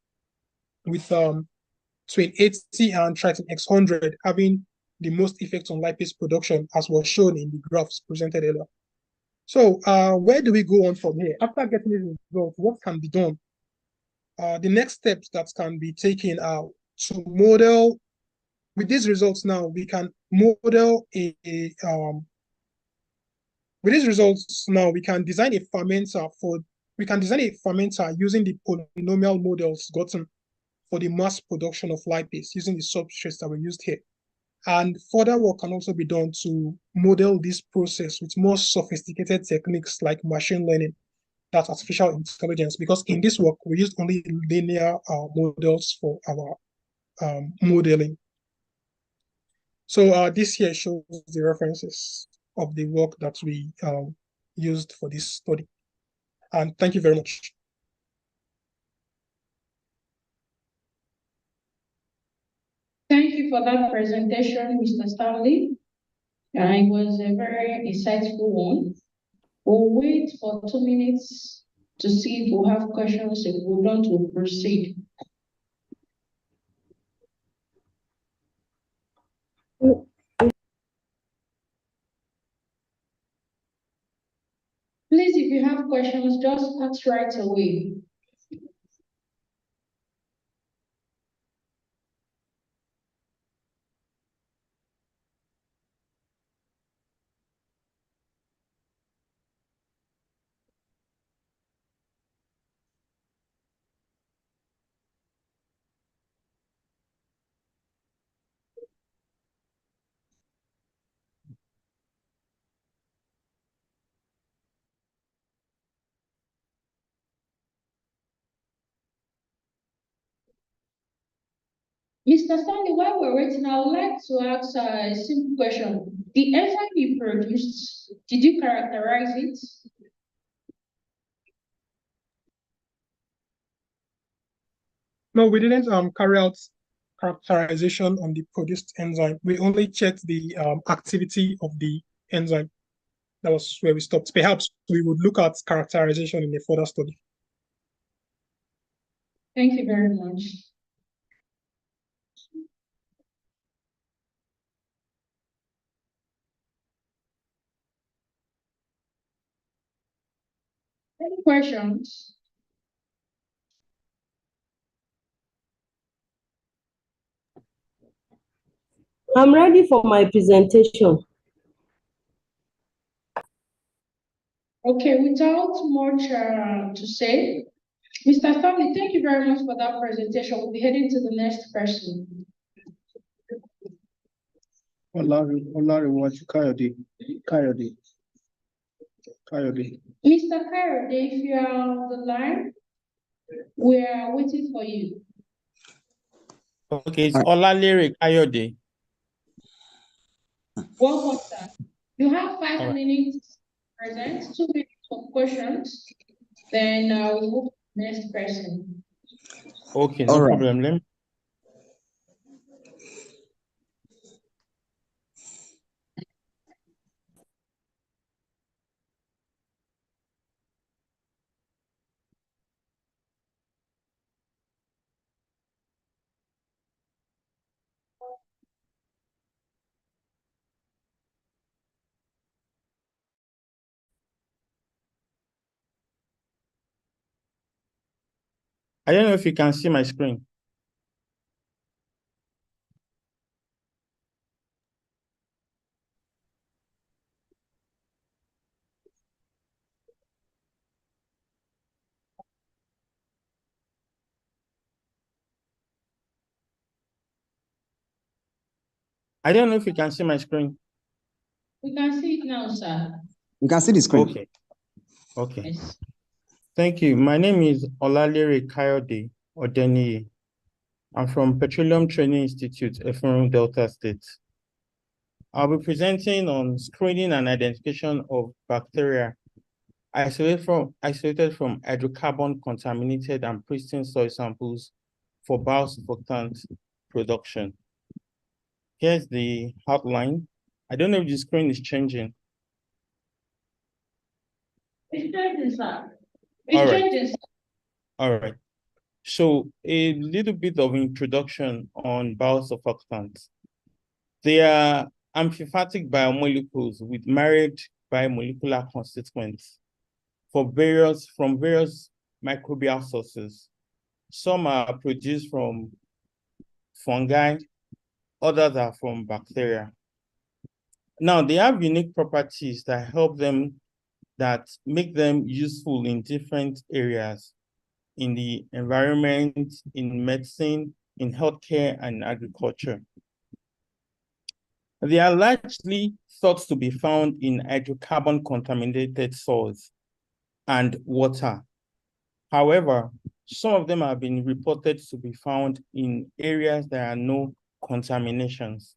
with Twin 80 and Triton X100 having the most effect on lipase production, as was shown in the graphs presented earlier. So where do we go on from here? After getting these results, what can be done? The next steps that can be taken are to model with these results now, we can model with these results now, we can design a fermenter using the polynomial models gotten for the mass production of lipase using the substrates that were used here. And further work can also be done to model this process with more sophisticated techniques like machine learning, that's artificial intelligence, because in this work, we used only linear models for our modeling. So this here shows the references of the work that we used for this study. And thank you very much. Thank you for that presentation, Mr. Stanley. It was a very insightful one. We'll wait for 2 minutes to see if we have questions. If we don't, we'll proceed. Please, if you have questions, just ask right away. Mr. Stanley, while we're waiting, I would like to ask a simple question. The enzyme you produced, did you characterize it? No, we didn't carry out characterization on the produced enzyme. We only checked the activity of the enzyme. That was where we stopped. Perhaps we would look at characterization in a further study. Thank you very much. Any questions? I'm ready for my presentation. Okay, without much to say, Mr. Stanley, thank you very much for that presentation. We'll be heading to the next person. Olariwaju Kayode. Mr. Kayode, if you are on the line, we are waiting for you. Okay, it's Olalere Kayode. Welcome, sir. You have 5 minutes present, 2 minutes for questions. Then we'll move to the next person. Okay, no problem. Let me. I don't know if you can see my screen. I don't know if you can see my screen. We can see it now, sir. You can see the screen. Okay. Okay. Yes. Thank you. My name is Olalere Kayode Odeniyi. I'm from Petroleum Training Institute, Efurun, Delta State. I'll be presenting on screening and identification of bacteria isolated from hydrocarbon contaminated and pristine soil samples for biosurfactant production. Here's the outline. I don't know if the screen is changing. It's changing, sir. It's changing, sir. All right. So a little bit of introduction on biosurfactants. They are amphipathic biomolecules with married biomolecular constituents from various microbial sources. Some are produced from fungi, others are from bacteria. Now, they have unique properties that that make them useful in different areas, in the environment, in medicine, in healthcare, and agriculture. They are largely thought to be found in hydrocarbon contaminated soils and water. However, some of them have been reported to be found in areas there are no contaminations.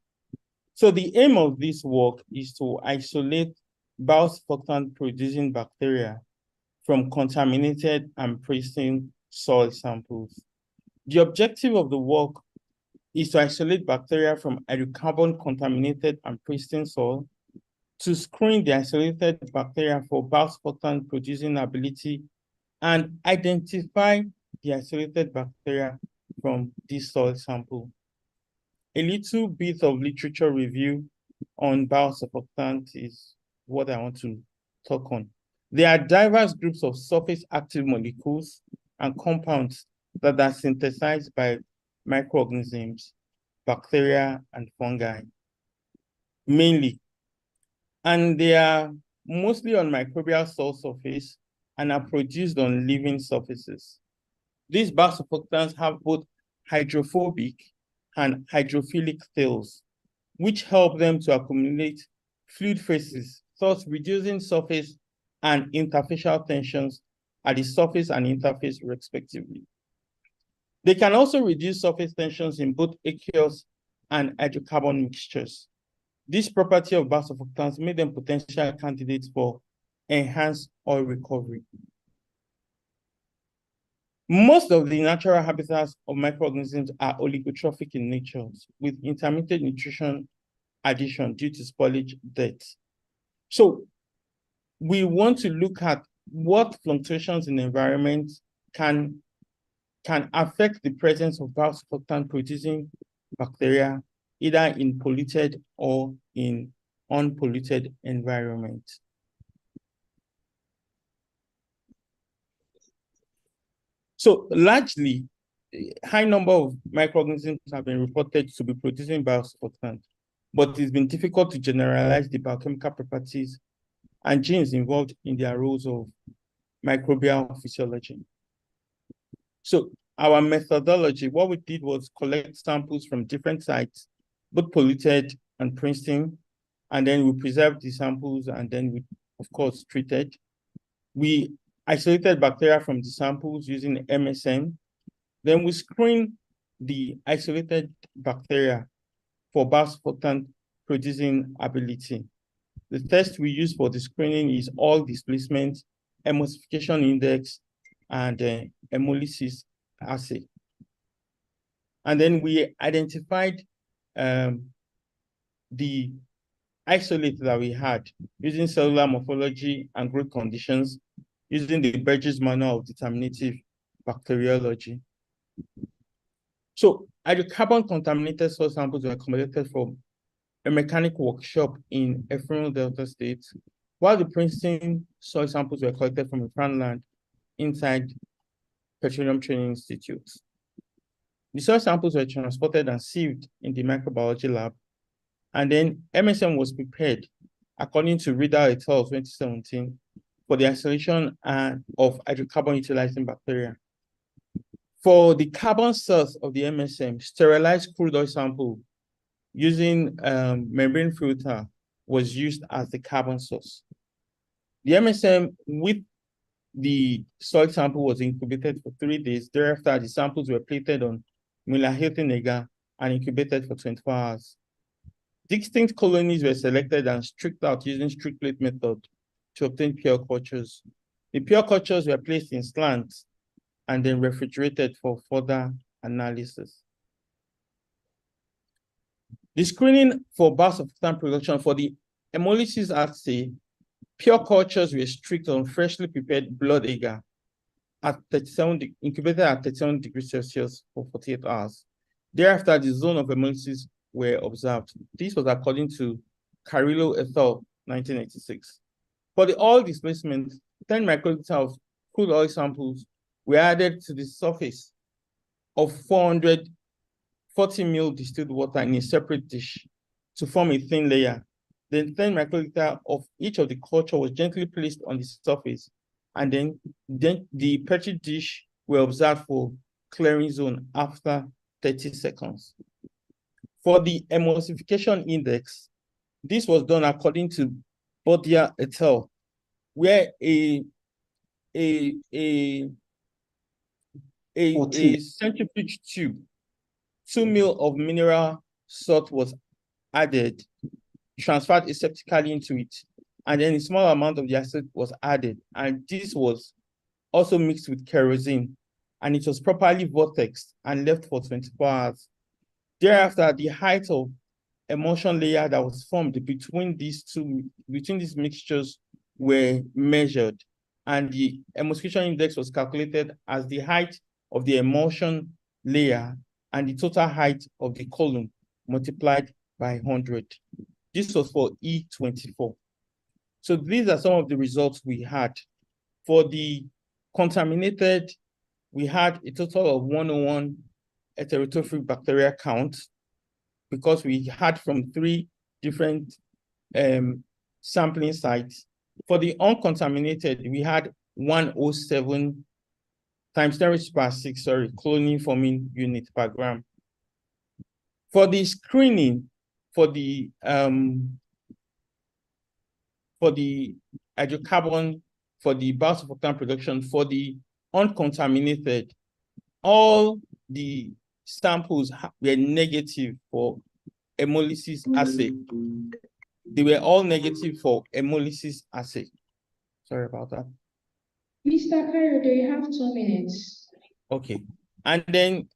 So the aim of this work is to isolate biosurfactant producing bacteria from contaminated and pristine soil samples. The objective of the work is to isolate bacteria from hydrocarbon contaminated and pristine soil, to screen the isolated bacteria for biosurfactant producing ability, and identify the isolated bacteria from this soil sample. A little bit of literature review on biosurfactant is what I want to talk on. There are diverse groups of surface active molecules and compounds that are synthesized by microorganisms, bacteria, and fungi, mainly. And they are mostly on microbial soil surface and are produced on living surfaces. These biosurfactants have both hydrophobic and hydrophilic tails, which help them to accumulate fluid phases, thus reducing surface and interfacial tensions at the surface and interface respectively. They can also reduce surface tensions in both aqueous and hydrocarbon mixtures. This property of biosurfactants made them potential candidates for enhanced oil recovery. Most of the natural habitats of microorganisms are oligotrophic in nature, with intermittent nutrition addition due to spoilage death. So we want to look at what fluctuations in the environment can affect the presence of biosurfactant producing bacteria, either in polluted or in unpolluted environment. So largely, high number of microorganisms have been reported to be producing biosurfactant, but it's been difficult to generalize the biochemical properties and genes involved in their roles of microbial physiology. So our methodology, what we did was collect samples from different sites, both polluted and pristine, and then we preserved the samples, and then we, of course, treated. We isolated bacteria from the samples using MSM. Then we screened the isolated bacteria for biosurfactant producing ability. The test we use for the screening is all displacement, emulsification index, and hemolysis assay. And then we identified the isolate that we had using cellular morphology and growth conditions, using the Burgess Manual of Determinative Bacteriology. So hydrocarbon contaminated soil samples were collected from a mechanic workshop in Ephraim Delta State, while the Princeton soil samples were collected from a farmland inside Petroleum Training Institute. The soil samples were transported and sieved in the microbiology lab, and then MSM was prepared according to Riedel et al. 2017 for the isolation of hydrocarbon utilizing bacteria. For the carbon source of the MSM, sterilized crude oil sample using membrane filter was used as the carbon source. The MSM with the soil sample was incubated for 3 days. Thereafter, the samples were plated on Miller-Hilton agar and incubated for 24 hours. Distinct colonies were selected and stripped out using strict plate method to obtain pure cultures. The pure cultures were placed in slants and then refrigerated for further analysis. The screening for biosurfactant production for the hemolysis assay, pure cultures were stripped on freshly prepared blood agar at incubated at 37 degrees Celsius for 48 hours. Thereafter, the zone of hemolysis were observed. This was according to Carrillo et al. 1986. For the oil displacement, 10 microliters of crude oil samples were added to the surface of 400 40 ml distilled water in a separate dish to form a thin layer. Then 10 microliter of each of the culture was gently placed on the surface, and then the petri dish were observed for clearing zone after 30 seconds. For the emulsification index, this was done according to Bodia et al., where a centrifuge tube, 2 ml of mineral salt was added, transferred aseptically into it, and then a small amount of the acid was added, and this was also mixed with kerosene, and it was properly vortexed and left for 24 hours. Thereafter, the height of emulsion layer that was formed between these mixtures were measured, and the emulsification index was calculated as the height of the emulsion layer and the total height of the column multiplied by 100. This was for E24. So these are some of the results we had. For the contaminated, we had a total of 101 heterotrophic bacteria count, because we had from 3 different sampling sites. For the uncontaminated, we had 107 times 10⁻⁶, cloning forming unit per gram. For the screening, for the hydrocarbon, for the biosurfactant production, for the uncontaminated, all the samples were negative for hemolysis assay. They were all negative for hemolysis assay. Sorry about that. Mr. Kayode, you have 2 minutes. Okay. And then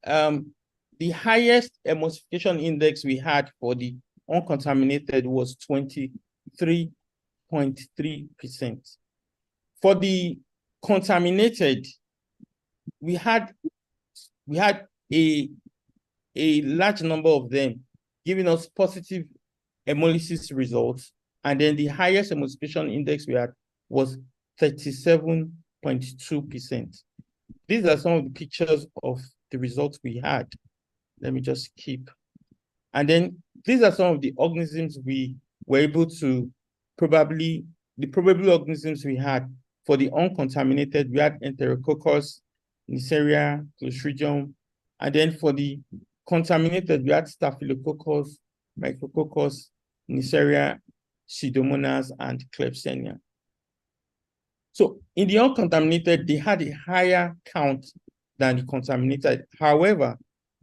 the highest emulsification index we had for the uncontaminated was 23.3%. For the contaminated, we had a large number of them giving us positive hemolysis results, and then the highest emulsification index we had was 37.2%. These are some of the pictures of the results we had. Let me just keep. And then these are some of the organisms we were able to the probable organisms we had. For the uncontaminated, we had Enterococcus, Neisseria, Clostridium, and then for the contaminated, we had Staphylococcus, Micrococcus, Neisseria, Pseudomonas, and Klebsiella. So in the uncontaminated, they had a higher count than the contaminated. However,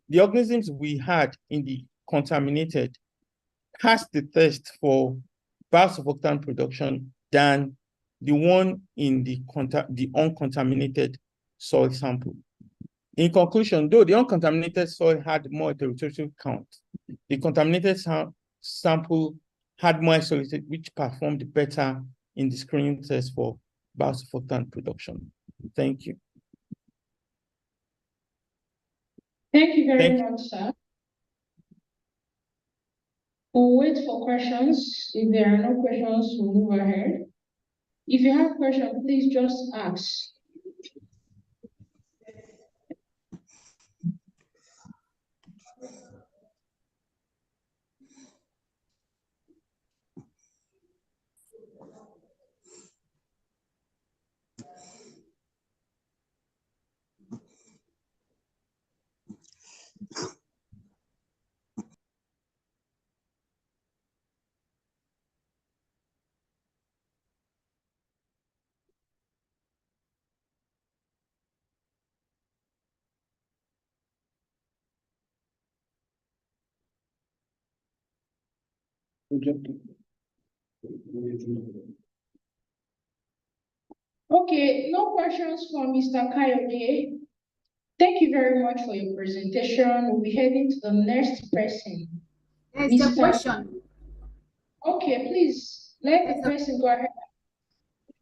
the organisms we had in the contaminated passed the test for biosurfactant production than the one in the uncontaminated soil sample. In conclusion, though the uncontaminated soil had more heterotrophic count, the contaminated sample had more isolated, which performed better in the screening test for biosurfactant production. Thank you. Thank you very much, sir. We'll wait for questions. If there are no questions, we'll move ahead. If you have questions, please just ask. Okay, no questions for Mr. Kayode. Thank you very much for your presentation. We'll be heading to the next person. There's a question. Okay, please, let the person go ahead.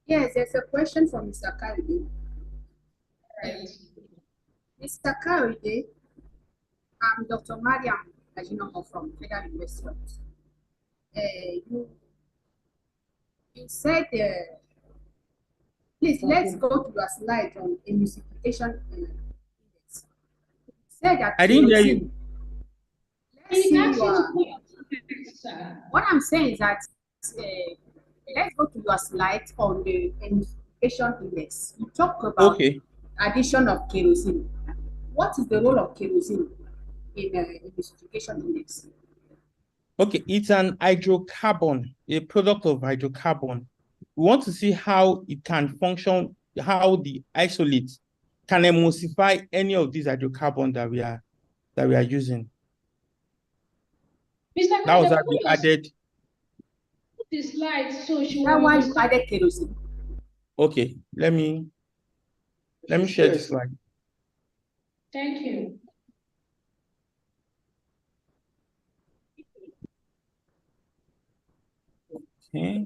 Yes, there's a question from Mr. Kayode. Right. Mr. Kayode, I'm Dr. Mariam Ajinomo from Federal University. You said, please, let's go to your slide on emulsification index. You said that I didn't hear you. What I'm saying is that let's go to your slide on the emulsification index. You talk about addition of kerosene. What is the role of kerosene in emulsification index? Okay, it's an hydrocarbon, a product of hydrocarbon. We want to see how it can function, how the isolate can emulsify any of these hydrocarbons that we are using. Mr. That was how we added. Put the slide so she That will why you understand. added kerosene. Okay, let me share the slide. Thank you. Okay.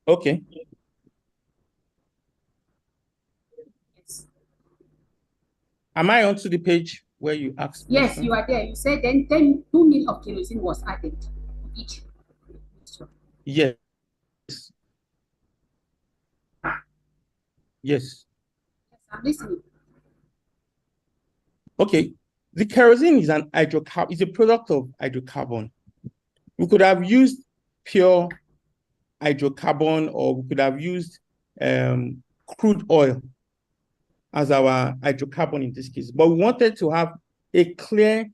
Okay. Am I onto the page where you asked? Yes, question? you are there. You said then 2 ml of kerosene was added each. Yes. Yes. I'm listening. Okay. The kerosene is an hydrocarbon, it's a product of hydrocarbon. We could have used pure hydrocarbon, or we could have used crude oil as our hydrocarbon in this case. But we wanted to have a clear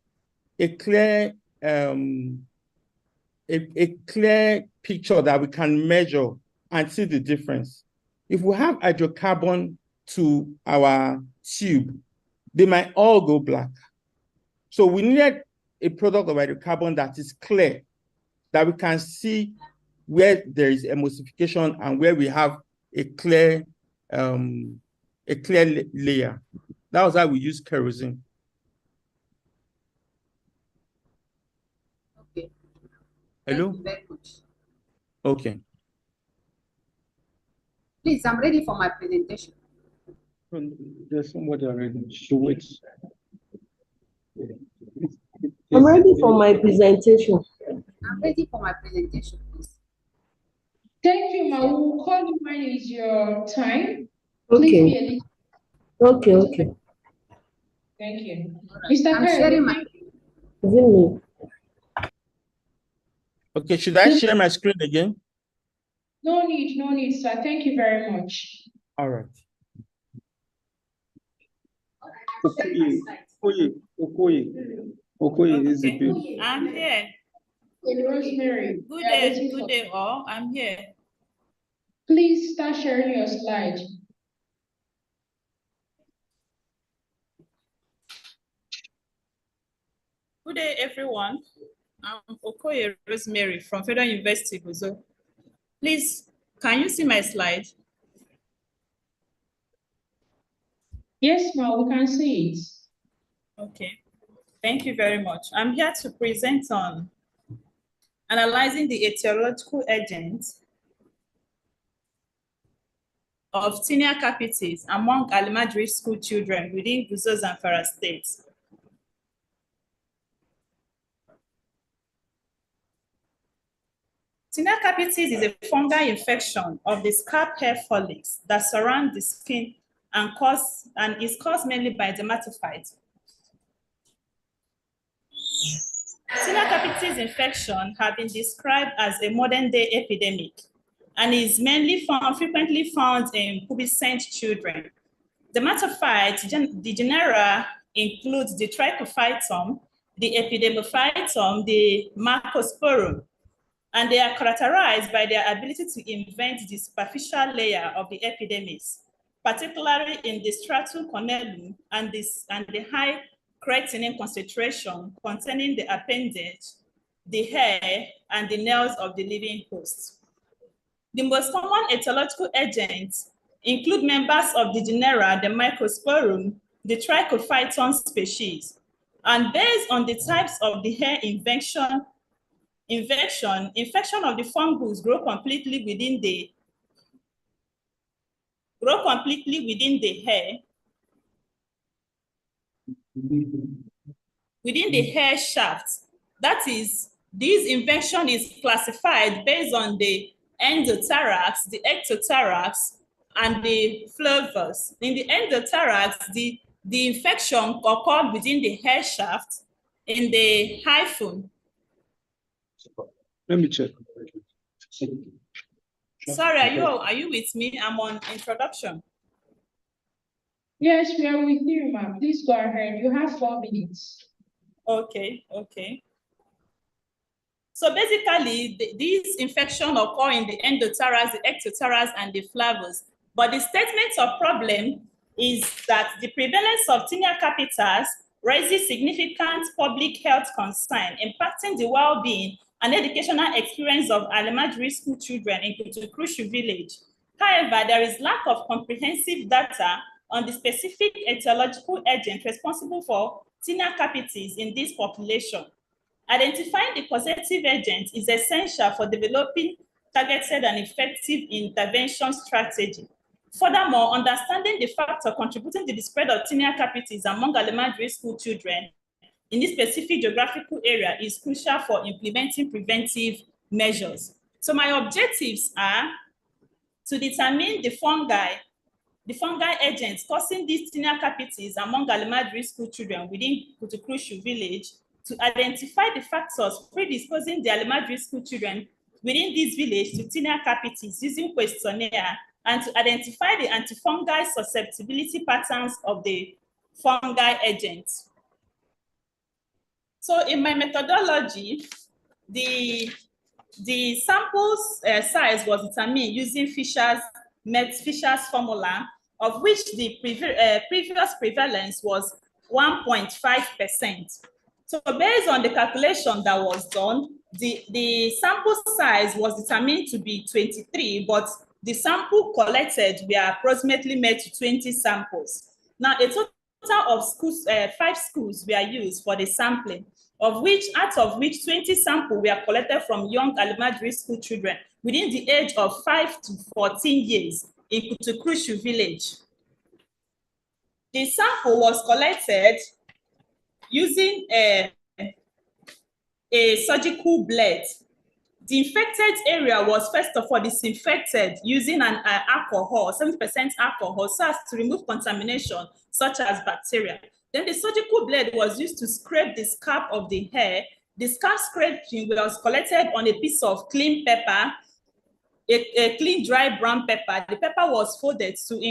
picture that we can measure and see the difference. If we have hydrocarbon to our tube, they might all go black. So we needed a product of hydrocarbon that is clear, that we can see where there is emulsification and where we have a clear layer. That was how we use kerosene. Okay. Hello? Thank you very much. Okay. Please, I'm ready for my presentation. There's somebody already. She waits. I'm ready for my presentation. I'm ready for my presentation, please. Thank you, Ma. We'll call you when is your time. Okay. Okay. Thank you. Mr. I'm sharing my. Okay, should I share my screen again? No need, sir. Thank you very much. All right. Okoye is a bit. I'm here. Rosemary. Good day all. I'm here. Please start sharing your slide. Good day, everyone. I'm Okoye Rosemary from Federal University, Guzo. Please, can you see my slide? Yes, Ma, we can see it. Okay. Thank you very much. I'm here to present on analyzing the etiological agents of tinea capitis among elementary school children within Gusau Zamfara State. Tinea capitis is a fungal infection of the scalp hair follicles that surround the skin and is caused mainly by dermatophytes. Tinea capitis infection have been described as a modern-day epidemic and is frequently found in pubescent children. Dermatophytes, the genera include the trichophytum, the epidemophytum, the macrosporum, and they are characterized by their ability to invent the superficial layer of the epidermis, particularly in the stratum corneum and the high creatinine concentration containing the appendage, the hair, and the nails of the living host. The most common etiological agents include members of the genera, the Microsporum, the Trichophyton species, and based on the types of the hair infection of the fungus grow completely within the hair shaft. That is, this infection is classified based on the endothorax, the ectothorax, and the flavus. In the endothorax, the The infection occurred within the hair shaft in the hyphen. Let me check. Sorry, are you with me? I'm on introduction. Yes, we are with you, ma'am. Please go ahead. You have 4 minutes. Okay. So basically, these infections occur in the endothorax, the ectothorax, and the flavus. But the statement of problem is that the prevalence of tinea capitis raises significant public health concern, impacting the well-being and educational experience of elementary school children in Kutukrushu village. However, there is lack of comprehensive data on the specific etiological agent responsible for tinea capitis in this population. Identifying the causative agent is essential for developing targeted and effective intervention strategy. Furthermore, understanding the factor contributing to the spread of tinea capitis among elementary school children in this specific geographical area is crucial for implementing preventive measures. So my objectives are to determine the fungi agents causing these tinea capitis among elementary school children within Kutukrushu village, to identify the factors predisposing the elementary school children within this village to tinea capitis using questionnaire, and to identify the antifungal susceptibility patterns of the fungi agents. So in my methodology, the sample's size was determined using Fisher's formula, of which the previous prevalence was 1.5%. So based on the calculation that was done, the sample size was determined to be 23, but the sample collected were approximately made to 20 samples. Now, a total of schools, 5 schools were used for the sampling, out of which 20 samples were collected from young elementary school children within the age of 5 to 14 years in Kutukrushu village. The sample was collected using a surgical blade. The infected area was first of all disinfected using an alcohol, 70% alcohol, so as to remove contamination such as bacteria. Then the surgical blade was used to scrape the scalp of the hair. The scalp scraping was collected on a piece of clean paper, a clean dry brown paper. The paper was folded to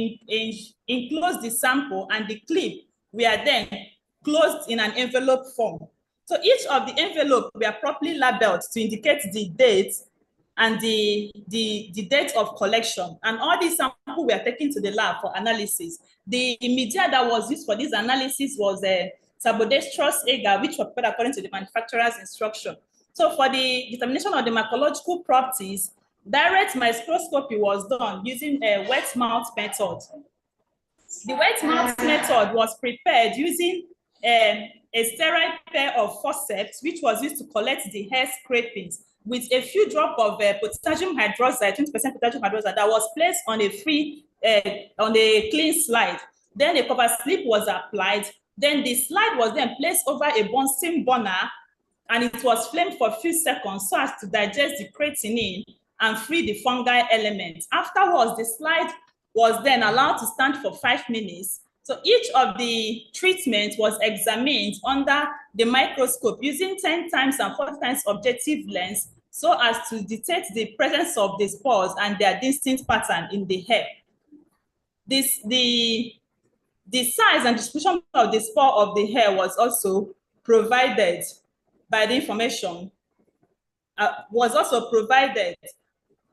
enclose the sample, and the clip were then closed in an envelope form. So each of the envelopes were properly labeled to indicate the date and the date of collection. And all these samples were taken to the lab for analysis. The media that was used for this analysis was a sabodextrose agar, which was prepared according to the manufacturer's instruction. So for the determination of the mycological properties, direct microscopy was done using a wet mouth method. The wet mouth method was prepared using a sterile pair of forceps, which was used to collect the hair scrapings with a few drops of potassium hydroxide, 20% potassium hydroxide, that was placed on a clean slide. Then a cover slip was applied. Then the slide was then placed over a Bunsen burner, and it was flamed for a few seconds so as to digest the creatinine and free the fungi elements. Afterwards, the slide was then allowed to stand for 5 minutes. So each of the treatments was examined under the microscope using 10 times and 40 times objective lens so as to detect the presence of the spores and their distinct pattern in the hair. The size and distribution of the spore of the hair was also provided by the information, was also provided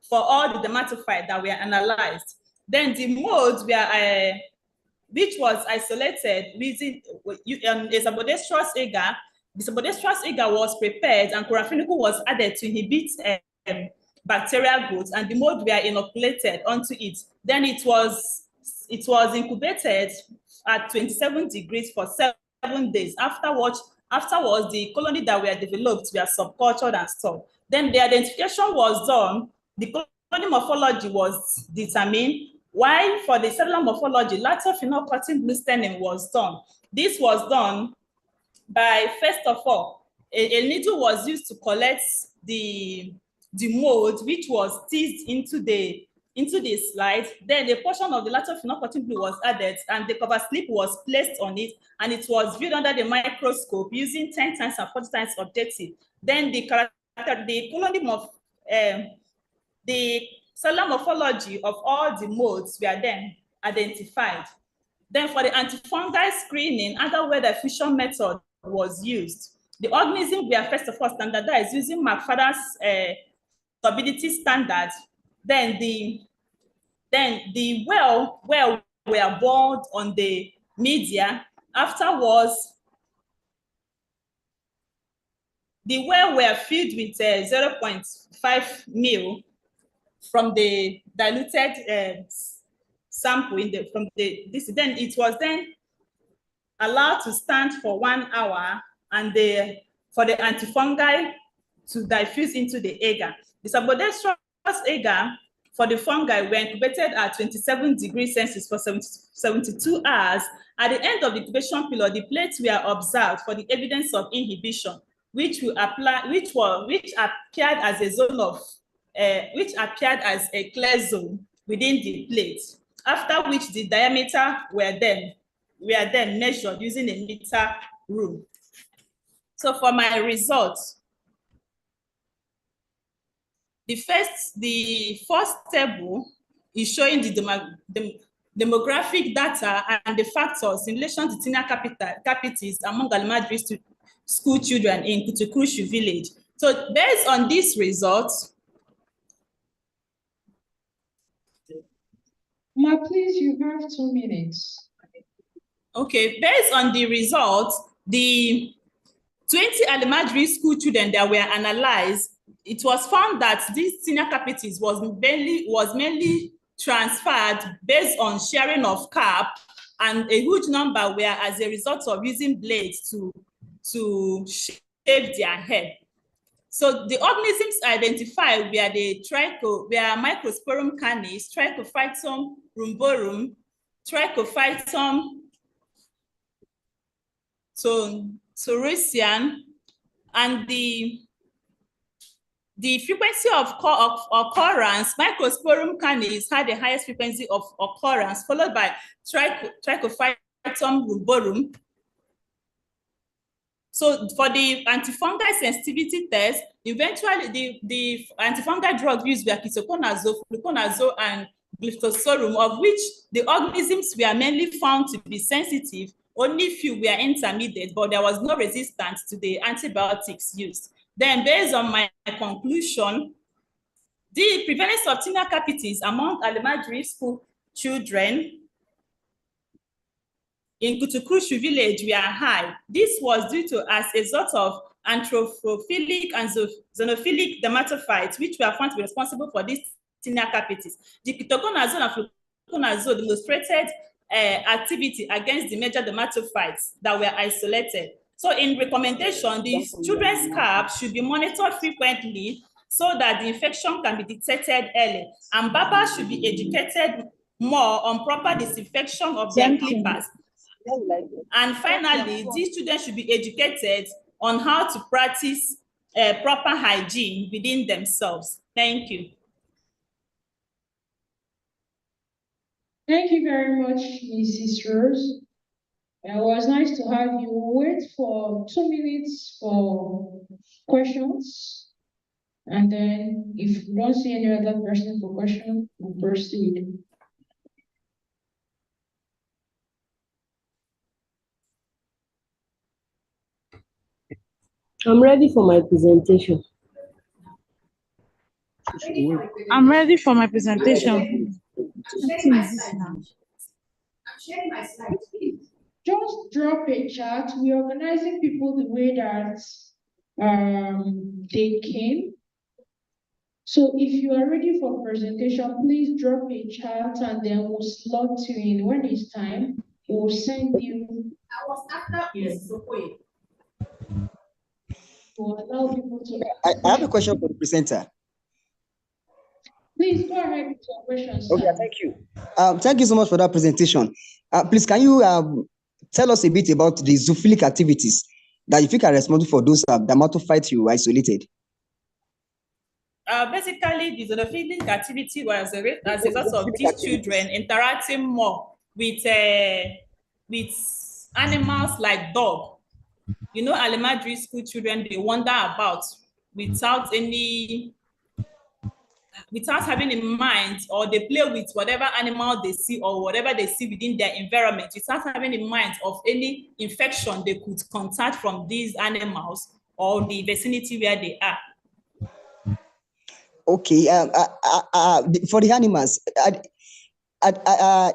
for all the dermatophytes that were analyzed. Then the modes were which was isolated using a sabodextrose agar. The sabodextrose agar was prepared and chloramphenicol was added to inhibit bacterial growth, and the mold were inoculated onto it. Then it was incubated at 27 degrees for 7 days. Afterwards, the colony that were developed were subcultured and stored. Then the identification was done. The colony morphology was determined. While for the cellular morphology, lateral phenolcotton blue staining was done. This was done by, first of all, a needle was used to collect the mold, which was teased into the into the slide. Then a portion of the lateral phenolphthalein blue was added and the cover slip was placed on it, and it was viewed under the microscope using 10 times and 40 times objective. Then the colonym of the cellular morphology of all the modes were then identified. Then for the antifungal screening, other weather diffusion method was used. The organisms were first of all standardized using McFadden's stability standards. Then the well were boiled on the media. Afterwards, the well were filled with 0.5 ml from the diluted sample then it was then allowed to stand for 1 hour, and for the antifungi to diffuse into the agar. The subodextrous agar for the fungi were incubated at 27 degrees Celsius for 72 hours. At the end of the incubation period, the plates were observed for the evidence of inhibition, which appeared as a zone of which appeared as a clear zone within the plate, after which the diameter were then measured using a meter rule. So for my results, the first table is showing the demographic data and the factors in relation to tinea capitis among Almajiri school children in Kutukrushu village. So based on these results, Ma, please, you have 2 minutes. Okay, based on the results, the 20 Almajiri school children that were analyzed, it was found that this tinea capitis was mainly transferred based on sharing of carb, and a huge number were as a result of using blades to shave their head. So the organisms identified were Microsporum canis, Trichophytum rhomborum, Trichophytum Taurasian, and the frequency of occurrence, Microsporum canis had the highest frequency of occurrence, followed by Trichophytum rhomborum. So for the antifungal sensitivity test, eventually the antifungal drugs used were ketoconazole, fluconazole, and glyphosate, of which the organisms were mainly found to be sensitive. Only few were intermediate, but there was no resistance to the antibiotics used. Then based on my conclusion, the prevalence of tinea capitis among Almajiri school children in Kutukrushu village were high. This was due to as a result of anthropophilic and xenophilic dermatophytes, which were found to be responsible for this tinea capitis. The ketoconazole and fluconazole demonstrated activity against the major dermatophytes that were isolated. So in recommendation, the children's scalp should be monitored frequently so that the infection can be detected early. And barbers should be educated more on proper disinfection of their clippers. And finally, these students should be educated on how to practice proper hygiene within themselves. Thank you. Thank you very much, Mrs. Rose. It was nice to have you. We'll wait for 2 minutes for questions. And then if we don't see any other person for question, we'll proceed. I'm ready for my presentation. I'm ready for my presentation. Just drop a chat. We're organizing people the way that they came. So if you are ready for presentation, please drop a chat and then we'll slot you in. When it's time, we'll send you. We'll allow people to. I have a question for the presenter. Please go ahead with your question, sir. Okay, thank you. Thank you so much for that presentation. Please, can you tell us a bit about the zoophilic activities that you think are responsible for those dermatophytes you isolated? Basically, the zoophilia activity was as a result of these children interacting more with animals like dog. You know, elementary school children, they wander about without having in mind, or they play with whatever animal they see or whatever they see within their environment, without having in mind of any infection they could contact from these animals or the vicinity where they are. Okay. For the animals,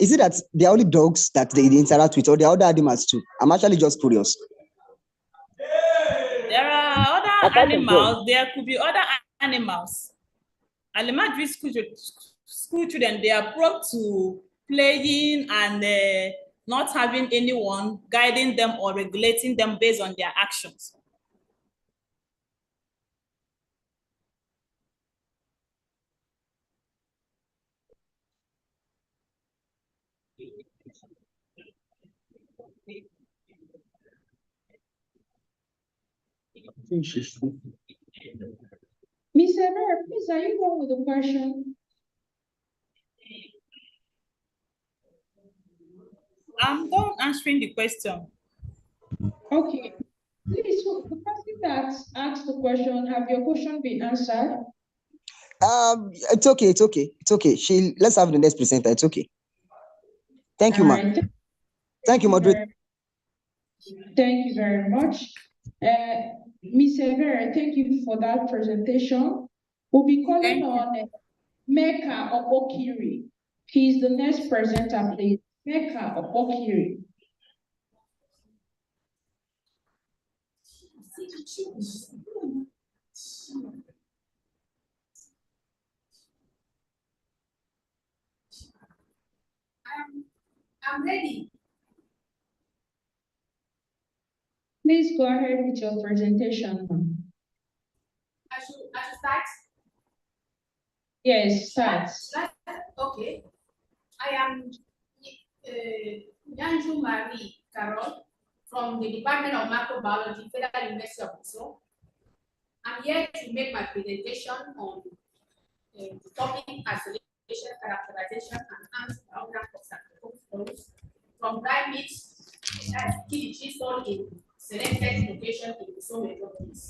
is it that they're only dogs that they interact with, or there are other animals too? I'm actually just curious. There are other animals. There could be other animals. Elementary school children, they are prone to playing and not having anyone guiding them or regulating them based on their actions. Ms. Ever, please, are you done with the question? I'm done answering the question. Okay. Please, the person that asked the question, have your question been answered? It's okay. Let's have the next presenter. It's okay. Thank you, ma'am. Thank you, moderator. Thank you very much. Ms. Ever, thank you for that presentation. We'll be calling on Mecca Okiri. He's the next presenter, please. Mecca Okiri. I'm ready. Please go ahead with your presentation. I should start? Yes, start. Okay. I am Yanju Marie Carol from the Department of Microbiology, Federal University of Missouri. I'm here to make my presentation on the topic isolation, characterization, and antibiotic from dry meat as kilichi stored in selected location in the Missouri metropolis.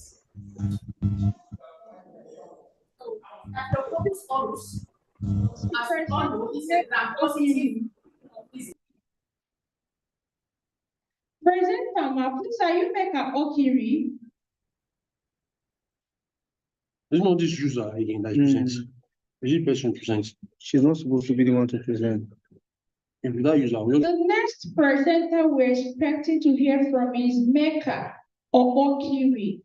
So, Staphylococcus aureus, as we all know, is a gram-positive. Presenter, ma, please, are you Mecca Okiri? There's not this user again that presents. Is it person presents? She's not supposed to be the one to present. If that user, the next presenter we're expecting to hear from is Mecca Okiri.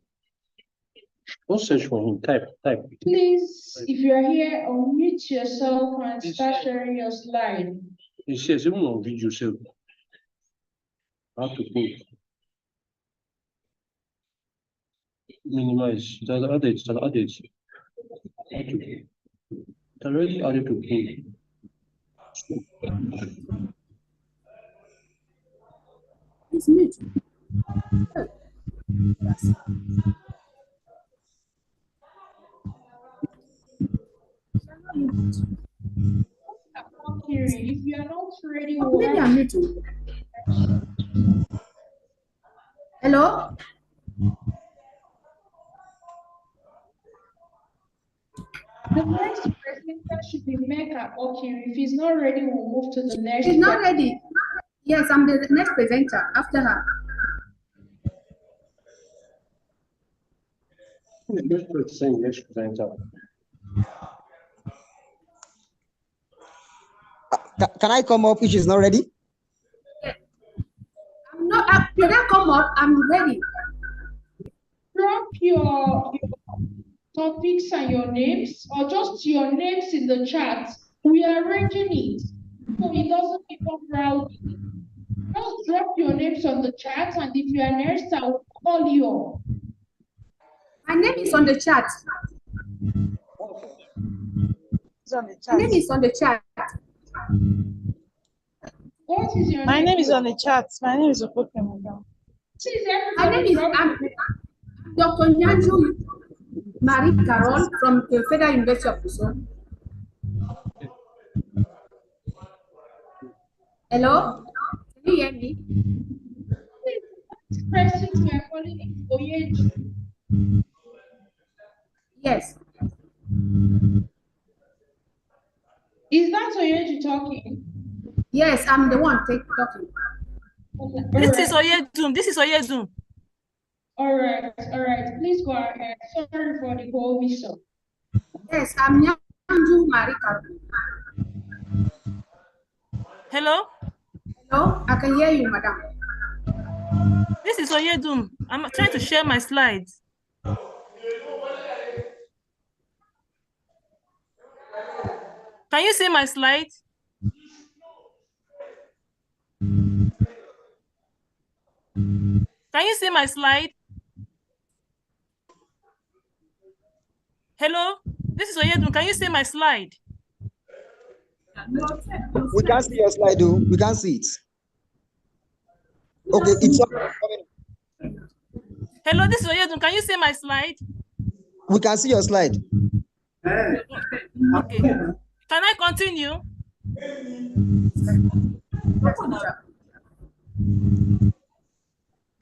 Don't search for him. Type. Please, if you're here, unmute yourself and start sharing your slide. It says even on video self. How to put. Minimize. It has added. Okay. It's already added to page. It's mute. If you are not ready, maybe I'm muted. Hello? The next presenter should be Mecca Okiri. If he's not ready, we'll move to the next. She's not ready. Yes, I'm the next presenter after her. Next presenter. Can I come up if she's not ready? Yeah. I'm not. Can I come up? I'm ready. Drop your topics and your names, or just your names in the chat. We are arranging it so it doesn't become rowdy. Just drop your names on the chat, and if you are next, I will call you up. My name is on the chat. My name is on the chat. What is your name? My name is on the chat. My name is Opoke. My name is Dr. Nyanju. Marie Carol from the Federal University of Gusau. Hello? Can you hear me? Questions we are calling Oyeju. Yes. Is that Oyeju talking? Yes, I'm the one talking. This is Oyedum. This is Oyedum. All right. Please go ahead. Sorry for the whole mission. Yes, I'm Nyanju Marie Carol. Hello? Hello, I can hear you, madam. This is Oyedum. I'm trying to share my slides. Can you see my slide? Can you see my slide? Hello? This is Oyedum. Can you see my slide? We can't see your slide, though. We can't see it. Okay, it's coming. Hello, this is Oyedum. Can you see my slide? We can see your slide. Okay. Can I continue?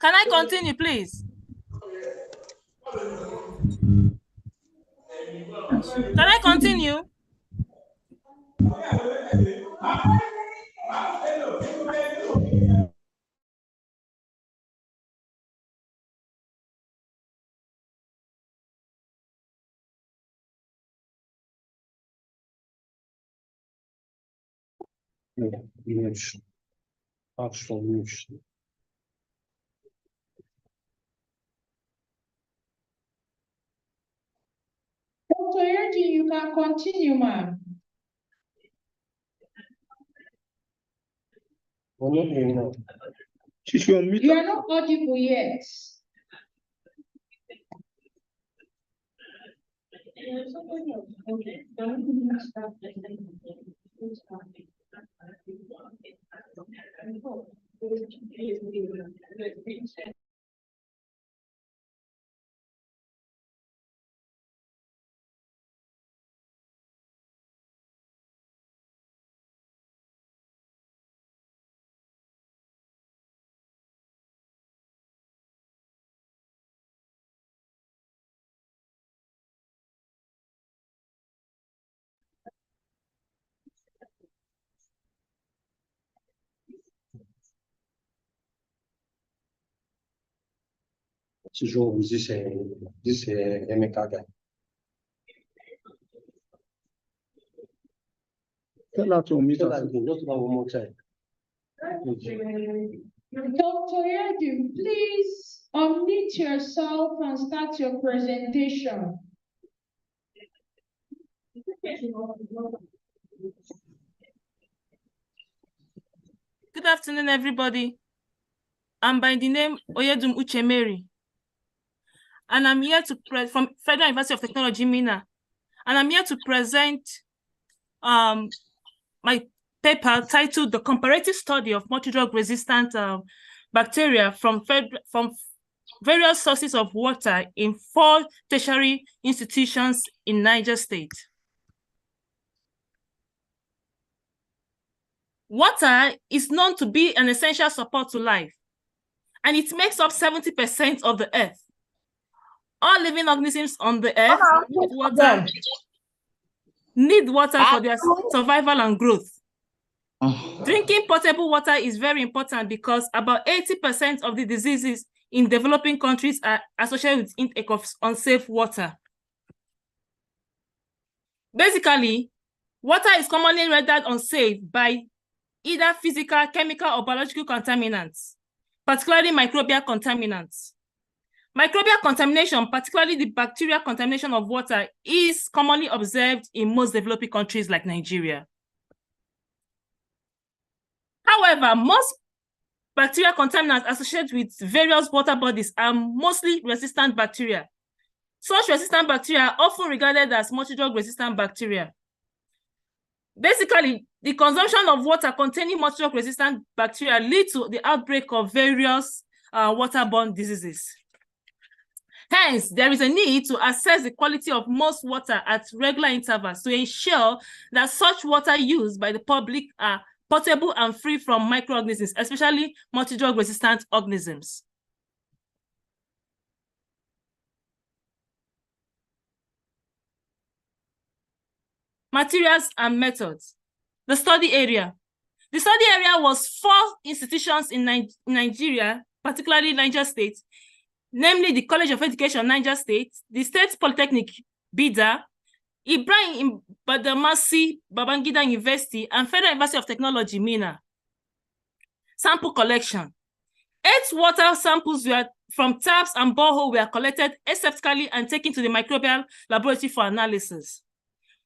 Can I continue, please? Can I continue? Dr. Oyeju, you can continue, ma'am. You are not audible yet. This Emeka guy. Tell her to meet us again. Just one more time. Dr. Oyeju, please unmute yourself and start your presentation. Good afternoon, everybody. I'm by the name Oyedum Uchemeri, and I'm here to from Federal University of Technology, Minna, and I'm here to present my paper titled "The Comparative Study of Multidrug-Resistant Bacteria from Various Sources of Water in 4 tertiary institutions in Niger State." Water is known to be an essential support to life, and it makes up 70% of the earth. All living organisms on the earth need water for their survival and growth. Drinking potable water is very important because about 80% of the diseases in developing countries are associated with intake of unsafe water. Basically, water is commonly rendered unsafe by either physical, chemical, or biological contaminants, particularly microbial contaminants. Microbial contamination, particularly the bacterial contamination of water, is commonly observed in most developing countries like Nigeria. However, most bacterial contaminants associated with various water bodies are mostly resistant bacteria. Such resistant bacteria are often regarded as multidrug-resistant bacteria. Basically, the consumption of water containing multidrug-resistant bacteria leads to the outbreak of various waterborne diseases. Hence, there is a need to assess the quality of most water at regular intervals to ensure that such water used by the public are potable and free from microorganisms, especially multi-drug resistant organisms. Materials and methods. The study area. The study area was 4 institutions in Nigeria, particularly Niger State, namely the College of Education, Niger State, the State Polytechnic, Bida, Ibrahim Badamasi Babangida University, and Federal University of Technology, Mina. Sample collection. 8 water samples were from taps and borehole were collected aseptically and taken to the microbial laboratory for analysis.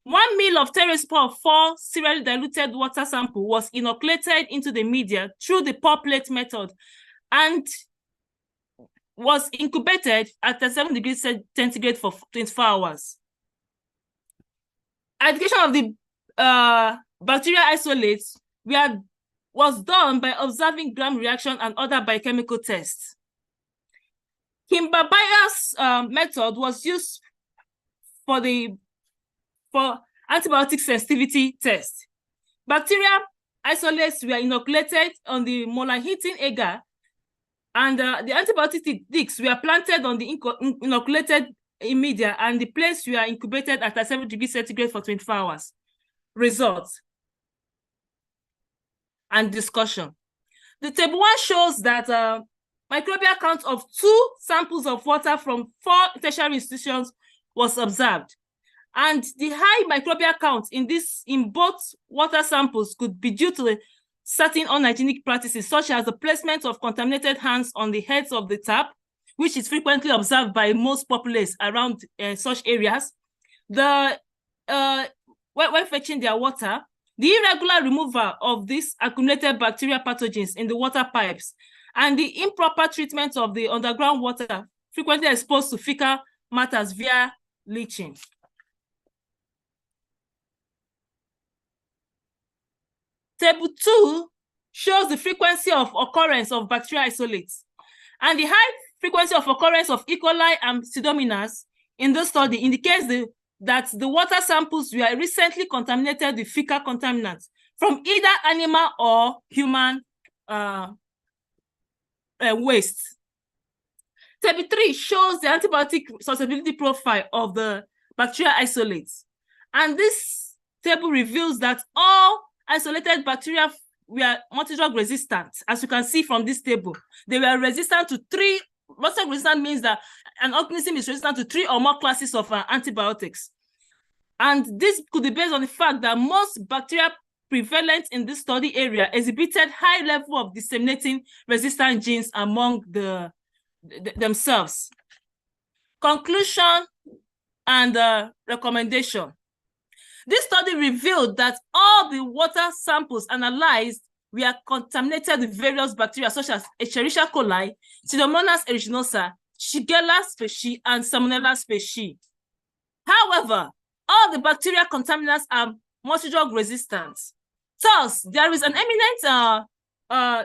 1 ml of terespore of 4 serially diluted water sample was inoculated into the media through the pour plate method and was incubated at 7 degrees centigrade for 24 hours. Identification of the bacterial isolates was done by observing gram reaction and other biochemical tests. Kimber-Byers method was used for antibiotic sensitivity test. Bacterial isolates were inoculated on the molar heating agar, and the antibiotic discs were planted on the inoculated media, and the plates were incubated at 7 degrees centigrade for 24 hours. Results and discussion. The table 1 shows that microbial count of 2 samples of water from 4 tertiary institutions was observed. And the high microbial count in both water samples could be due to certain unhygienic practices, such as the placement of contaminated hands on the heads of the tap, which is frequently observed by most populace around such areas. When fetching their water, the irregular removal of these accumulated bacterial pathogens in the water pipes, and the improper treatment of the underground water frequently exposed to fecal matters via leaching. Table 2 shows the frequency of occurrence of bacterial isolates, and the high frequency of occurrence of E. coli and Pseudomonas in the study indicates that the water samples were recently contaminated with fecal contaminants from either animal or human waste. Table 3 shows the antibiotic susceptibility profile of the bacterial isolates, and this table reveals that all isolated bacteria were multi-drug resistant. As you can see from this table, they were resistant to 3. Multi-drug resistant means that an organism is resistant to 3 or more classes of antibiotics. And this could be based on the fact that most bacteria prevalent in this study area exhibited high level of disseminating resistant genes among themselves. Conclusion and recommendation. This study revealed that all the water samples analyzed were contaminated with various bacteria such as Escherichia coli, Pseudomonas aeruginosa, Shigella species, and Salmonella species. However, all the bacterial contaminants are multi-drug resistant. Thus, there is an eminent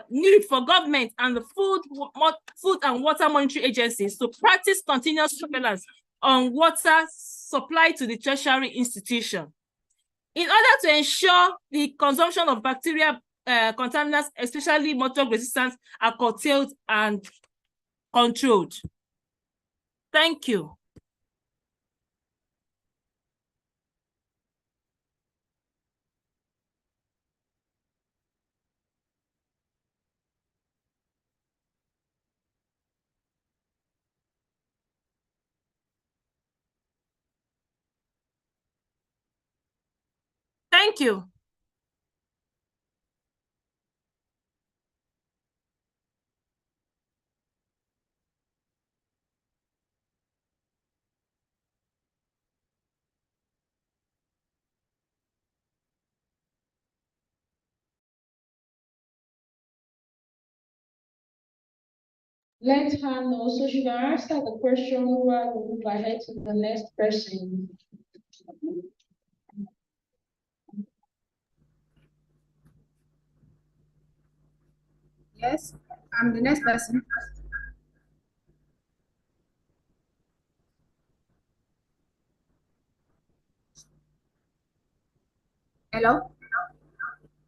need for government and the food and water monitoring agencies to practice continuous surveillance on water supply to the tertiary institution, in order to ensure the consumption of bacteria contaminants, especially multi-drug resistance, are curtailed and controlled. Thank you. Thank you. Let her know. So she can answer the question while we move ahead to the next person. Yes, I'm the next person. Hello?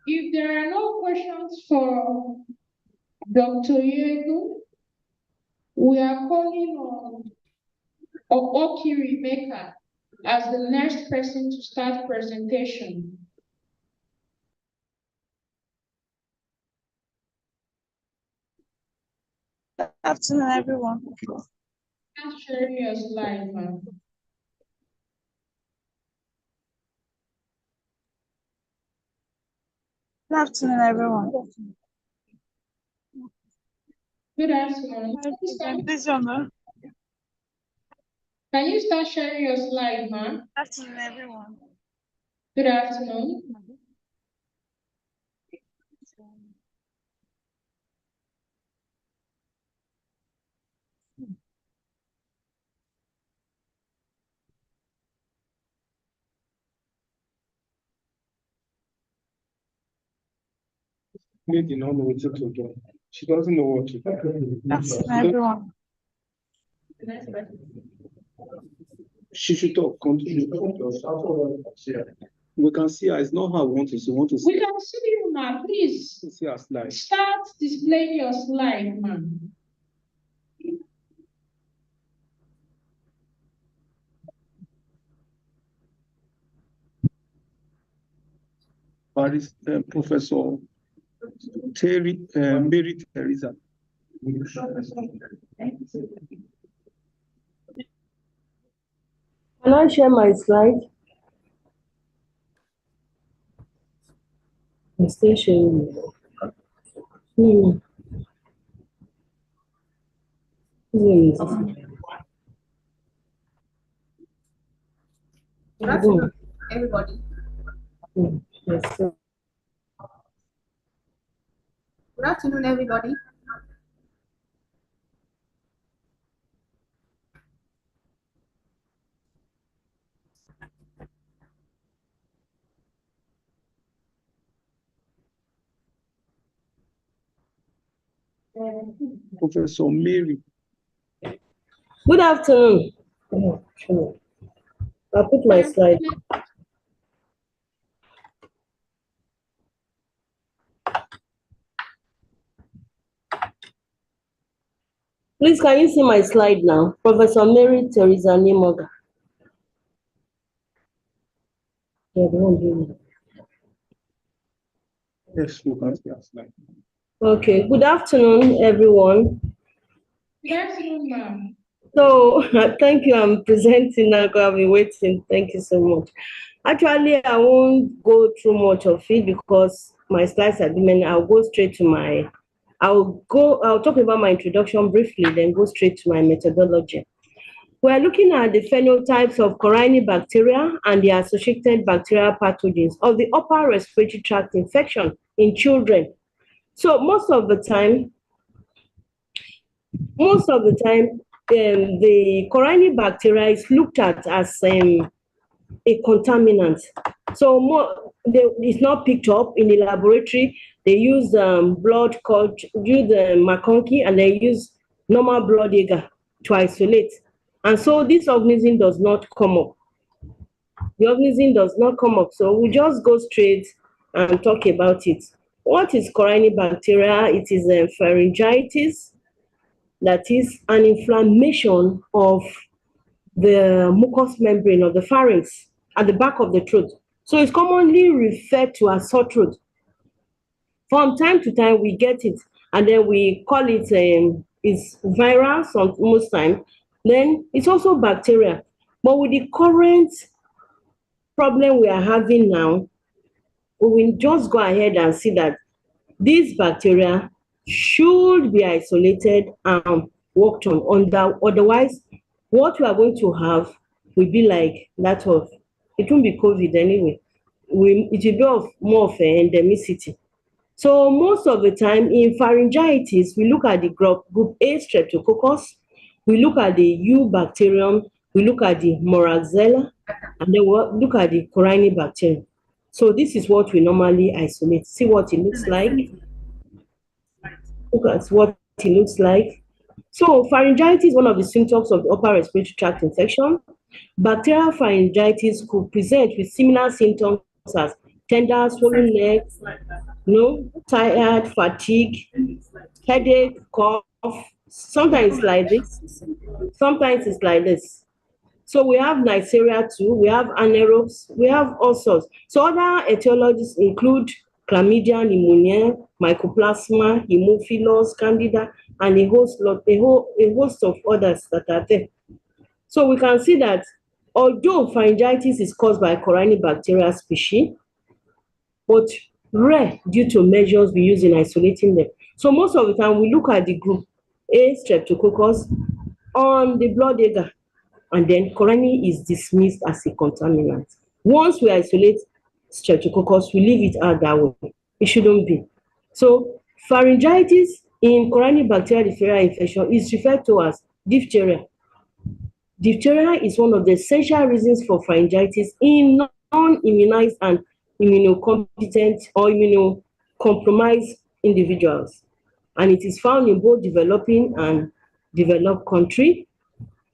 If there are no questions for Dr. Yegu, we are calling on Oki Rebecca as the next person to start presentation. Good afternoon, everyone. Please share your slide, ma'am. Good afternoon, everyone. Good afternoon. Can you start sharing your slide, ma'am? Good afternoon, everyone. Good afternoon. Lady don't know what to do. She doesn't know what to do. That's everyone. She should talk. Continue. We can see her. It's not how we want to see. We can see you, ma'am. Please see her slide. start displaying your slide, ma'am. Paris, Professor Mary Teresa. Can I share my slide? I'm still sharing. Good afternoon, everybody. Yes, sir. Good afternoon, everybody. Professor Mary. Good afternoon. I'll put my slide. Please, can you see my slide now? Professor Mary Teresa Nimoga. Yes, we can see her slide. Okay, good afternoon, everyone. Good afternoon, ma'am. So, thank you. I'm presenting now. I've been waiting. Thank you so much. Actually, I won't go through much of it because my slides are many. I'll go straight to my, I'll talk about my introduction briefly, then go straight to my methodology. We're looking at the phenotypes of Corynebacteria and the associated bacterial pathogens of the upper respiratory tract infection in children. So most of the time, the Corynebacteria is looked at as a contaminant. So it's not picked up in the laboratory. They use blood culture, use McConkey, and they use normal blood agar to isolate. And so this organism does not come up. The organism does not come up. So we just go straight and talk about it. What is Corynebacteria? It is a pharyngitis, that is an inflammation of the mucous membrane of the pharynx at the back of the throat. So it's commonly referred to as sore throat. From time to time, we get it, and then we call it it's viral most time. Then it's also bacteria. But with the current problem we are having now, we will just go ahead and see that these bacteria should be isolated and worked on. Otherwise, what we are going to have will be like that of, it won't be COVID anyway. It will be more of endemicity. So most of the time in pharyngitis, we look at the group A Streptococcus, we look at the U bacterium, we look at the Moraxella, and then we look at the Corynebacterium. So this is what we normally isolate. See what it looks like. Look at what it looks like. So pharyngitis is one of the symptoms of the upper respiratory tract infection. Bacterial pharyngitis could present with similar symptoms as tender, swollen neck, tired, fatigue, headache, cough. Sometimes it's like this. Sometimes it's like this. So we have Neisseria too, we have anaerobes, we have all sorts. So other etiologies include chlamydia, pneumonia, mycoplasma, hemophilus, candida, and a host of others that are there. So we can see that although pharyngitis is caused by Corynebacteria species, but rare due to measures we use in isolating them. So most of the time we look at the group A, Streptococcus, on the blood agar, and then Corynea is dismissed as a contaminant. Once we isolate Streptococcus, we leave it out that way. It shouldn't be. So pharyngitis in Corynebacteria diphtheria infection is referred to as diphtheria. Diphtheria is one of the essential reasons for pharyngitis in non-immunized and immunocompetent or immunocompromised individuals. And it is found in both developing and developed countries.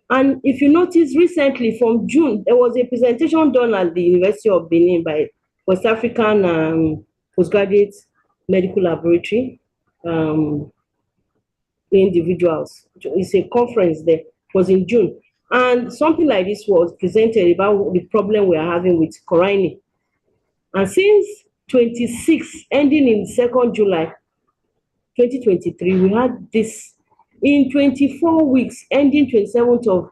And if you notice recently from June, there was a presentation done at the University of Benin by West African Postgraduate Medical Laboratory individuals. It's a conference there, it was in June. And something like this was presented about the problem we are having with Corynea. And since 26, ending in 2nd July 2023, we had this. In 24 weeks, ending 27th of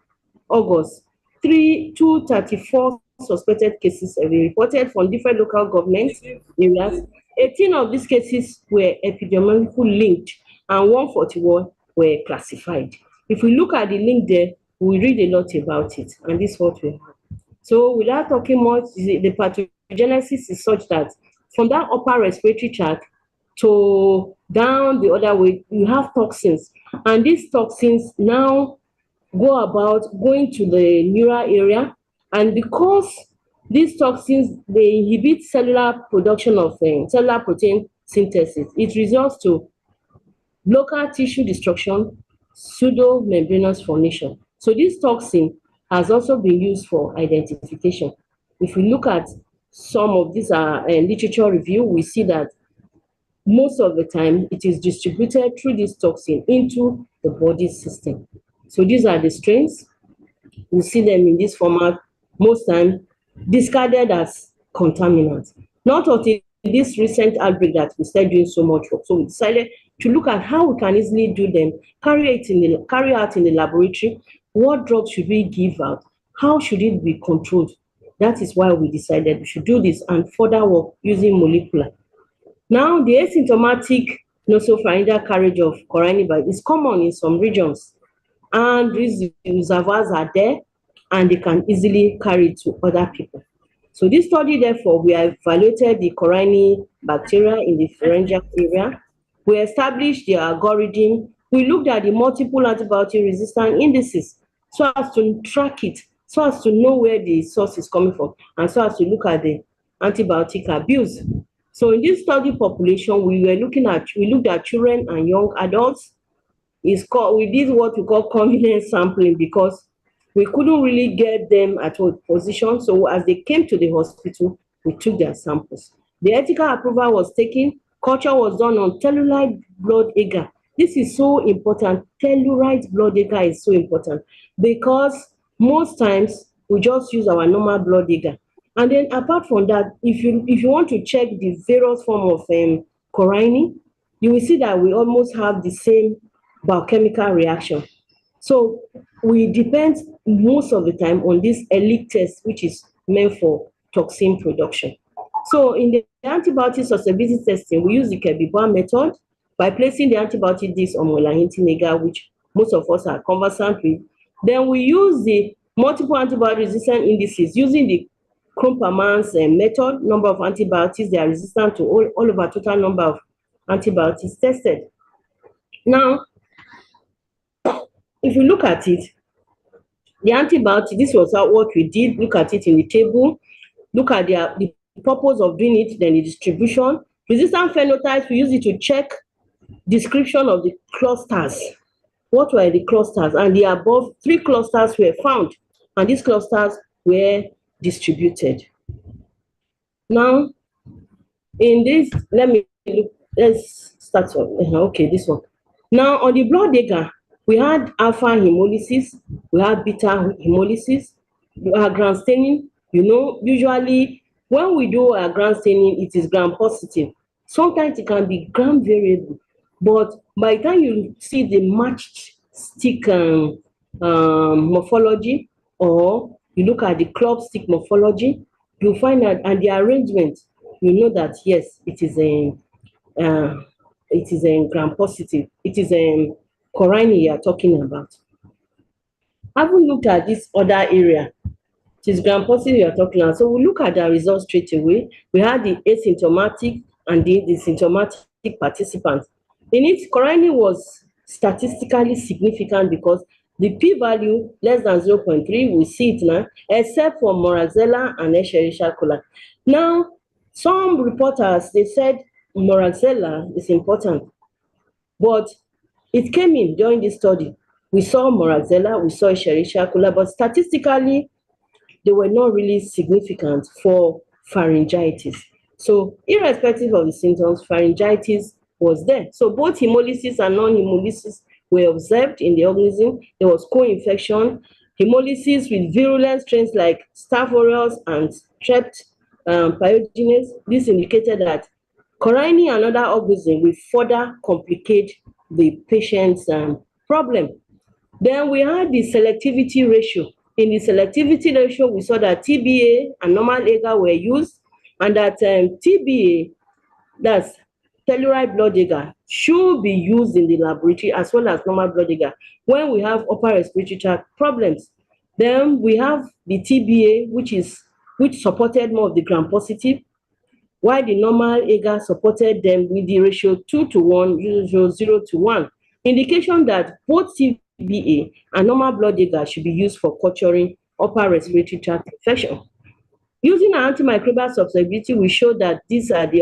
August, 234 suspected cases have been reported from different local government areas. 18 of these cases were epidemiologically linked and 141 were classified. If we look at the link there, we read a lot about it, and this is what we have. So without talking much, the pathogenesis is such that from that upper respiratory tract to down the other way, you have toxins, and these toxins now go about going to the neural area, and because these toxins, they inhibit cellular production of cellular protein synthesis, it results to local tissue destruction, pseudomembranous formation. So this toxin has also been used for identification. If we look at some of these literature review, we see that most of the time it is distributed through this toxin into the body system. So these are the strains. We see them in this format, most time discarded as contaminants. Not until this recent outbreak that we started doing so much work. So we decided to look at how we can easily do them, carry out in the laboratory. What drugs should we give out? How should it be controlled? That is why we decided we should do this and further work using molecular. Now, the asymptomatic nasopharyngeal carriage of Corynea is common in some regions, and these reservoirs are there, and they can easily carry it to other people. So this study, therefore, we evaluated the Corynea bacteria in the pharyngeal area. We established the algorithm. We looked at the multiple antibiotic resistant indices so as to track it, so as to know where the source is coming from, and so as to look at the antibiotic abuse. So in this study population, we looked at children and young adults. We did what we call convenience sampling because we couldn't really get them at a position. So as they came to the hospital, we took their samples. The ethical approval was taken. Culture was done on telluride blood agar. This is so important. Telluride blood agar is so important because most times we just use our normal blood agar. And then apart from that, if you want to check the various form of Corynea, you will see that we almost have the same biochemical reaction. So we depend most of the time on this ELIC test, which is meant for toxin production. So in the antibiotic susceptibility testing, we use the Kirby-Bowen method by placing the antibiotic disc on molar-hinting agar, which most of us are conversant with. Then we use the multiple antibiotic resistant indices using the Krumpelmann's method, number of antibiotics they are resistant to, all over total number of antibiotics tested. Now, if you look at it, the antibiotic, this was what we did. Look at it in the table. Look at the purpose of doing it, then the distribution. Resistant phenotypes, we use it to check description of the clusters. What were the clusters? And the above 3 clusters were found, and these clusters were distributed. Now, In this, let's start on, okay, this one. Now, on the blood agar, we had alpha hemolysis, we had beta hemolysis, we had gram staining. You know, usually when we do a gram staining, it is gram positive. Sometimes it can be gram variable, but by the time you see the matched stick morphology, or you look at the club stick morphology, you find that, and the arrangement, you know that yes, it is a gram positive. It is a Corine you are talking about. Having looked at this other area, it is gram positive you are talking about. So we look at the results straight away. We had the asymptomatic and the symptomatic participants. In it, Corine was statistically significant because the p-value less than 0.3, we see it now, except for Moraxella and Escherichia coli. Now, some reporters, they said Moraxella is important, but it came in during this study. We saw Moraxella, we saw Escherichia coli, but statistically, they were not really significant for pharyngitis. So irrespective of the symptoms, pharyngitis was there. So both hemolysis and non-hemolysis were observed in the organism. There was co-infection, hemolysis with virulent strains like Staph aureus and Strep pyogenes. This indicated that Corine and other organisms will further complicate the patient's problem. Then we had the selectivity ratio. In the selectivity ratio, we saw that TBA and normal agar were used, and that TBA, that's telluride blood agar, should be used in the laboratory as well as normal blood agar when we have upper respiratory tract problems. Then we have the TBA, which supported more of the gram positive, while the normal agar supported them with the ratio 2:1, 0:1, indication that both TBA and normal blood agar should be used for culturing upper respiratory tract infection. Using antimicrobial susceptibility, we show that these are the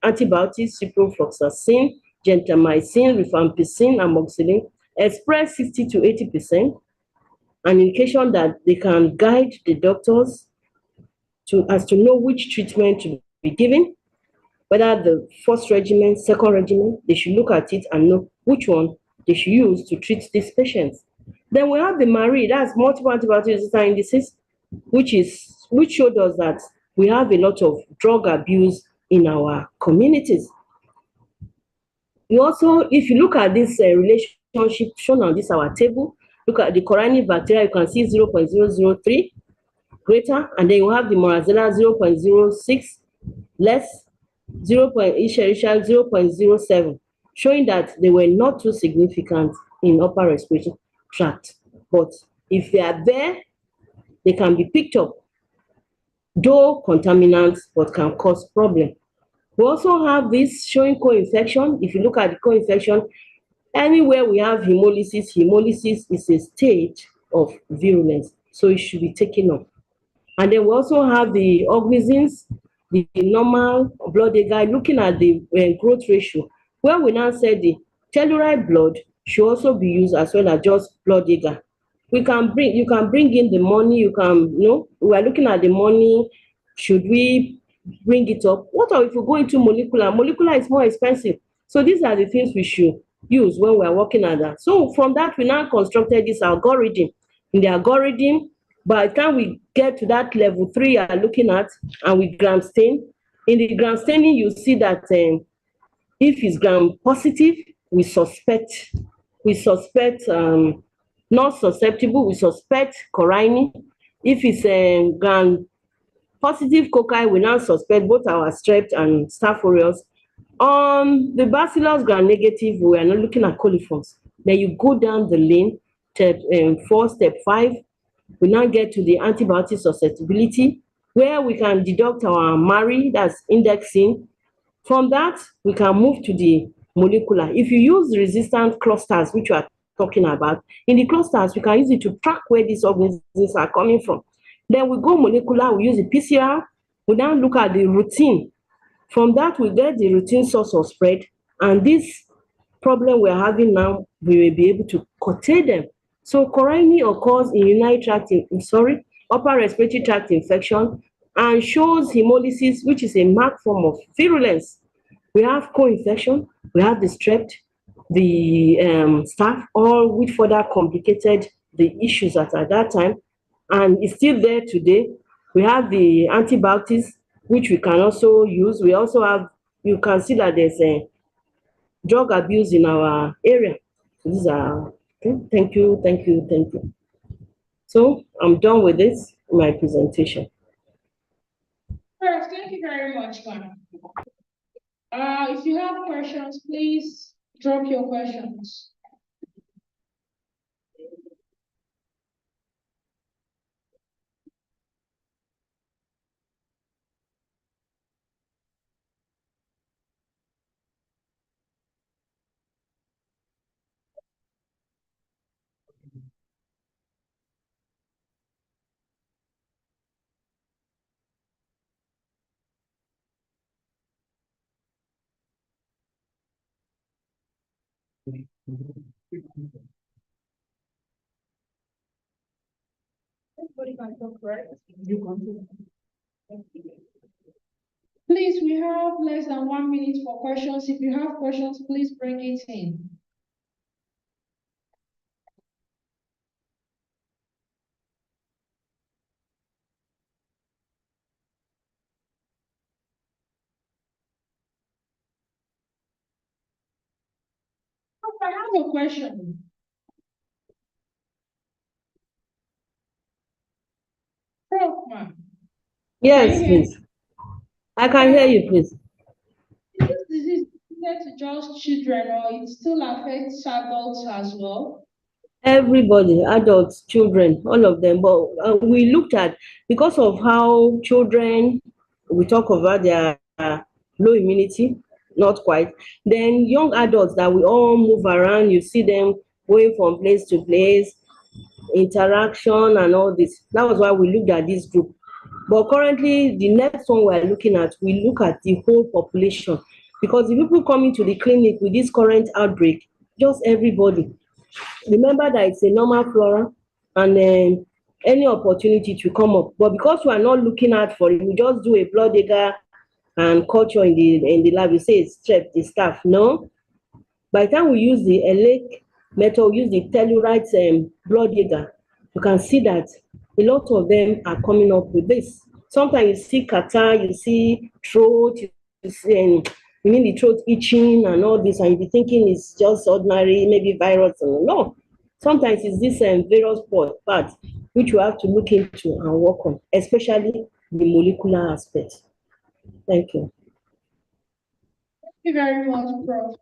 antibiotics, ciprofloxacin, gentamicin, rifampicin, amoxicillin, express 60 to 80%, an indication that they can guide the doctors as to know which treatment to be given, whether the first regimen, second regimen, they should look at it and know which one they should use to treat these patients. Then we have the MARI, that's multiple antibiotic resistant indices, which showed us that we have a lot of drug abuse in our communities. You also, if you look at this relationship shown on this our table, look at the Corine bacteria, you can see 0.003 greater, and then you have the Moraxella 0.06 less, Escherichia 0.07, showing that they were not too significant in upper respiratory tract. But if they are there, they can be picked up, though contaminants, but can cause problem. We also have this showing co-infection. If you look at the co-infection, anywhere we have hemolysis is a stage of virulence, so it should be taken up. And then we also have the organisms, the normal blood agar, looking at the growth ratio, where we now said the telluride blood should also be used as well as just blood agar. You can bring in the money, we are looking at the money, should we bring it up? What if we go into molecular? Molecular is more expensive. So these are the things we should use when we are working at that. So from that, we now constructed this algorithm. In the algorithm, by the time we get to that level 3 you are looking at, and we gram stain, in the gram staining, you see that if it's gram positive, we suspect not susceptible, we suspect Corine. If it's gram positive cocci, we now suspect both our Strep and Staph aureus. On the Bacillus gram negative, we are not looking at coliforms. Then you go down the lane, step 4, step 5, we now get to the antibiotic susceptibility, where we can deduct our MARI, that's indexing. From that, we can move to the molecular. If you use resistant clusters, which we are talking about, in the clusters, we can use it to track where these organisms are coming from. Then we go molecular, we use the PCR, we now look at the routine. From that, we get the routine source of spread, and this problem we're having now, we will be able to curtail them. So Corine occurs in upper respiratory tract infection, and shows hemolysis, which is a marked form of virulence. We have co-infection, we have the strep, the staph, all which further complicated the issues at that time, and it's still there today. We have the antibiotics, which we can also use. We also have, you can see that there's a drug abuse in our area. These are, okay, thank you. So I'm done with this, my presentation. Thank you very much, ma'am. If you have questions, please drop your questions. Everybody can talk, right? You can. Please, we have less than 1 minute for questions. If you have questions, please bring it in. I have a question. Yes, please. I can hear you, please. Is this disease limited to just children, or it still affects adults as well? Everybody, adults, children, all of them. But we looked at, because of how children, we talk about their low immunity, not quite. Then young adults that we all move around, you see them going from place to place, interaction and all this. That was why we looked at this group. But currently, the next one we're looking at, we look at the whole population. Because the people coming to the clinic with this current outbreak, just everybody. Remember that it's a normal flora, and any opportunity to come up. But because we are not looking out for it, we just do a blood dagger and culture in the lab. You say it's strep, the staph. No. By the time we use the ELEC method, we use the telluride blood dagger, you can see that a lot of them are coming up with this. Sometimes you see catarrh, you see throat, you see, you mean the throat itching and all this, and you be thinking it's just ordinary, maybe virus. No, sometimes it's this various part which you have to look into and work on, especially the molecular aspect. Thank you. Thank you very much, Prof.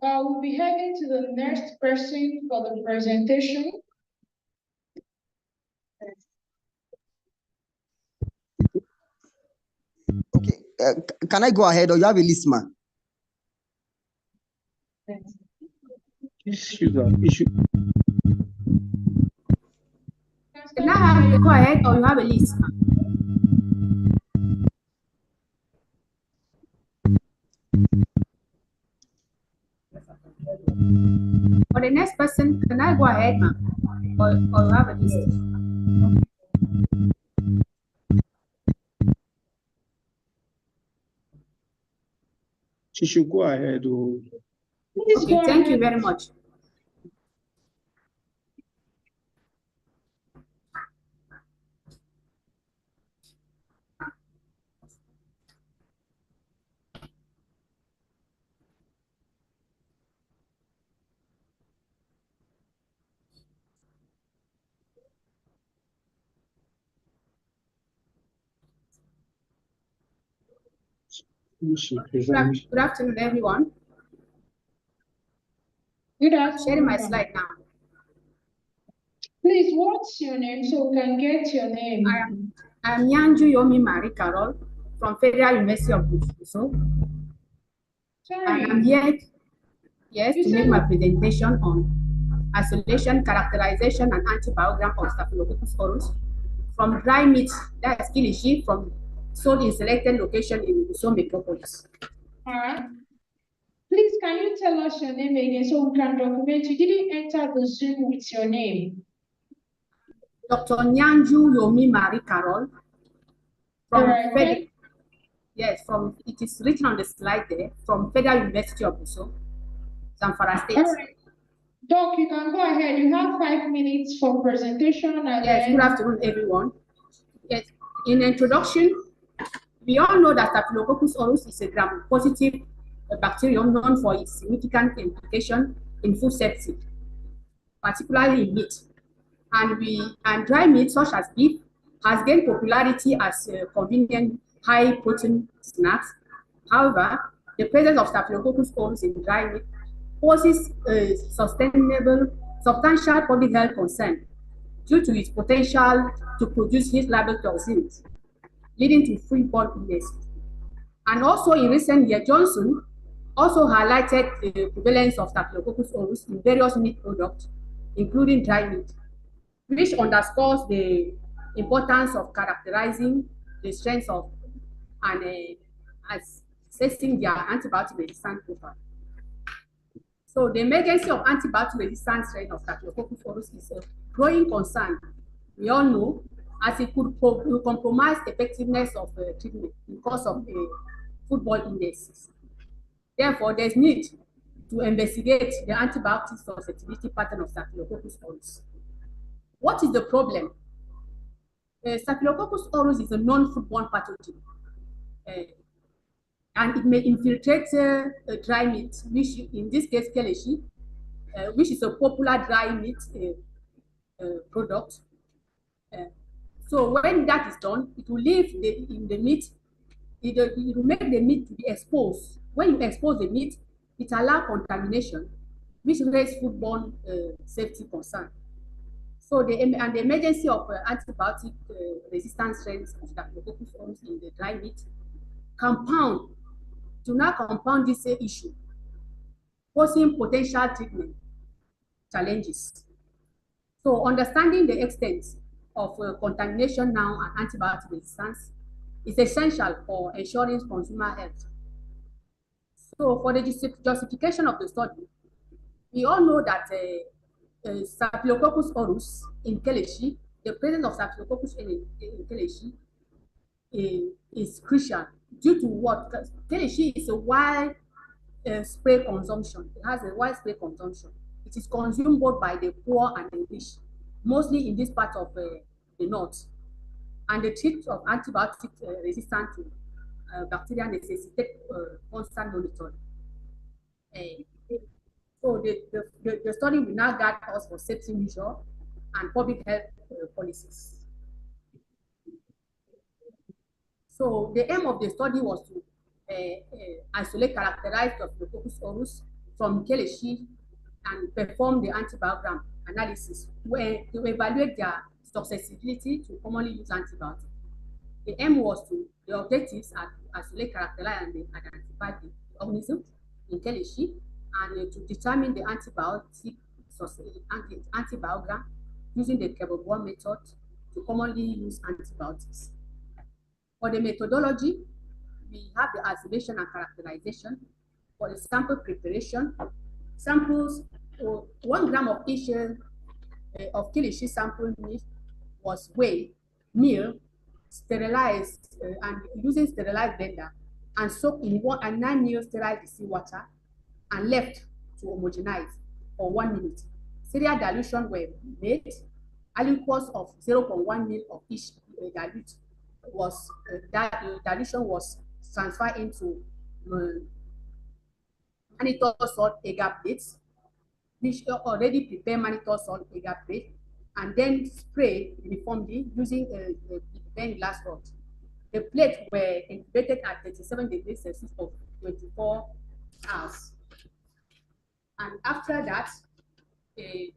We'll be heading to the next person for the presentation. Okay, can I go ahead, or you have a list, man? Can I have go ahead, or you have a list? For the next person, can I go ahead, ma'am? Or you have a list? She should go ahead. Okay, thank you very much. Good afternoon, everyone. Good I'm afternoon. sharing my slide now. Please, what's your name so we can get your name? I am Nyanju Yomi Marie Carol from Federal University of Busoso. And I'm here to make my presentation on isolation, characterization, and antibiogram of Staphylococcus aureus from dry meat, that is kilishi, from sold in selected location in Buso metropolis. Please, can you tell us your name again so we can document? You didn't enter the Zoom with your name. Dr. Nyanju Yomi Marie Carol All right, it is written on the slide there, from Federal University of Buso, Zamfara State. All right. Doc, you can go ahead. You have 5 minutes for presentation. And yes, good afternoon, everyone. Yes, in introduction, we all know that Staphylococcus aureus is a gram-positive bacterium known for its significant implication in food safety, particularly in meat. And dry meat, such as beef, has gained popularity as convenient, high-protein snacks. However, the presence of Staphylococcus aureus in dry meat poses a substantial public health concern due to its potential to produce heat-labile toxins, leading to foodborne illness. And also in recent years, Johnson also highlighted the prevalence of Staphylococcus aureus in various meat products, including dry meat, which underscores the importance of characterizing the strengths of and assessing their antibiotic resistance profile. So the emergence of antibiotic resistant strain of Staphylococcus aureus is a growing concern. We all know, as it could compromise effectiveness of treatment because of foodborne illnesses. Therefore, there's need to investigate the antibiotic susceptibility pattern of Staphylococcus aureus. What is the problem? Staphylococcus aureus is a non-foodborne pathogen, and it may infiltrate dry meat, which in this case, kelechi, which is a popular dry meat product. So when that is done, it will live in the meat. It will make the meat to be exposed. When you expose the meat, it allows contamination, which raises foodborne safety concern. So the emergency of antibiotic resistant strains of Staphylococcus aureus in the dry meat compound this issue, posing potential treatment challenges. So understanding the extent of contamination now and antibiotic resistance is essential for ensuring consumer health. So for the justification of the study, we all know that Staphylococcus aureus in kelechi, the presence of Staphylococcus in kelechi is crucial due to what? Kelechi is a wide spray consumption. It has a widespread consumption. It is consumed both by the poor and the rich, mostly in this part of the north. And the treatment of antibiotic resistant to bacteria necessitate constant monitoring. So the study will now guide us for safety measures and public health policies. So the aim of the study was to isolate, characterize Staphylococcus aureus from kelechi and perform the antibiogram analysis to evaluate their susceptibility to commonly used antibiotics. The objectives are to isolate, characterize, and identify the organism in kelechi and to determine the antibiogram using the Kebel method to commonly use antibiotics. For the methodology, we have the isolation and characterization. For the sample preparation, samples, 1 gram of each of kelechi sample meat was weighed, milled, sterilized, and using sterilized blender, and soaked in 1 and 9 ml sterile seawater, and left to homogenize for 1 minute. Serial dilution were made. Aliquots of 0.1 ml of each dilute was dilution was transferred into mannitol salt agar plates, which already prepared mannitol salt agar plate, and then sprayed uniformly using a bent glass rod. The plates were incubated at 37 degrees Celsius for 24 hours. And after that, they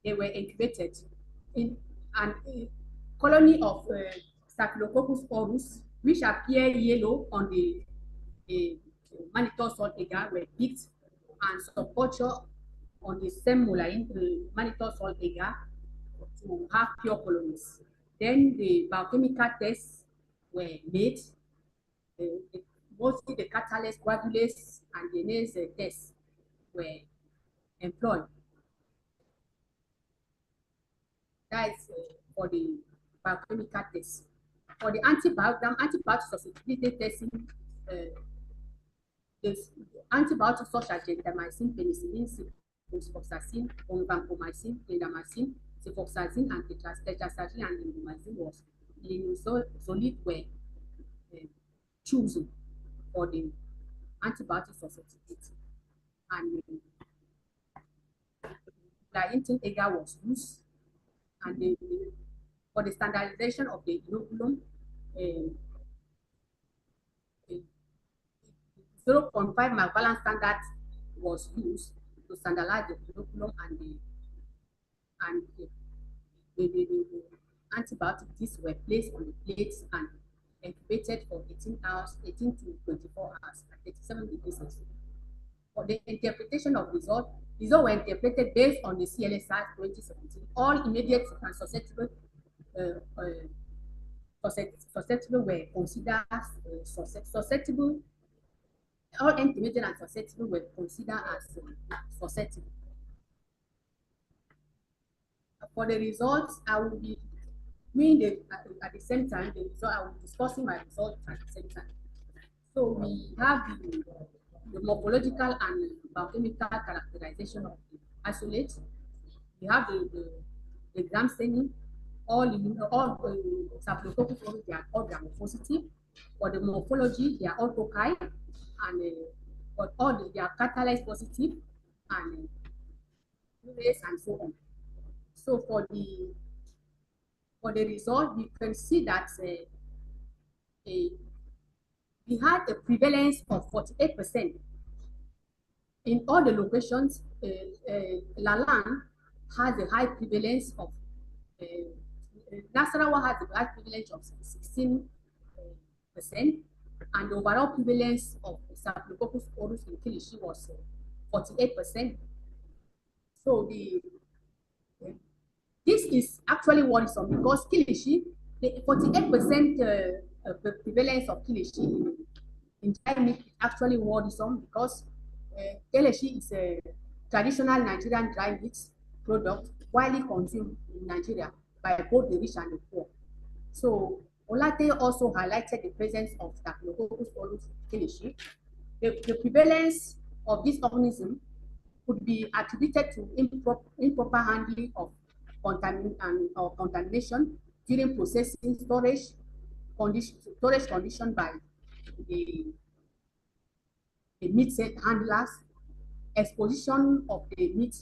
were incubated in a colony of Staphylococcus aureus, which appear yellow on the mannitol salt agar, were picked and subculture on the stem moline mannitol salt agar to have pure colonies. Then the biochemical tests were made, mostly the catalase, coagulase, and DNA tests were employed. That is for the biochemical test. For the antibiotic susceptibility testing, the antibiotics such as gentamicin, penicillin, ciprofloxacin, vancomycin, clindamycin, ciprofloxacin, and tetracycline and linezolid were chosen for the antibiotic susceptibility. And Glyintin agar was used, and for the standardization of the inoculum, 0.5 malvalent standard was used to standardize the inoculum, and the antibiotic discs were placed on the plates and incubated for 18 to 24 hours at 37 degrees Celsius. For the interpretation of results were interpreted based on the CLSI 2017. All immediate and susceptible were considered susceptible. All intermediate and susceptible were considered as susceptible. For the results, I will be doing at the same time. The result, I will be discussing my results at the same time. So we have the morphological and biochemical characterization of the isolates. We have the gram staining. All Staphylococcus aureus, they are all gram-positive. For the morphology, they are all tocci, and but they are catalyzed positive, and and so on. So for the result, we can see that we had a prevalence of 48% in all the locations. Lalan has a high prevalence of. Nasarawa has a high prevalence of 16%, and the overall prevalence of Staphylococcus aureus in Kilishi was 48%. So this is actually worrisome because Kilishi, the 48% prevalence of Kilishi in dry meat is actually worrisome because Kilishi is a traditional Nigerian dry meat product widely consumed in Nigeria by both the rich and the poor. So Olate also highlighted the presence of Staphylococcus aureus Kilishi. The prevalence of this organism could be attributed to improper handling of contamination during processing, storage condition by the meat handlers, exposition of the meat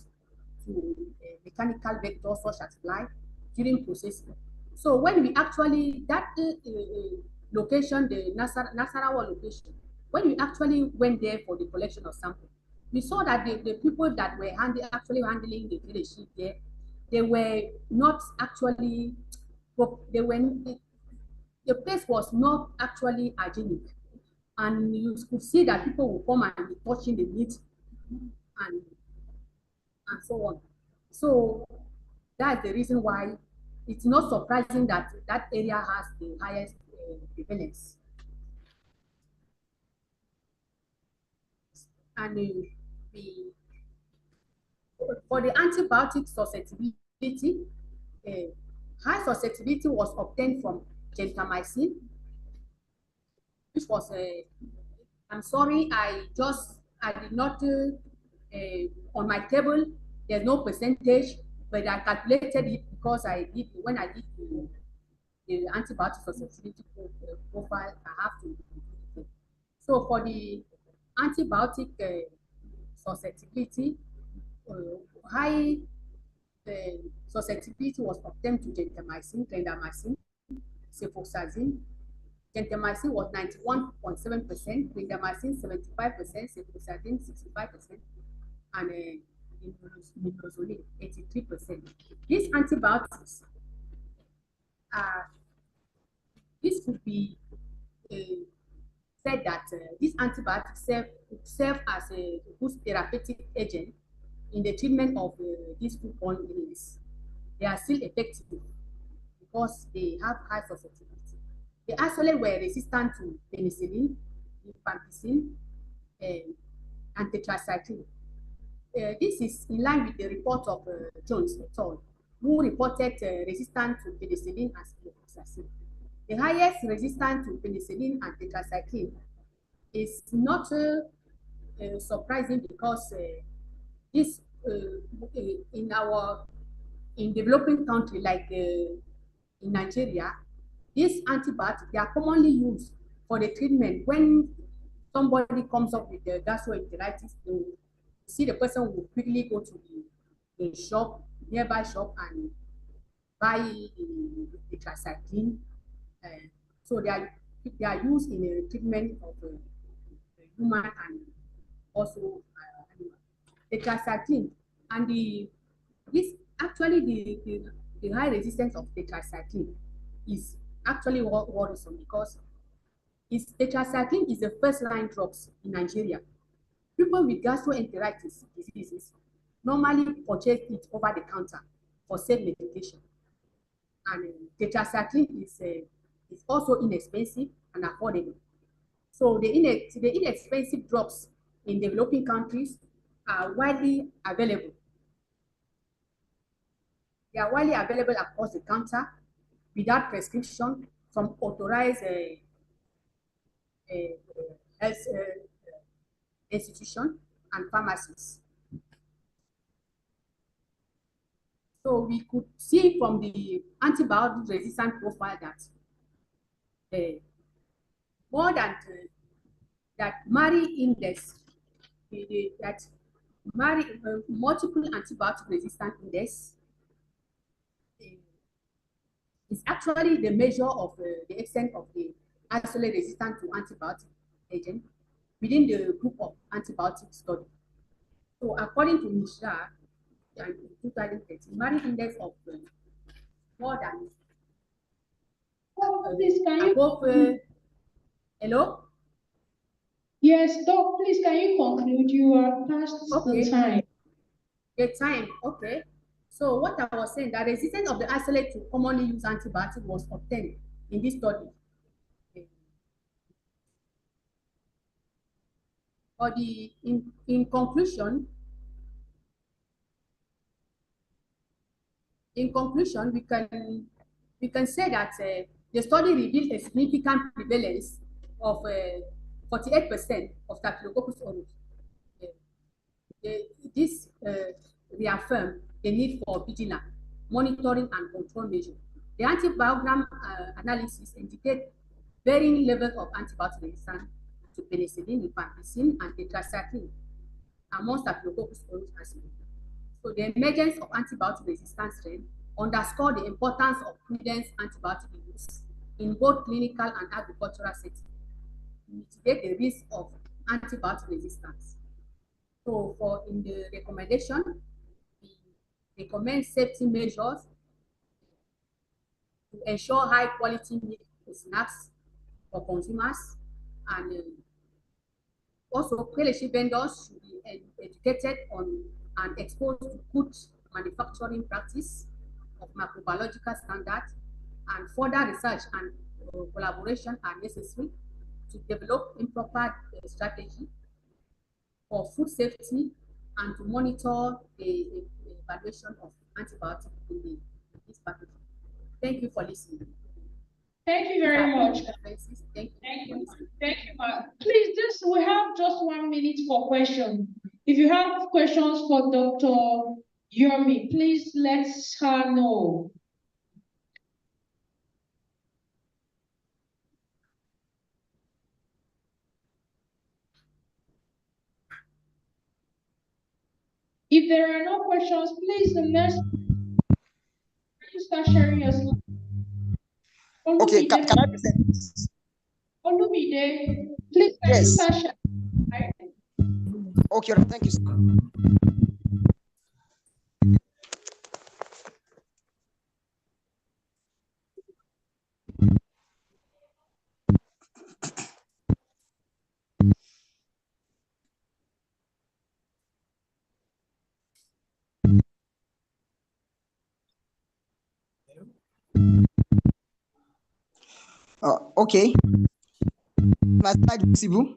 to mechanical vectors such as fly during processing. So when we actually, that location, the Nasarawa location, when we actually went there for the collection of samples, we saw that the people that were actually handling the Kilishi there, they were not actually, the place was not actually hygienic. And you could see that people will come and be touching the meat and so on. So that's the reason why it's not surprising that that area has the highest prevalence. And for the antibiotic susceptibility, high susceptibility was obtained from gentamicin, which was I'm sorry, I did not on my table. There's no percentage, but I calculated it because when I did the antibiotic susceptibility profile, I have to. So for the antibiotic susceptibility, high susceptibility was obtained to gentamicin, clindamycin, ciprofloxacin. Gentamicin was 91.7%, clindamycin 75%, ciprofloxacin 65%, and linezolid 83%. These antibiotics this could be said that these antibiotics serve as a good therapeutic agent in the treatment of these foodborne illness. They are still effective because they have high susceptibility. The isolates were resistant to penicillin, rifampicin, and tetracycline. This is in line with the report of Jones et al., who reported resistance to penicillin and ciprofloxacin. The highest resistance to penicillin and tetracycline is not surprising because this in developing country like in Nigeria, these antibiotics, they are commonly used for the treatment when somebody comes up with gastroenteritis. They will see the person will quickly go to the shop, nearby shop, and buy the tetracycline. So they are used in the treatment of human and also animal. Tetracycline and the high resistance of tetracycline is actually worrisome because tetracycline is the first line drugs in Nigeria. People with gastroenteritis diseases normally purchase it over the counter for safe medication. And tetracycline is also inexpensive and affordable. So the inexpensive drugs in developing countries are widely available. They are widely available across the counter without prescription from authorized health institutions and pharmacies. So we could see from the antibiotic resistant profile that more than that Mari index, multiple antibiotic resistant index is actually the measure of the extent of the isolate resistant to antibiotic agent within the group of antibiotic study. So according to Mishra, in 2013, Mari index of more than please, can you above, hello? Yes, Doc, please, can you conclude? You are past the time. The time, okay. So what I was saying, the resistance of the isolate to commonly used antibiotic was obtained in this study. But in conclusion, we can say that the study revealed a significant prevalence of 48% of Staphylococcus aureus. This reaffirmed the need for vigilant monitoring and control measures. The antibiogram analysis indicate varying levels of antibiotic resistance to penicillin, rifampicin, and tetracycline among Staphylococcus aureus acidophilus. So the emergence of antibiotic resistance strain underscore the importance of prudent antibiotic use in both clinical and agricultural settings to mitigate the risk of antibiotic resistance. So in the recommendation, we recommend safety measures to ensure high quality milk snacks for consumers, and also pre-lecture vendors should be educated on and exposed to good manufacturing practice of microbiological standards, and further research and collaboration are necessary to develop improper strategy for food safety and to monitor the evaluation of antibiotics in this packaging. Thank you for listening. Thank you very much. Thank you. Thank you, ma'am. Please, we have just 1 minute for questions. If you have questions for Dr. Yomi, please let her know. If there are no questions, please, let's start sharing your slide. Okay, can I present? Olumide, please, can you start sharing? Okay, thank you. Okay. My slide visible.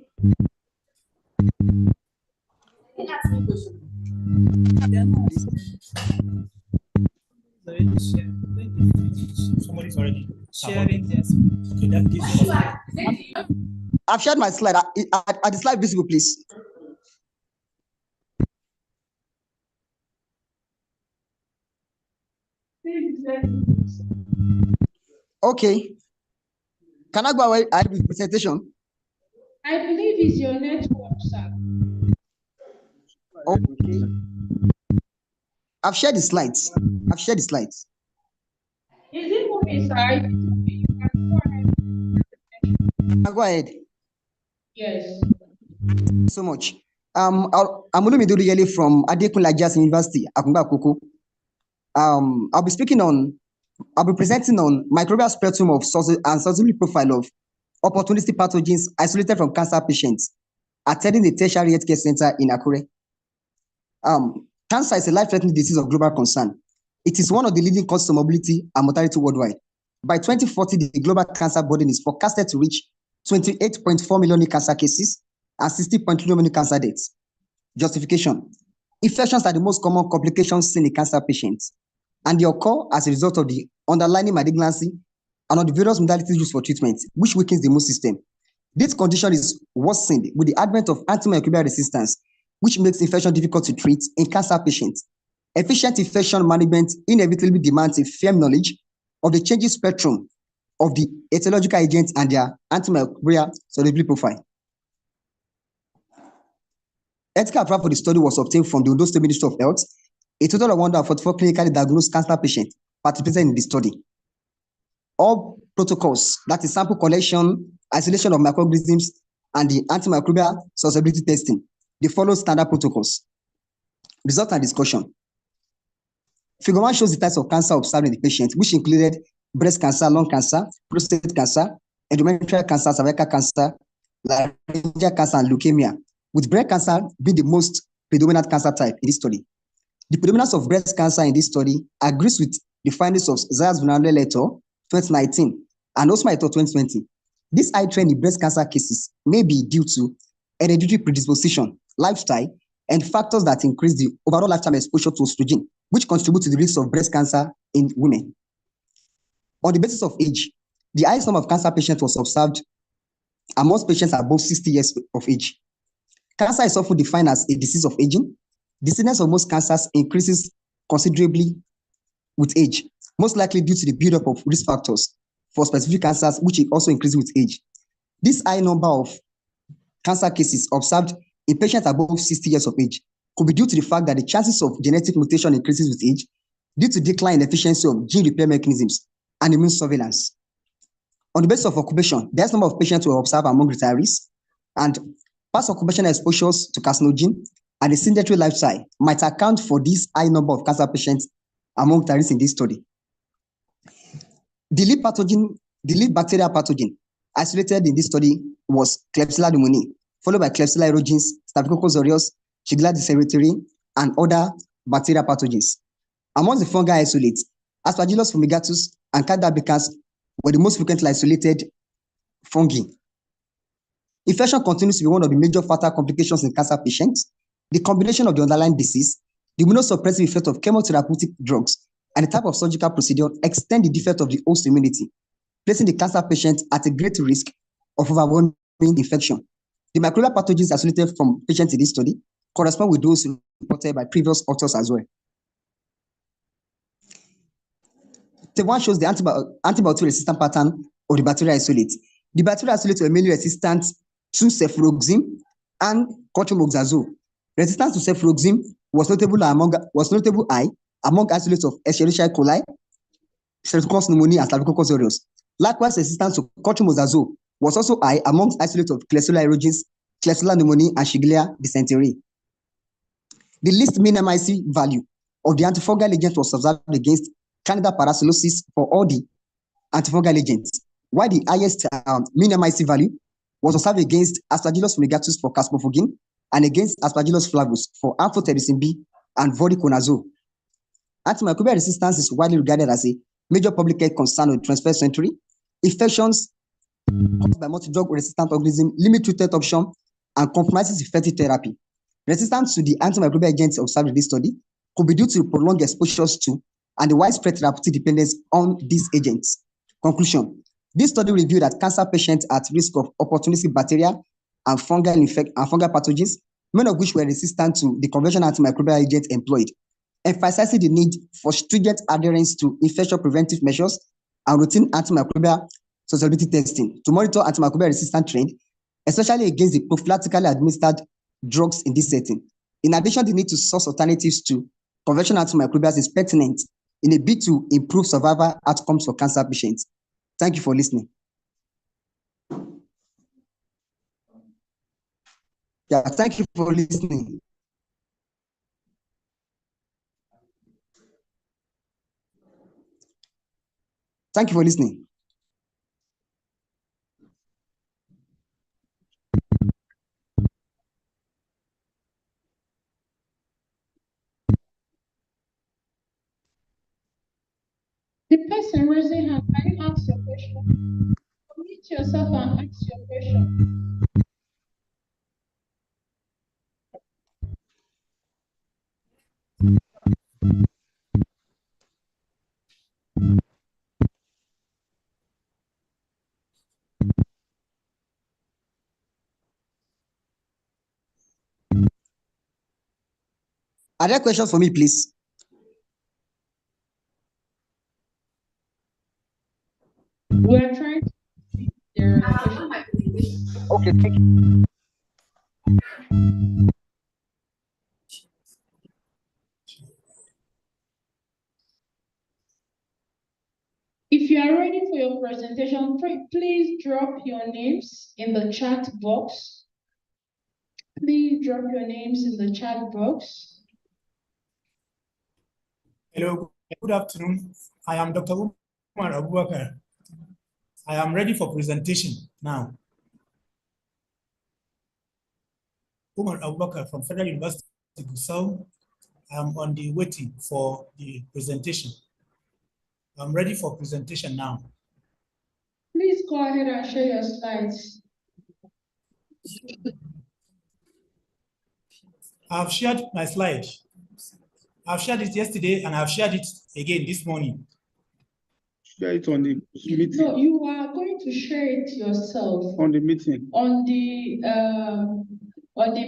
Somebody's already sharing this. Okay, that gives I've shared my slide. Are the slide visible, please? Okay. Can I go ahead with the presentation? I believe it's your network, sir. Okay. I've shared the slides. Is it moving, sir? You can go ahead. Go ahead. Yes. So much. I'm Olumide Yele from Adekunle Ajasin University, Akungba Akoko. I'll be presenting on microbial spectrum of sources and susceptibility profile of opportunistic pathogens isolated from cancer patients attending the tertiary healthcare center in Akure. Cancer is a life-threatening disease of global concern. It is one of the leading causes of morbidity and mortality worldwide. By 2040, the global cancer burden is forecasted to reach 28.4 million new cancer cases and 60.2 million cancer deaths. Justification. Infections are the most common complications seen in cancer patients, and they occur as a result of the underlying malignancy and of the various modalities used for treatment, which weakens the immune system. This condition is worsened with the advent of antimicrobial resistance, which makes infection difficult to treat in cancer patients. Efficient infection management inevitably demands a firm knowledge of the changing spectrum of the etiological agents and their antimicrobial solubility profile. Ethical approval for the study was obtained from the Ondo State Ministry of Health. A total of 144 clinically diagnosed cancer patients participated in the study. All protocols, that is sample collection, isolation of microorganisms, and the antimicrobial susceptibility testing, they follow standard protocols. Result and discussion. Figure 1 shows the types of cancer observed in the patient, which included breast cancer, lung cancer, prostate cancer, endometrial cancer, cervical cancer, laryngeal cancer, and leukemia, with breast cancer being the most predominant cancer type in this study. The predominance of breast cancer in this study agrees with the findings of Zayas Vunale et al. 2019 and Osma et al. 2020. This high trend in breast cancer cases may be due to hereditary predisposition, lifestyle, and factors that increase the overall lifetime exposure to estrogen, which contribute to the risk of breast cancer in women. On the basis of age, the highest number of cancer patients was observed amongst patients above 60 years of age. Cancer is often defined as a disease of aging. The incidence of most cancers increases considerably with age, most likely due to the buildup of risk factors for specific cancers, which also increases with age. This high number of cancer cases observed in patients above 60 years of age could be due to the fact that the chances of genetic mutation increases with age due to decline in efficiency of gene repair mechanisms and immune surveillance. On the basis of occupation, the highest number of patients were observed among retirees, and past occupational exposures to carcinogen and a sedentary lifestyle might account for this high number of cancer patients among retirees in this study. The lead bacterial pathogen isolated in this study was Klebsiella pneumoniae, followed by Klebsiella aerogenes, Staphylococcus aureus, Shigella dysentery, and other bacterial pathogens. Among the fungi isolates, Aspergillus fumigatus and Candida albicans were the most frequently isolated fungi. Infection continues to be one of the major fatal complications in cancer patients. The combination of the underlying disease, the immunosuppressive effect of chemotherapeutic drugs, and the type of surgical procedure extend the defect of the host immunity, placing the cancer patient at a great risk of overwhelming infection. The microbial pathogens isolated from patients in this study correspond with those reported by previous authors as well. Table 1 shows the antibiotic resistant pattern of the bacterial isolate. The bacterial isolate were mainly resistant to cefuroxime and cotrimoxazole. Resistance to cefuroxime was notable high among isolates of Escherichia coli, Streptococcus pneumoniae, and Staphylococcus aureus. Likewise, resistance to cotrimoxazole was also high amongst isolates of Klebsiella aerogenes, Klebsiella pneumoniae, and Shigella dysentery. The least mean MIC value of the antifungal agent was observed against Candida parasilosis for all the antifungal agents, while the highest mean MIC value was observed against Aspergillus fumigatus for caspofungin and against Aspergillus flavus for amphotericin B and voriconazole. Antimicrobial resistance is widely regarded as a major public health concern of the 21st century. Infections caused by multi-drug resistant organisms limit treatment option and compromises effective therapy. Resistance to the antimicrobial agents observed in this study could be due to prolonged exposures to and the widespread therapeutic dependence on these agents. Conclusion. This study revealed that cancer patients at risk of opportunistic bacteria and fungal pathogens, many of which were resistant to the conventional antimicrobial agents employed, emphasizing the need for stringent adherence to infection preventive measures and routine antimicrobial susceptibility testing to monitor antimicrobial resistant trend, especially against the prophylactically administered drugs in this setting. In addition, the need to source alternatives to conventional antimicrobials is pertinent in a bid to improve survival outcomes for cancer patients. Thank you for listening. Yeah, thank you for listening. Thank you for listening. The person raising hand, can you ask your question? Unmute yourself and ask your question. Are there questions for me, please? We are trying to see their question. Okay, thank you. If you are ready for your presentation, please drop your names in the chat box. Please drop your names in the chat box. Hello, good afternoon. I am Dr. Umar Abubakar. I am ready for presentation now. Umar Abubakar from Federal University of Gusau. I am on the waiting for the presentation. I'm ready for presentation now. Please go ahead and share your slides. I've shared my slide. I've shared it yesterday and I've shared it again this morning. Share it on the meeting. No, you are going to share it yourself. On the meeting. On the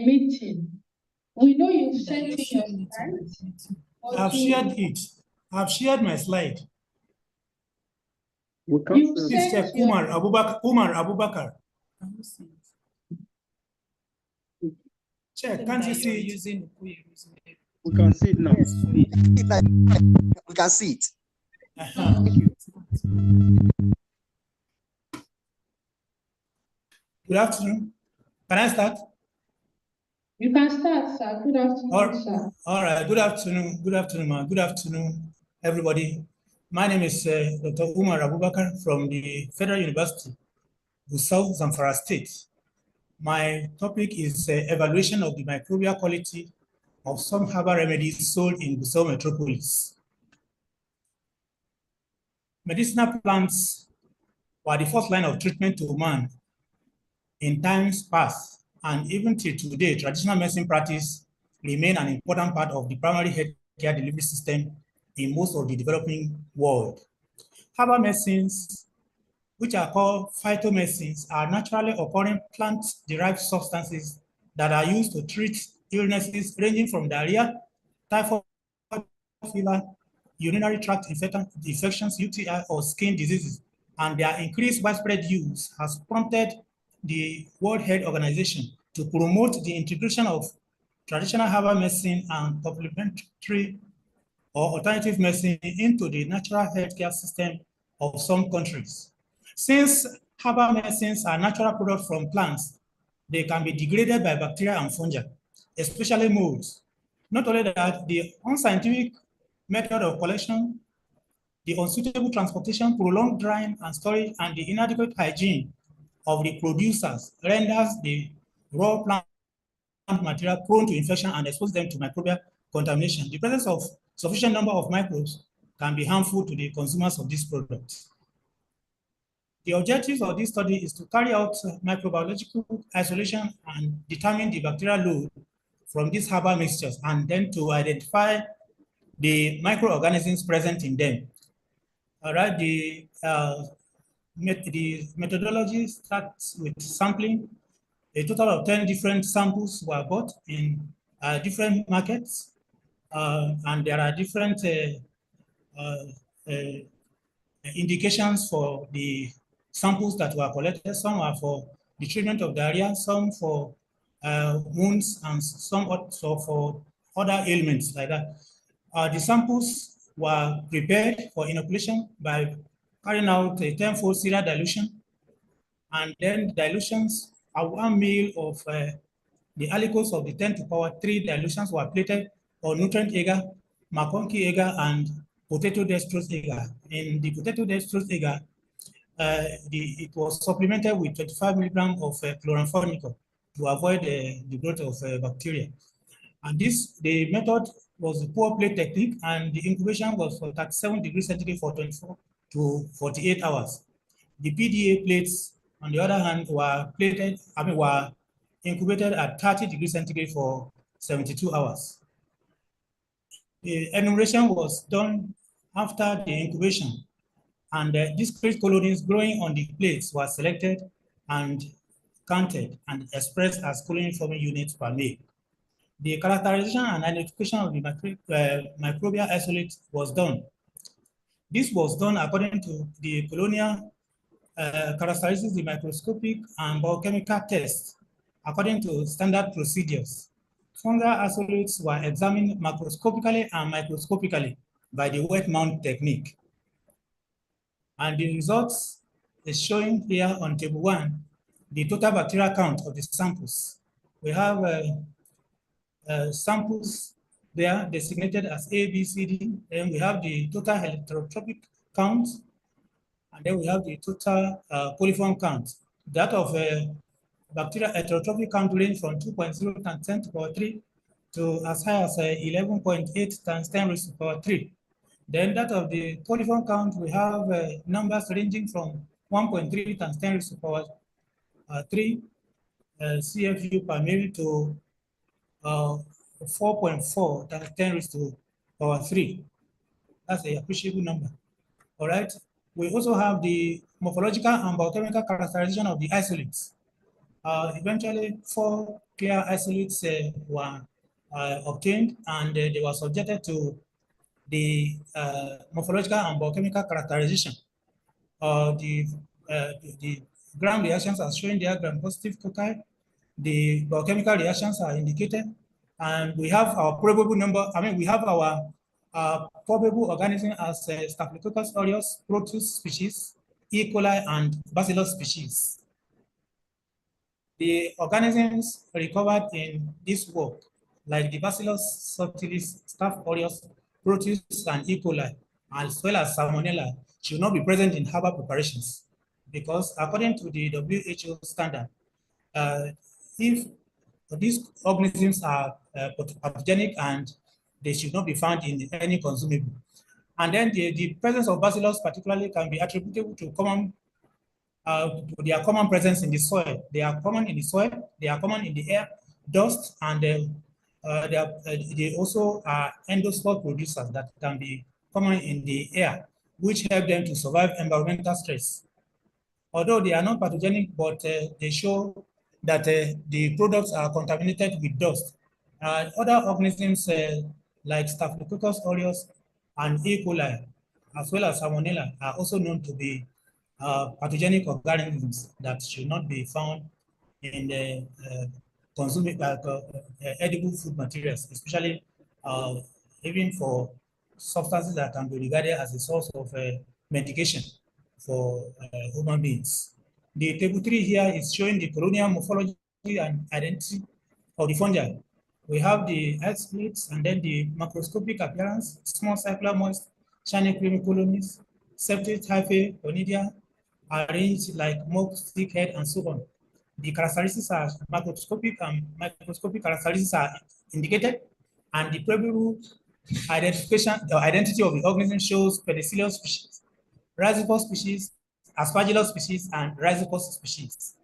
meeting. We know you've sent in your slides. I've shared it. I've shared my slide. Please check Umar Abubakar. Check, can't you see using? We can see it now. We can see it. Good afternoon. Can I start? You can start, sir. Good afternoon, sir. All right. Good afternoon. Good afternoon, ma'am. Good afternoon, everybody. My name is Dr. Umar Abubakar from the Federal University, Gusau, Zamfara State. My topic is evaluation of the microbial quality of some herbal remedies sold in Gusau metropolis. Medicinal plants were the first line of treatment to man in times past, and even till today, traditional medicine practice remain an important part of the primary healthcare delivery system in most of the developing world. Herbal medicines, which are called phytomedicines, are naturally occurring plant-derived substances that are used to treat illnesses ranging from diarrhea, typhoid fever, urinary tract infections, UTI, or skin diseases, and their increased widespread use has prompted the World Health Organization to promote the integration of traditional herbal medicine and complementary or alternative medicine into the natural healthcare system of some countries. Since herbal medicines are natural products from plants, they can be degraded by bacteria and fungi, especially molds. Not only that, the unscientific method of collection, the unsuitable transportation, prolonged drying and storage, and the inadequate hygiene of the producers renders the raw plant material prone to infection and expose them to microbial contamination. The presence of sufficient number of microbes can be harmful to the consumers of these products. The objectives of this study is to carry out microbiological isolation and determine the bacterial load from these herbal mixtures, and then to identify the microorganisms present in them. All right, the methodology starts with sampling. A total of 10 different samples were bought in different markets, and there are different indications for the samples that were collected. Some are for the treatment of diarrhea, some for wounds, and some also for other ailments like that. The samples were prepared for inoculation by carrying out a 10-fold serial dilution, and then dilutions are 1 ml of the aliquots of the 10 to power 3 dilutions were plated on nutrient agar, McConkey agar, and potato dextrose agar. In the potato dextrose agar, it was supplemented with 25 milligrams of chloramphenicol to avoid the growth of bacteria. And the method was the pour plate technique, and the incubation was for 37 degrees centigrade for 24 to 48 hours. The PDA plates, on the other hand, were incubated at 30 degrees centigrade for 72 hours. The enumeration was done after the incubation, and discrete colonies growing on the plates were selected and counted and expressed as colony forming units per male. The characterization and identification of the microbial isolate was done. This was done according to the colonial characteristics, the microscopic and biochemical tests, according to standard procedures. Fungal isolates were examined macroscopically and microscopically by the wet mount technique. And the results is showing here on table 1, the total bacterial count of the samples. We have samples there designated as A, B, C, D. Then we have the total heterotropic count, and then we have the total coliform count. That of bacterial heterotrophic count range from 2.0 times 10 to the power 3 to as high as 11.8 times 10 raised to the power 3. Then that of the coliform count, we have numbers ranging from 1.3 times 10 raised to the power 3 CFU per mil to 4.4 times 10 raised to the power 3. That's an appreciable number. All right. We also have the morphological and biochemical characterization of the isolates. Eventually, 4 clear isolates were obtained, and they were subjected to the morphological and biochemical characterization. The gram reactions are showing there, gram-positive cocci. The biochemical reactions are indicated, and we have our probable number. We have our probable organism as Staphylococcus aureus, Proteus species, E. coli, and Bacillus species. The organisms recovered in this work, like the Bacillus subtilis, Staph aureus, Proteus, and E. coli, as well as Salmonella, should not be present in herbal preparations, because according to the WHO standard, if these organisms are pathogenic and they should not be found in any consumable. And then the presence of Bacillus particularly can be attributable to their common presence in the soil. They are common in the soil, they are common in the air, dust, and they also are endospore producers that can be common in the air, which help them to survive environmental stress. Although they are not pathogenic, but they show that the products are contaminated with dust. Other organisms like Staphylococcus aureus and E. coli, as well as Salmonella, are also known to be pathogenic organisms that should not be found in the edible food materials, especially even for substances that can be regarded as a source of medication for human beings. The table 3 here is showing the colonial morphology and identity of the fungi. We have the isolates and then the macroscopic appearance, small circular moist, shiny creamy colonies, septate hyphae, conidia, arranged like mock stick head, and so on. The characteristics are macroscopic and microscopic characteristics are indicated, and the probable identity of the organism shows penicillium species, Rhizopus species, Aspergillus species, and Rhizopus species.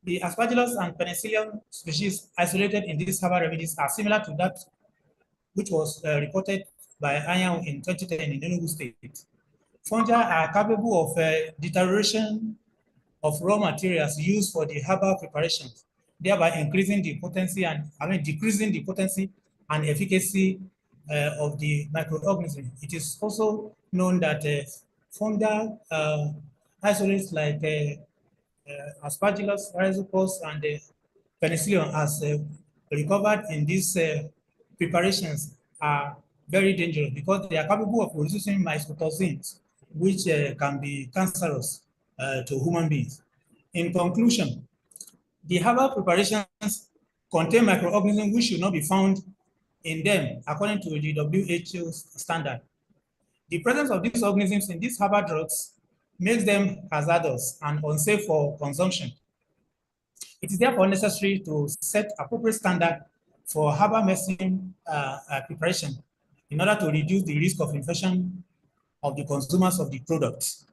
The Aspergillus and Penicillium species isolated in these herbal remedies are similar to that which was reported by Anyang in 2010 in Enugu State. Fungi are capable of deterioration of raw materials used for the herbal preparations, thereby increasing the potency and decreasing the potency and efficacy of the microorganism. It is also known that fungal isolates like Aspergillus, Rhizopus, and penicillium as recovered in these preparations are very dangerous because they are capable of producing mycotoxins, which can be cancerous to human beings. In conclusion, the herbal preparations contain microorganisms which should not be found in them according to the WHO standard. The presence of these organisms in these herbal drugs makes them hazardous and unsafe for consumption. It is therefore necessary to set appropriate standard for herbal medicine preparation in order to reduce the risk of infection of the consumers of the products.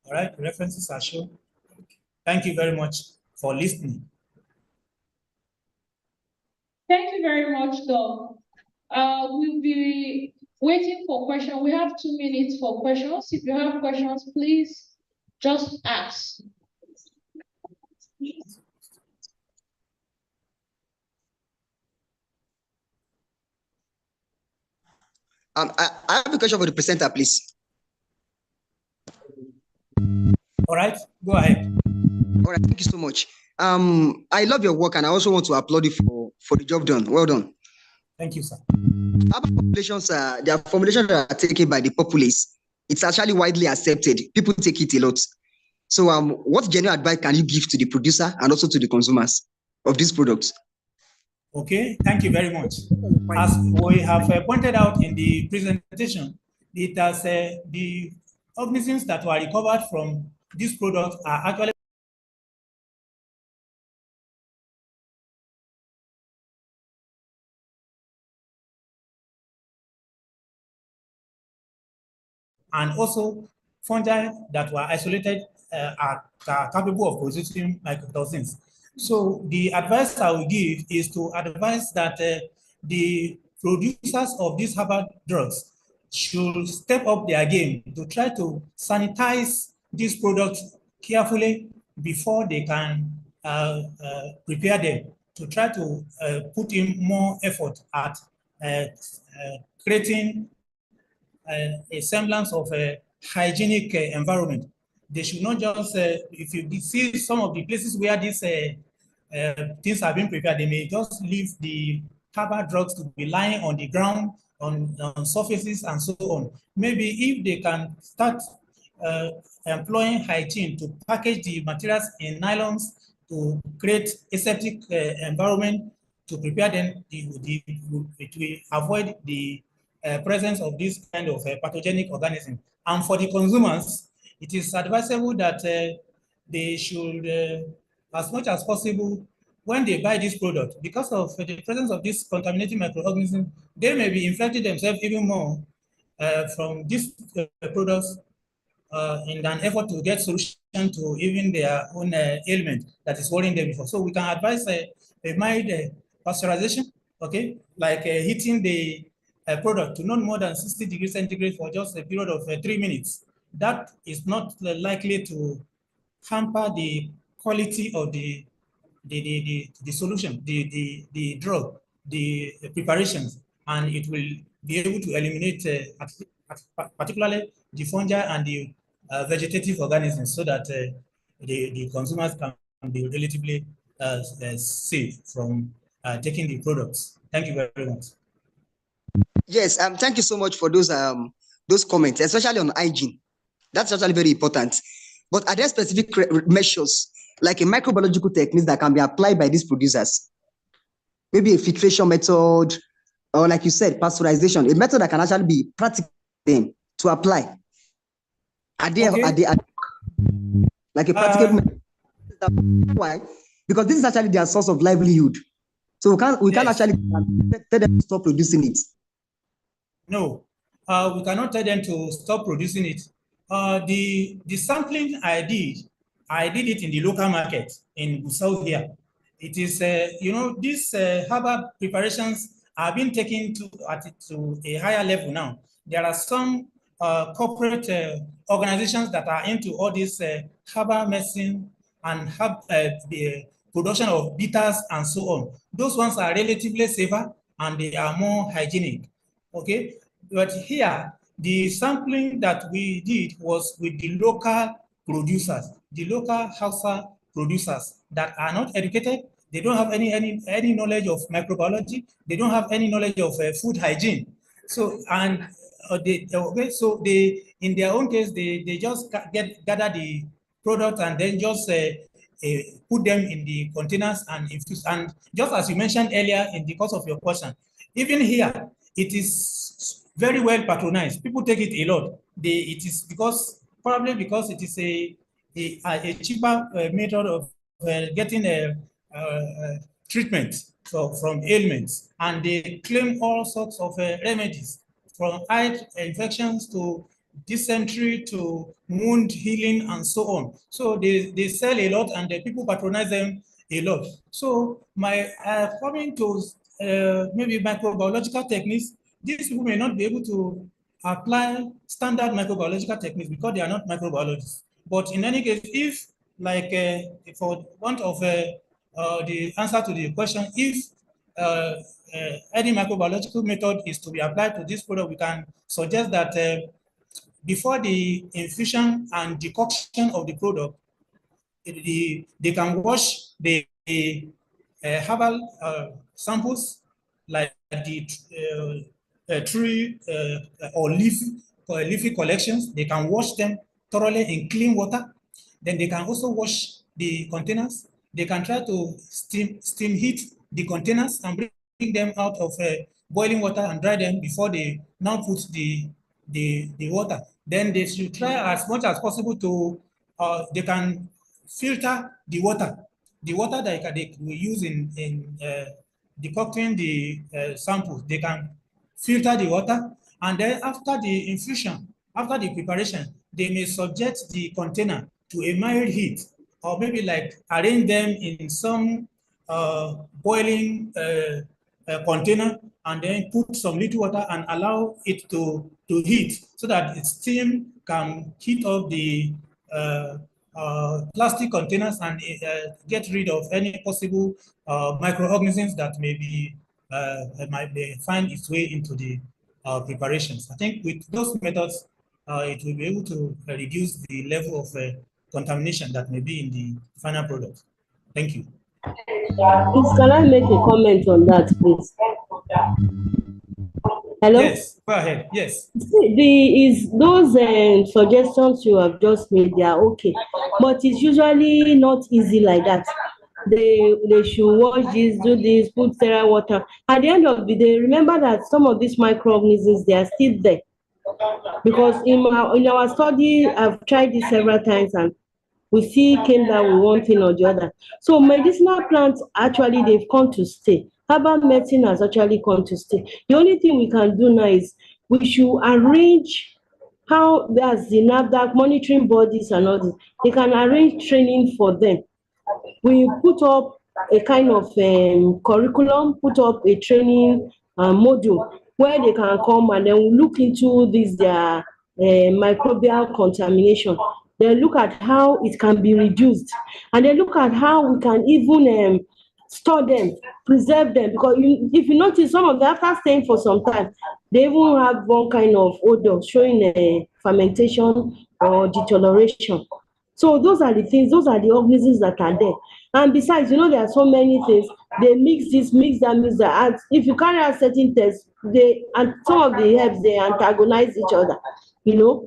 All right, references are shown. Thank you very much for listening. Thank you very much, Doc. We'll be waiting for questions. We have 2 minutes for questions. If you have questions, please just ask. I have a question for the presenter, please. All right, go ahead. All right, thank you so much. I love your work, and I also want to applaud you for the job done. Well done. Thank you, sir. Urban populations, their formulations that are taken by the populace, it's actually widely accepted. People take it a lot. So, what genuine advice can you give to the producer and also to the consumers of these products? Okay, thank you very much. As we have pointed out in the presentation, it has the organisms that were recovered from these products are actually and also fungi that were isolated are capable of producing mycotoxins. So the advice I will give is to advise that the producers of these herbal drugs should step up their game to try to sanitize these products carefully before they can prepare them, to try to put in more effort at creating a semblance of a hygienic environment. They should not just, if you see some of the places where these things are being prepared, they may just leave the herbal drugs to be lying on the ground, on surfaces and so on. Maybe if they can start employing hygiene to package the materials in nylons to create aseptic environment to prepare them, it will avoid the presence of this kind of pathogenic organism. And for the consumers, it is advisable that they should, as much as possible, when they buy this product, because of the presence of this contaminating microorganism, they may be infecting themselves even more from these products in an effort to get solution to even their own ailment that is worrying them before. So we can advise a mild pasteurization, okay, like heating the product to not more than 60 degrees centigrade for just a period of 3 minutes. That is not likely to hamper the quality of the solution, the drug, the preparations, and it will be able to eliminate particularly the fungi and the vegetative organisms, so that the consumers can be relatively safe from taking the products. Thank you very much. Yes, thank you so much for those comments, especially on hygiene. That's actually very important. But are there specific measures, like a microbiological techniques that can be applied by these producers? Maybe a filtration method, or like you said, pasteurization, a method that can actually be practical to apply. Are there, like a practical method? Why? Because this is actually their source of livelihood. So we can't actually tell them to stop producing it. No, we cannot tell them to stop producing it. The sampling I did it in the local market in Gusau here. It is, you know, these herbal preparations are being taken to a higher level now. There are some corporate organizations that are into all this herbal medicine and the production of bitters and so on. Those ones are relatively safer and they are more hygienic. Okay, but here the sampling that we did was with the local producers, the local Hausa producers that are not educated. They don't have any knowledge of microbiology. They don't have any knowledge of food hygiene. So and so they in their own case they just gather the product and then just put them in the containers and infuse. And just as you mentioned earlier in the course of your question, even here it is very well patronized. People take it a lot. It is probably because it is a cheaper method of getting a treatment from ailments, and they claim all sorts of remedies from eye infections to dysentery to wound healing and so on. So they sell a lot and the people patronize them a lot. So my coming to maybe microbiological techniques, these people may not be able to apply standard microbiological techniques because they are not microbiologists. But in any case, if like for want of the answer to the question, if any microbiological method is to be applied to this product, we can suggest that before the infusion and decoction of the product, they can wash the herbal samples like the tree or leafy collections. They can wash them thoroughly in clean water. Then they can also wash the containers. They can try to steam heat the containers and bring them out of boiling water and dry them before they now put the water. Then they should try as much as possible to they can filter the water that they will use in decocting the samples. They can filter the water, and then after the infusion, after the preparation, they may subject the container to a mild heat, or maybe like arrange them in some boiling container, and then put some little water and allow it to heat so that its steam can heat up the plastic containers and get rid of any possible microorganisms that might find its way into the preparations. I think with those methods, it will be able to reduce the level of contamination that may be in the final product. Thank you. Please, can I make a comment on that, please? Hello? Yes, go ahead. Yes. Those suggestions you have just made, they are okay, but it's usually not easy like that. They should wash this, do this, put sterile water. At the end of the day, remember that some of these microorganisms, they are still there. Because in our study, I've tried this several times and we see came down with one thing or the other. So medicinal plants, actually, they've come to stay. Herbal medicine has actually come to stay. The only thing we can do now is we should arrange how there's the NAFDAC monitoring bodies and all this. They can arrange training for them. We put up a kind of curriculum, put up a training module where they can come and then look into their microbial contamination. They look at how it can be reduced, and they look at how we can even store them, preserve them. Because if you notice, some of them, after staying for some time, they even have one kind of odor showing fermentation or deterioration. So those are the things, those are the organisms that are there. And besides, there are so many things. They mix this, mix that, mix that. And if you carry out certain tests, and some of the herbs, they antagonize each other.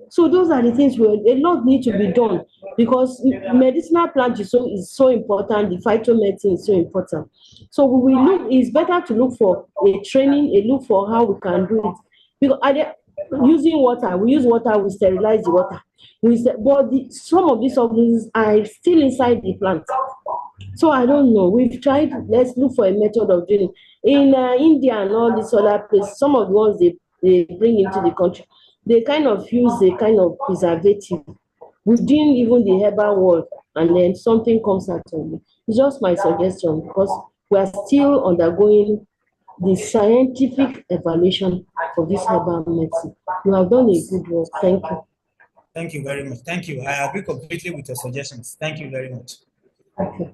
So those are the things where a lot need to be done, because medicinal plant is so important. The phytomedicine is so important. So it's better to look for a training, look for how we can do it. Because using water, we use water, we sterilize the water. But some of these organisms are still inside the plant. So I don't know. We've tried. Let's look for a method of doing it. In India and all these other places, some of the ones they bring into the country, they kind of use a kind of preservative within even the herbal world, and then something comes out of it. It's just my suggestion, because we are still undergoing the scientific evaluation of this herbal medicine. You have done a good work. Thank you. Thank you very much. Thank you. I agree completely with your suggestions. Thank you very much. Okay.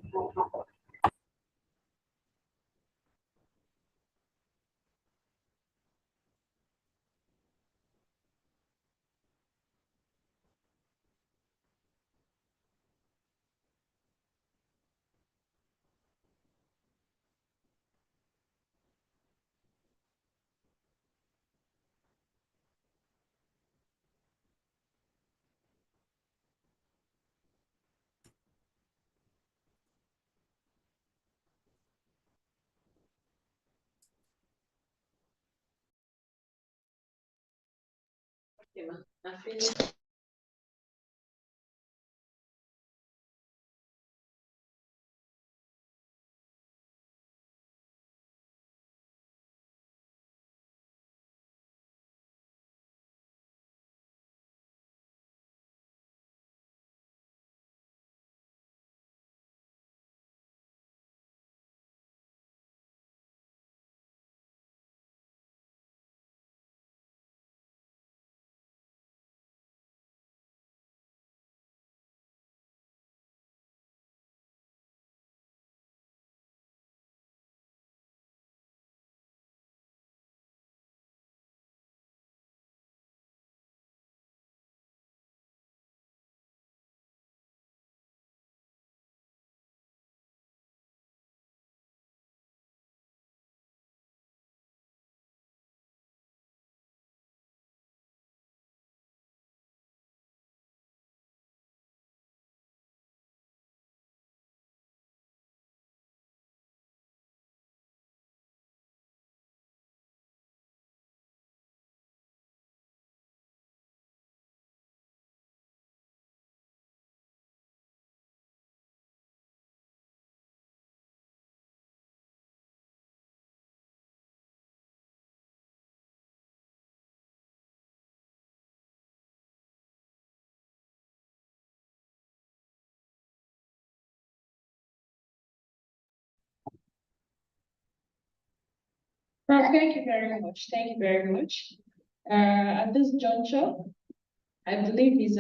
Thank you very much. Thank you very much. At this juncture, I believe is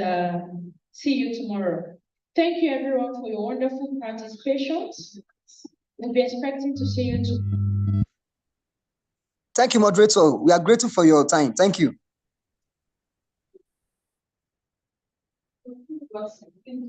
see you tomorrow. Thank you everyone for your wonderful participation. We'll be expecting to see you tomorrow. Thank you, moderator. We are grateful for your time. Thank you.